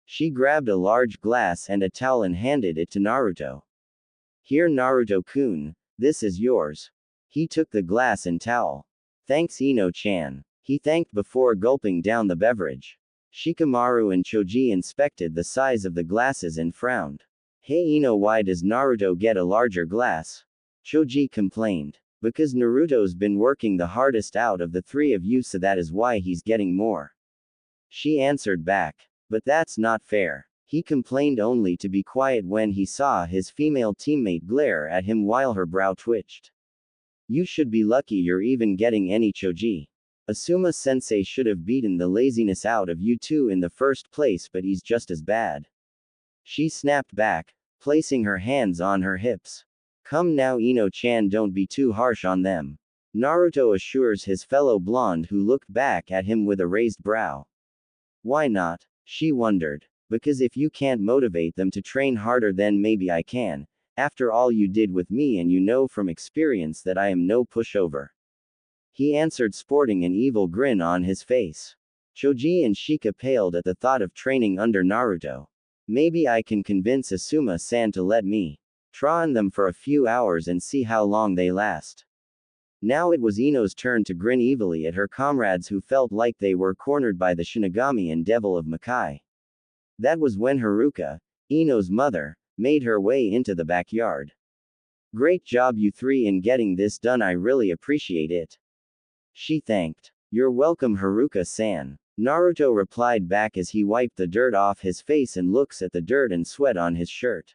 She grabbed a large glass and a towel and handed it to Naruto. Here, Naruto-kun, this is yours. He took the glass and towel. Thanks, Ino-chan. He thanked before gulping down the beverage. Shikamaru and Choji inspected the size of the glasses and frowned. Hey Ino, why does Naruto get a larger glass? Choji complained. Because Naruto's been working the hardest out of the 3 of you, so that is why he's getting more. She answered back. But that's not fair. He complained only to be quiet when he saw his female teammate glare at him while her brow twitched. You should be lucky you're even getting any, Choji. Asuma-sensei should have beaten the laziness out of you two in the first place, but he's just as bad. She snapped back, placing her hands on her hips. Come now, Ino-chan, don't be too harsh on them. Naruto assures his fellow blonde, who looked back at him with a raised brow. Why not? She wondered. Because if you can't motivate them to train harder, then maybe I can. After all you did with me, and you know from experience that I am no pushover. He answered, sporting an evil grin on his face. Choji and Shika paled at the thought of training under Naruto. Maybe I can convince Asuma-san to let me try on them for a few hours and see how long they last. Now it was Ino's turn to grin evilly at her comrades, who felt like they were cornered by the Shinigami and Devil of Makai. That was when Haruka, Ino's mother, made her way into the backyard. Great job you 3 in getting this done, I really appreciate it. She thanked. You're welcome, Haruka-san. Naruto replied back as he wiped the dirt off his face and looks at the dirt and sweat on his shirt.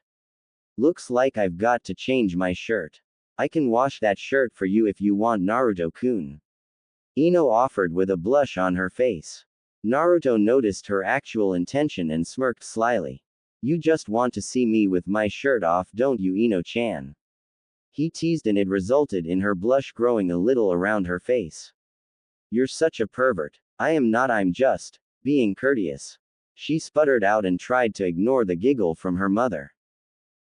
Looks like I've got to change my shirt. I can wash that shirt for you if you want, Naruto-kun. Ino offered with a blush on her face. Naruto noticed her actual intention and smirked slyly. You just want to see me with my shirt off, don't you, Ino-chan? He teased, and it resulted in her blush growing a little around her face. You're such a pervert. I am not, I'm just being courteous. She sputtered out and tried to ignore the giggle from her mother.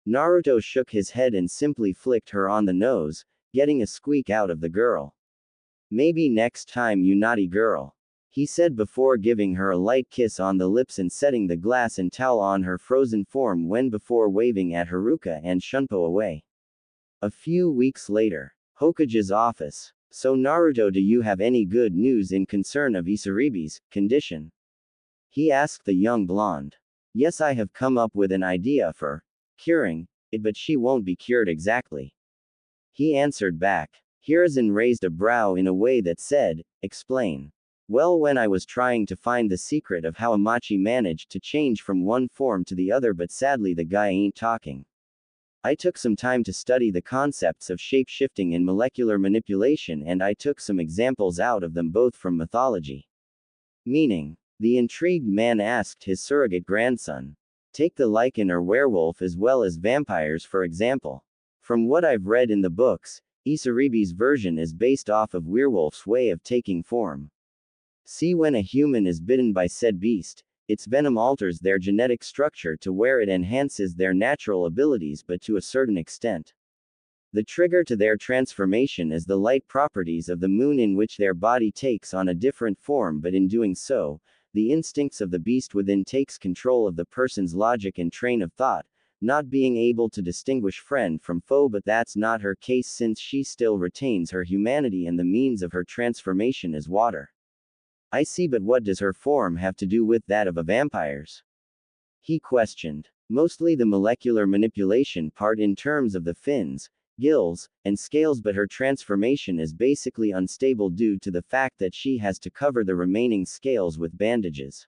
Naruto shook his head and simply flicked her on the nose, getting a squeak out of the girl. Maybe next time, you naughty girl, he said before giving her a light kiss on the lips and setting the glass and towel on her frozen form before waving at Haruka and Shunpo away. A few weeks later, Hokage's office. So Naruto, do you have any good news in concern of Isaribi's condition? He asked the young blonde. Yes, I have come up with an idea for curing it, but she won't be cured exactly. He answered back. Hiruzen raised a brow in a way that said, explain. Well, when I was trying to find the secret of how Amachi managed to change from one form to the other, but sadly the guy ain't talking. I took some time to study the concepts of shape-shifting and molecular manipulation, and I took some examples out of them both from mythology. Meaning, the intrigued man asked his surrogate grandson. Take the lichen or werewolf as well as vampires for example. From what I've read in the books, Isaribi's version is based off of werewolf's way of taking form. See, when a human is bitten by said beast, its venom alters their genetic structure to where it enhances their natural abilities, but to a certain extent. The trigger to their transformation is the light properties of the moon, in which their body takes on a different form, but in doing so, the instincts of the beast within takes control of the person's logic and train of thought, not being able to distinguish friend from foe. But that's not her case, since she still retains her humanity, and the means of her transformation is water. I see, but what does her form have to do with that of a vampire's? He questioned. Mostly the molecular manipulation part in terms of the fins, gills, and scales, but her transformation is basically unstable due to the fact that she has to cover the remaining scales with bandages.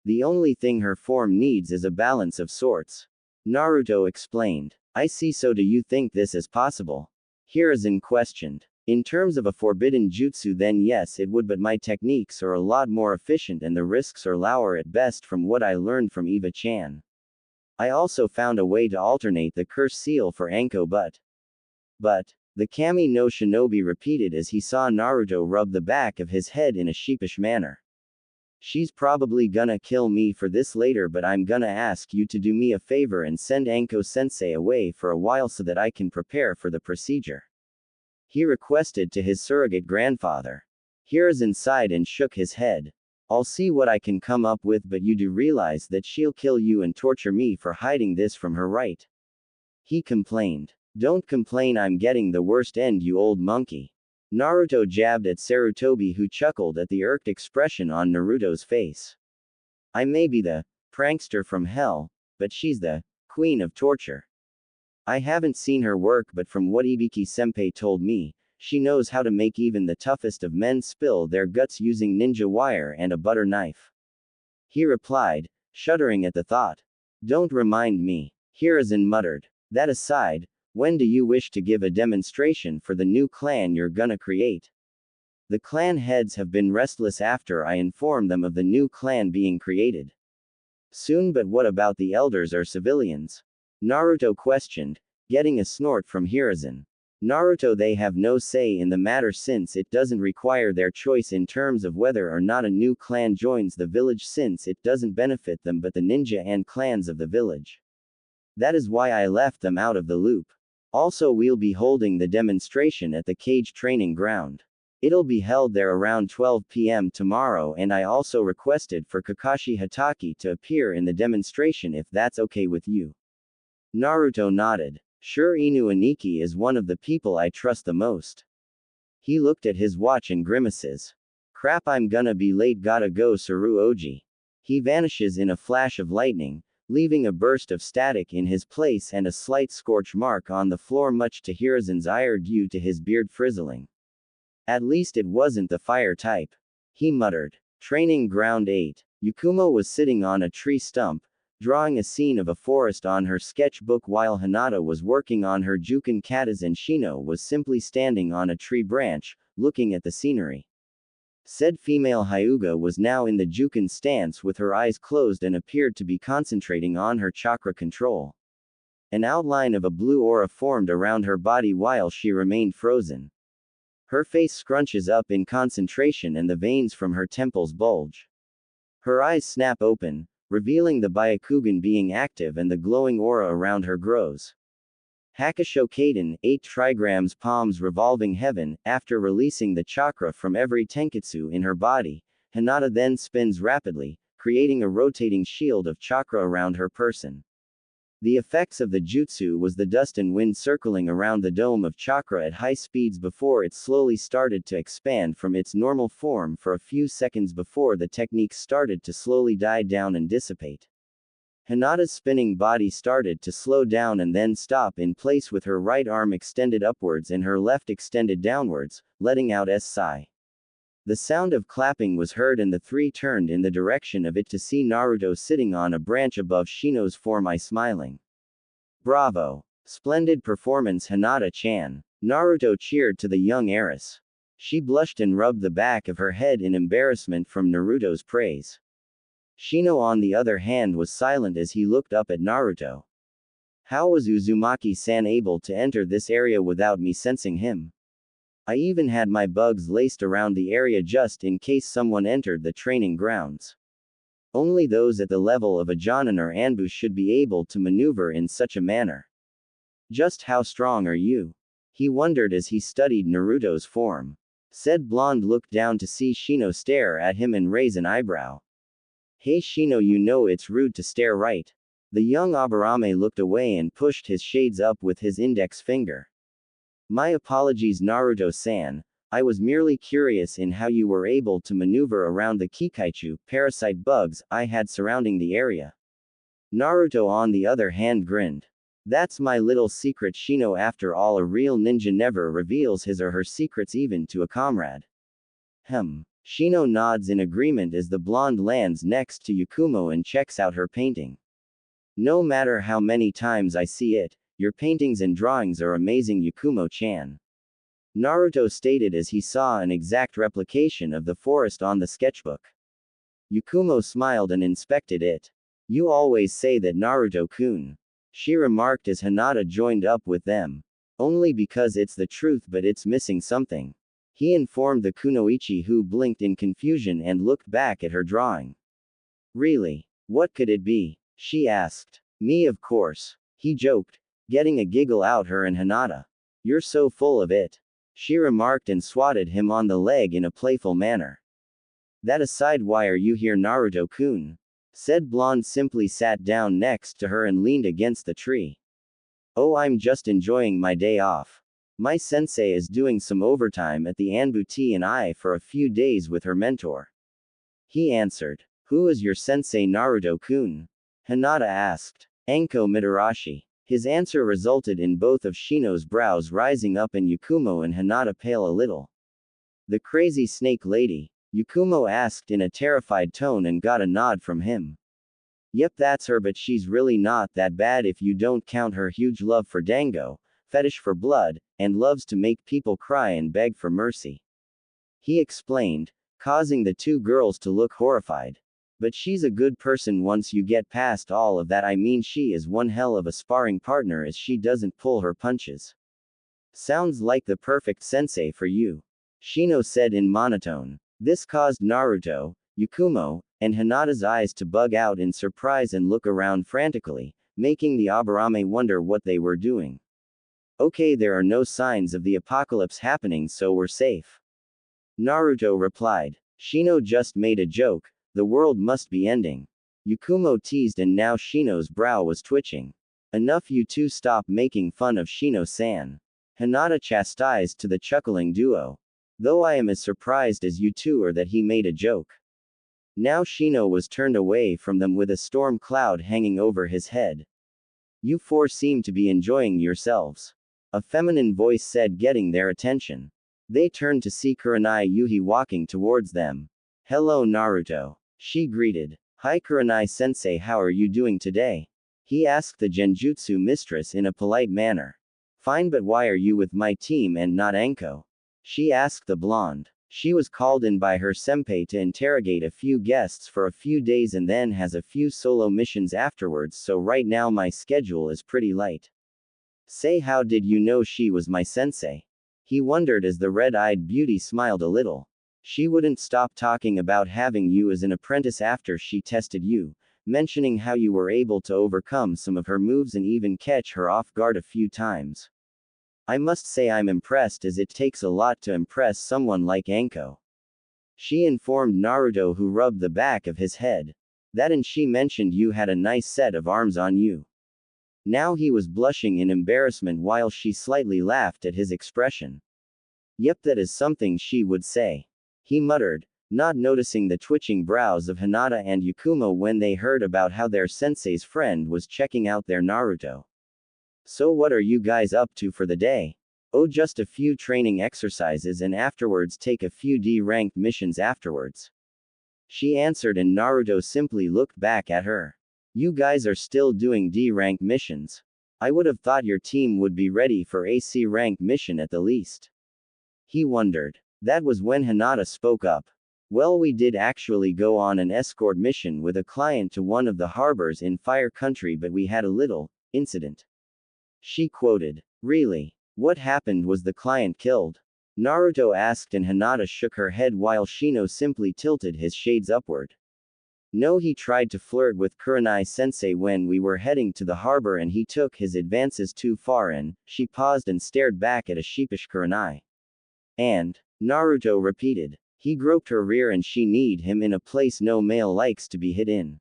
The only thing her form needs is a balance of sorts. Naruto explained. I see. So do you think this is possible? Hiruzen questioned. In terms of a forbidden jutsu, then yes it would, but my techniques are a lot more efficient and the risks are lower at best from what I learned from Eva-chan. I also found a way to alternate the curse seal for Anko, but, the Kami no Shinobi repeated as he saw Naruto rub the back of his head in a sheepish manner. She's probably gonna kill me for this later, but I'm gonna ask you to do me a favor and send Anko-sensei away for a while so that I can prepare for the procedure. He requested to his surrogate grandfather. Hiruzen sighed and shook his head. I'll see what I can come up with, but you do realize that she'll kill you and torture me for hiding this from her, right? He complained. Don't complain, I'm getting the worst end, you old monkey. Naruto jabbed at Sarutobi, who chuckled at the irked expression on Naruto's face. I may be the prankster from hell, but she's the queen of torture. I haven't seen her work, but from what Ibiki-senpai told me, she knows how to make even the toughest of men spill their guts using ninja wire and a butter knife. He replied, shuddering at the thought. Don't remind me. Hiruzen muttered. That aside, when do you wish to give a demonstration for the new clan you're gonna create? The clan heads have been restless after I informed them of the new clan being created. Soon, but what about the elders or civilians? Naruto questioned, getting a snort from Hiruzen. Naruto, they have no say in the matter since it doesn't require their choice in terms of whether or not a new clan joins the village, since it doesn't benefit them but the ninja and clans of the village. That is why I left them out of the loop. Also, we'll be holding the demonstration at the Cage training ground. It'll be held there around 12 p.m. tomorrow, and I also requested for Kakashi Hatake to appear in the demonstration if that's okay with you. Naruto nodded. Sure, Inu Aniki is one of the people I trust the most. He looked at his watch and grimaces. Crap, I'm gonna be late, gotta go. Saru Oji. He vanishes in a flash of lightning, leaving a burst of static in his place and a slight scorch mark on the floor, much to Hiruzen's ire due to his beard frizzling. At least it wasn't the fire type. He muttered. Training ground 8. Yukumo was sitting on a tree stump, drawing a scene of a forest on her sketchbook while Hinata was working on her Juken katas and Shino was simply standing on a tree branch, looking at the scenery. Said female Hyuga was now in the Juken stance with her eyes closed and appeared to be concentrating on her chakra control. An outline of a blue aura formed around her body while she remained frozen. Her face scrunches up in concentration and the veins from her temples bulge. Her eyes snap open, revealing the Byakugan being active, and the glowing aura around her grows. Hakusho Kaden, 8 trigrams palms revolving heaven. After releasing the chakra from every tenketsu in her body, Hinata then spins rapidly, creating a rotating shield of chakra around her person. The effects of the jutsu was the dust and wind circling around the dome of chakra at high speeds before it slowly started to expand from its normal form for a few seconds before the technique started to slowly die down and dissipate. Hinata's spinning body started to slow down and then stop in place with her right arm extended upwards and her left extended downwards, letting out a sigh. The sound of clapping was heard and the three turned in the direction of it to see Naruto sitting on a branch above Shino's form, smiling. Bravo! Splendid performance, Hinata-chan. Naruto cheered to the young heiress. She blushed and rubbed the back of her head in embarrassment from Naruto's praise. Shino, on the other hand, was silent as he looked up at Naruto. How was Uzumaki-san able to enter this area without me sensing him? I even had my bugs laced around the area just in case someone entered the training grounds. Only those at the level of a Jonin or Anbu should be able to maneuver in such a manner. Just how strong are you? He wondered as he studied Naruto's form. Said blonde looked down to see Shino stare at him and raise an eyebrow. Hey Shino, you know it's rude to stare, right? The young Aburame looked away and pushed his shades up with his index finger. My apologies, Naruto-san. I was merely curious in how you were able to maneuver around the Kikaichu parasite bugs I had surrounding the area. Naruto, on the other hand, grinned. That's my little secret, Shino. After all, a real ninja never reveals his or her secrets even to a comrade. Shino nods in agreement as the blonde lands next to Yakumo and checks out her painting. No matter how many times I see it, your paintings and drawings are amazing, Yakumo-chan. Naruto stated as he saw an exact replication of the forest on the sketchbook. Yakumo smiled and inspected it. You always say that, Naruto-kun. She remarked as Hinata joined up with them. Only because it's the truth, but it's missing something. He informed the kunoichi, who blinked in confusion and looked back at her drawing. Really? What could it be? She asked. Me, of course. He joked, getting a giggle out her and Hinata. You're so full of it. She remarked and swatted him on the leg in a playful manner. That aside, why are you here, Naruto-kun? Said blonde simply sat down next to her and leaned against the tree. Oh, I'm just enjoying my day off. My sensei is doing some overtime at the Anbu T&I for a few days with her mentor. He answered. Who is your sensei, Naruto-kun? Hinata asked. Anko Mitarashi. His answer resulted in both of Shino's brows rising up and Yakumo and Hinata pale a little. The crazy snake lady? Yakumo asked in a terrified tone and got a nod from him. Yep, that's her, but she's really not that bad if you don't count her huge love for dango, fetish for blood, and loves to make people cry and beg for mercy. He explained, causing the two girls to look horrified. But she's a good person once you get past all of that. I mean, she is one hell of a sparring partner as she doesn't pull her punches. Sounds like the perfect sensei for you. Shino said in monotone. This caused Naruto, Yakumo, and Hinata's eyes to bug out in surprise and look around frantically, making the Aburame wonder what they were doing. Okay, there are no signs of the apocalypse happening, so we're safe. Naruto replied. Shino just made a joke, the world must be ending. Yakumo teased, and now Shino's brow was twitching. Enough, you two, stop making fun of Shino-san. Hinata chastised to the chuckling duo. Though I am as surprised as you two are that he made a joke. Now Shino was turned away from them with a storm cloud hanging over his head. You four seem to be enjoying yourselves. A feminine voice said, getting their attention. They turned to see Kurenai Yuhi walking towards them. Hello, Naruto. She greeted. Hi Kurenai-sensei, how are you doing today? He asked the Genjutsu mistress in a polite manner. Fine, but why are you with my team and not Anko? She asked the blonde. She was called in by her senpai to interrogate a few guests for a few days and then has a few solo missions afterwards, so right now my schedule is pretty light. Say, how did you know she was my sensei? He wondered as the red-eyed beauty smiled a little. She wouldn't stop talking about having you as an apprentice after she tested you, mentioning how you were able to overcome some of her moves and even catch her off guard a few times. I must say I'm impressed, as it takes a lot to impress someone like Anko. She informed Naruto, who rubbed the back of his head. That, and she mentioned you had a nice set of arms on you. Now he was blushing in embarrassment while she slightly laughed at his expression. Yep, that is something she would say. He muttered, not noticing the twitching brows of Hinata and Yakumo when they heard about how their sensei's friend was checking out their Naruto. So what are you guys up to for the day? Oh, just a few training exercises and afterwards take a few D-ranked missions afterwards. She answered, and Naruto simply looked back at her. You guys are still doing D-ranked missions? I would have thought your team would be ready for a C rank mission at the least. He wondered. That was when Hinata spoke up. Well, we did actually go on an escort mission with a client to one of the harbors in Fire Country, but we had a little incident. She quoted. Really? What happened? Was the client killed? Naruto asked, and Hinata shook her head while Shino simply tilted his shades upward. No, he tried to flirt with Kurenai-sensei when we were heading to the harbor and he took his advances too far and, she paused and stared back at a sheepish Kurenai. And, Naruto repeated. He groped her rear and she kneed him in a place no male likes to be hit in.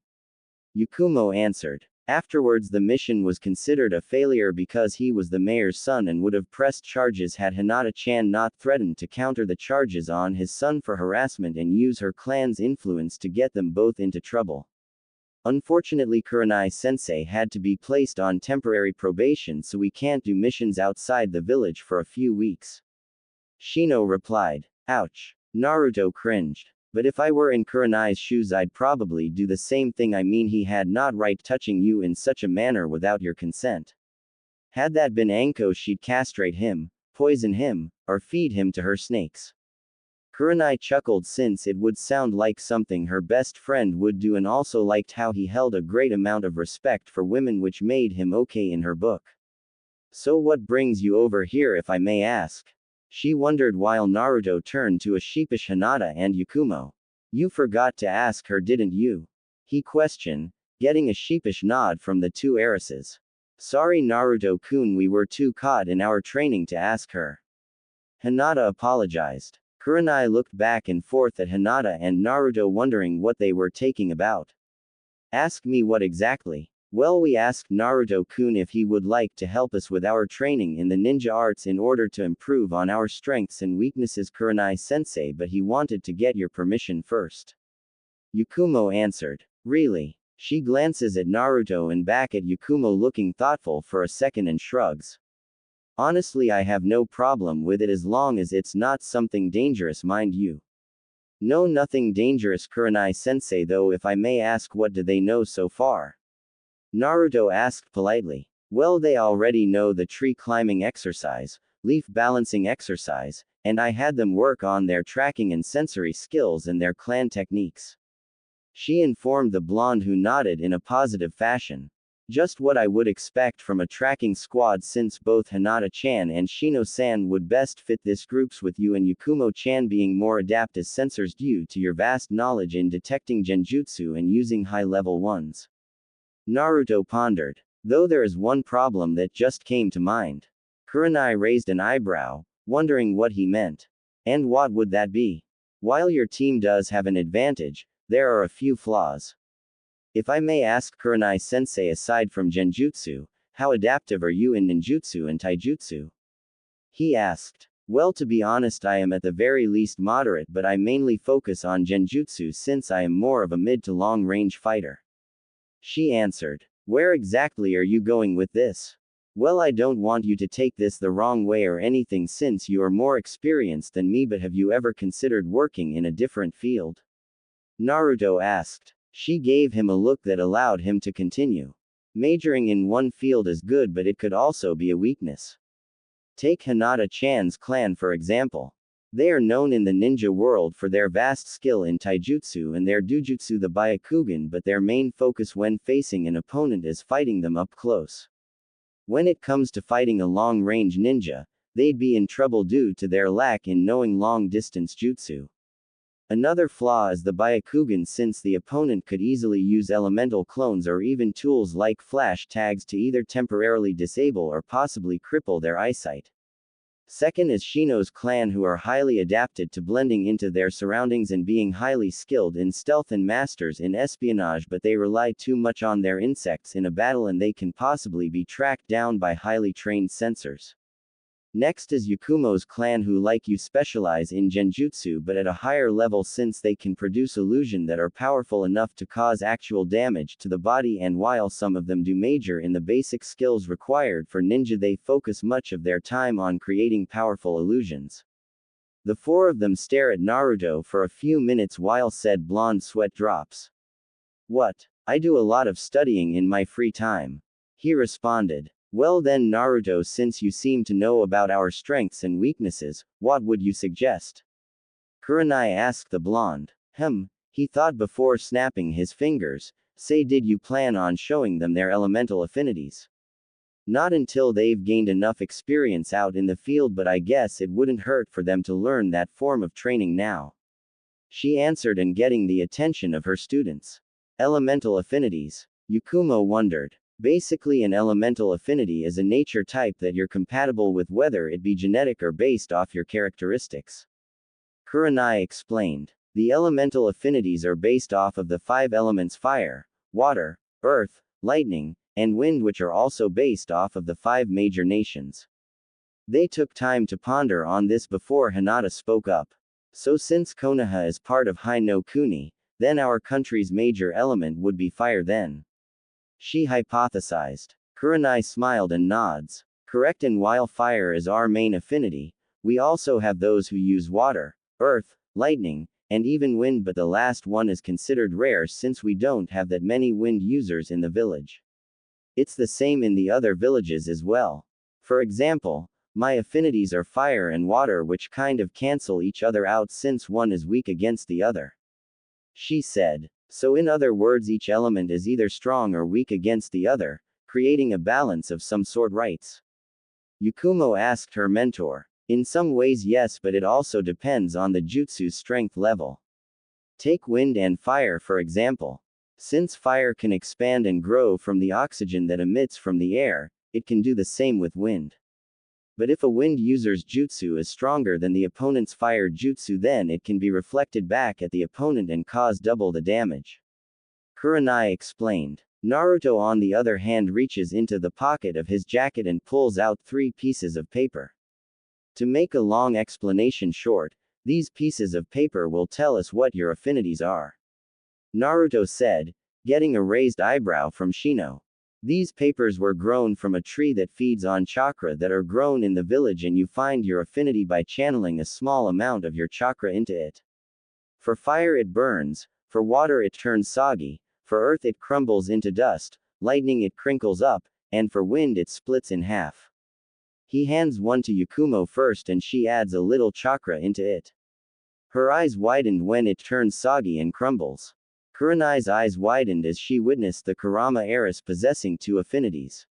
Yakumo answered. Afterwards the mission was considered a failure because he was the mayor's son and would have pressed charges had Hinata-chan not threatened to counter the charges on his son for harassment and use her clan's influence to get them both into trouble. Unfortunately, Kurenai-sensei had to be placed on temporary probation, so we can't do missions outside the village for a few weeks. Shino replied. Ouch. Naruto cringed. But if I were in Kurenai's shoes I'd probably do the same thing. I mean, he had not right touching you in such a manner without your consent. Had that been Anko, she'd castrate him, poison him, or feed him to her snakes. Kurenai chuckled, since it would sound like something her best friend would do, and also liked how he held a great amount of respect for women, which made him okay in her book. So what brings you over here, if I may ask? She wondered while Naruto turned to a sheepish Hinata and Yakumo. You forgot to ask her, didn't you? He questioned, getting a sheepish nod from the two heiresses. Sorry Naruto-kun, we were too caught in our training to ask her. Hinata apologized. Kurenai looked back and forth at Hinata and Naruto, wondering what they were taking about. Ask me what exactly? Well, we asked Naruto-kun if he would like to help us with our training in the ninja arts in order to improve on our strengths and weaknesses, Kurenai-sensei, but he wanted to get your permission first. Yakumo answered. Really? She glances at Naruto and back at Yakumo, looking thoughtful for a second and shrugs. Honestly, I have no problem with it as long as it's not something dangerous, mind you. No, nothing dangerous, Kurenai-sensei, though if I may ask, what do they know so far? Naruto asked politely. Well, they already know the tree climbing exercise, leaf balancing exercise, and I had them work on their tracking and sensory skills and their clan techniques. She informed the blonde, who nodded in a positive fashion. Just what I would expect from a tracking squad, since both Hinata-chan and Shino-san would best fit this groups, with you and Yakumo-chan being more adept as sensors due to your vast knowledge in detecting genjutsu and using high-level ones. Naruto pondered. Though there is one problem that just came to mind. Kurenai raised an eyebrow, wondering what he meant. And what would that be? While your team does have an advantage, there are a few flaws. If I may ask, Kurenai-sensei, aside from genjutsu, how adaptive are you in ninjutsu and taijutsu? He asked. Well, to be honest, I am at the very least moderate, but I mainly focus on genjutsu since I am more of a mid to long range fighter. She answered. Where exactly are you going with this? Well, I don't want you to take this the wrong way or anything, since you are more experienced than me, but have you ever considered working in a different field? Naruto asked. She gave him a look that allowed him to continue. Majoring in one field is good, but it could also be a weakness. Take Hinata-chan's clan for example. They are known in the ninja world for their vast skill in taijutsu and their dojutsu, the Byakugan, but their main focus when facing an opponent is fighting them up close. When it comes to fighting a long-range ninja, they'd be in trouble due to their lack in knowing long-distance jutsu. Another flaw is the Byakugan, since the opponent could easily use elemental clones or even tools like flash tags to either temporarily disable or possibly cripple their eyesight. Second is Shino's clan, who are highly adapted to blending into their surroundings and being highly skilled in stealth and masters in espionage, but they rely too much on their insects in a battle and they can possibly be tracked down by highly trained sensors. Next is Yakumo's clan, who like you specialize in genjutsu but at a higher level, since they can produce illusion that are powerful enough to cause actual damage to the body, and while some of them do major in the basic skills required for ninja, they focus much of their time on creating powerful illusions. The four of them stare at Naruto for a few minutes while said blonde sweat drops. What? I do a lot of studying in my free time. He responded. Well then, Naruto, since you seem to know about our strengths and weaknesses, what would you suggest? Kurenai asked the blonde. He thought before snapping his fingers. Say, did you plan on showing them their elemental affinities? Not until they've gained enough experience out in the field, but I guess it wouldn't hurt for them to learn that form of training now. She answered, and getting the attention of her students. Elemental affinities. Yakumo wondered. Basically, an elemental affinity is a nature type that you're compatible with, whether it be genetic or based off your characteristics. Kurenai explained. The elemental affinities are based off of the 5 elements: fire, water, earth, lightning, and wind, which are also based off of the 5 major nations. They took time to ponder on this before Hinata spoke up. So since Konoha is part of Hai no Kuni, then our country's major element would be fire then. She hypothesized. Kurenai smiled and nods. Correct, and while fire is our main affinity, we also have those who use water, earth, lightning, and even wind, but the last one is considered rare since we don't have that many wind users in the village. It's the same in the other villages as well. For example, my affinities are fire and water, which kind of cancel each other out since one is weak against the other. She said. So in other words, each element is either strong or weak against the other, creating a balance of some sort, right? Yakumo asked her mentor. In some ways yes, but it also depends on the jutsu's strength level. Take wind and fire for example. Since fire can expand and grow from the oxygen that emits from the air, it can do the same with wind. But if a wind user's jutsu is stronger than the opponent's fire jutsu, then it can be reflected back at the opponent and cause double the damage. Kurenai explained. Naruto, on the other hand, reaches into the pocket of his jacket and pulls out 3 pieces of paper. To make a long explanation short, these pieces of paper will tell us what your affinities are. Naruto said, getting a raised eyebrow from Shino. These papers were grown from a tree that feeds on chakra that are grown in the village, and you find your affinity by channeling a small amount of your chakra into it. For fire it burns, for water it turns soggy, for earth it crumbles into dust, lightning it crinkles up, and for wind it splits in half. He hands one to Yakumo first and she adds a little chakra into it. Her eyes widened when it turns soggy and crumbles. Kurenai's eyes widened as she witnessed the Kurama heiress possessing 2 affinities.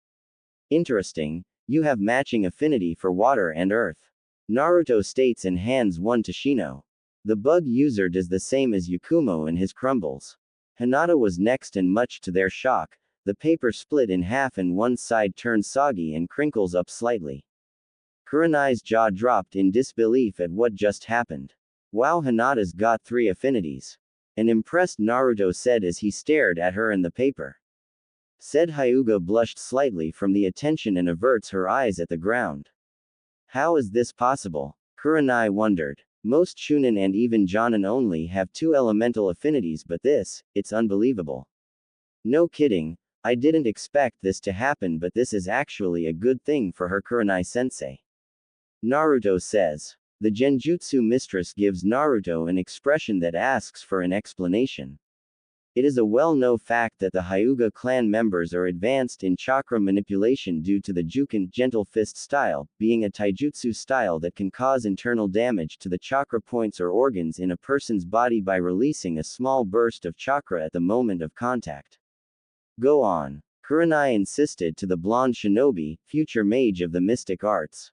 Interesting, you have matching affinity for water and earth. Naruto states and hands one to Shino. The bug user does the same as Yakumo in his crumbles. Hinata was next, and much to their shock, the paper split in half and one side turns soggy and crinkles up slightly. Kurenai's jaw dropped in disbelief at what just happened. Wow, Hinata's got 3 affinities. An impressed Naruto said as he stared at her and the paper. Said Hyuga blushed slightly from the attention and averts her eyes at the ground. How is this possible? Kurenai wondered. Most Chunin and even Jonin only have 2 elemental affinities, but this, it's unbelievable. No kidding, I didn't expect this to happen, but this is actually a good thing for her, Kurenai-sensei. Naruto says. The Genjutsu mistress gives Naruto an expression that asks for an explanation. It is a well-known fact that the Hyuga clan members are advanced in chakra manipulation due to the Jukin gentle fist style, being a taijutsu style that can cause internal damage to the chakra points or organs in a person's body by releasing a small burst of chakra at the moment of contact. Go on. Kurenai insisted to the blonde shinobi, future mage of the mystic arts.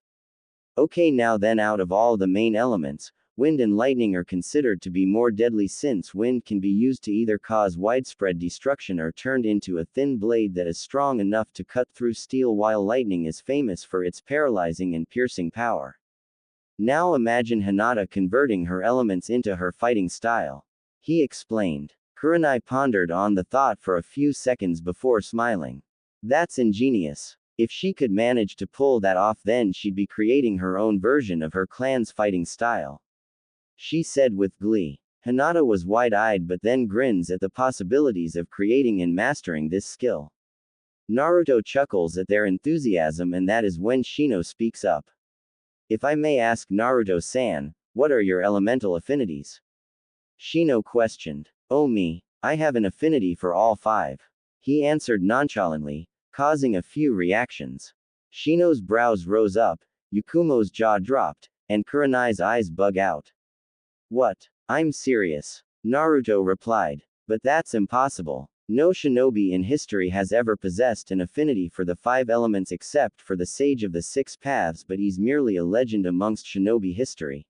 Okay, now then, out of all the main elements, wind and lightning are considered to be more deadly since wind can be used to either cause widespread destruction or turned into a thin blade that is strong enough to cut through steel, while lightning is famous for its paralyzing and piercing power. Now imagine Hinata converting her elements into her fighting style. He explained. Kurenai pondered on the thought for a few seconds before smiling. That's ingenious. If she could manage to pull that off, then she'd be creating her own version of her clan's fighting style. She said with glee. Hinata was wide-eyed but then grins at the possibilities of creating and mastering this skill. Naruto chuckles at their enthusiasm, and that is when Shino speaks up. If I may ask, Naruto-san, what are your elemental affinities? Shino questioned. Oh me, I have an affinity for all 5. He answered nonchalantly. causing a few reactions. Shino's brows rose up, Yakumo's jaw dropped, and Kurenai's eyes bug out. What? I'm serious. Naruto replied. But that's impossible. No shinobi in history has ever possessed an affinity for the 5 elements except for the Sage of the 6 Paths, but he's merely a legend amongst shinobi history.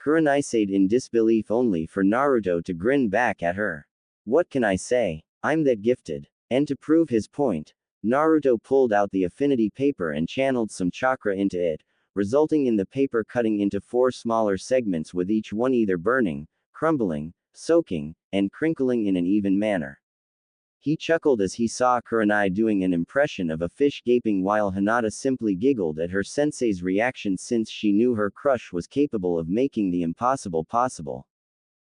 Kurenai said in disbelief, only for Naruto to grin back at her. What can I say? I'm that gifted. And to prove his point, Naruto pulled out the affinity paper and channeled some chakra into it, resulting in the paper cutting into 4 smaller segments, with each one either burning, crumbling, soaking, and crinkling in an even manner. He chuckled as he saw Kurenai doing an impression of a fish gaping, while Hinata simply giggled at her sensei's reaction, since she knew her crush was capable of making the impossible possible.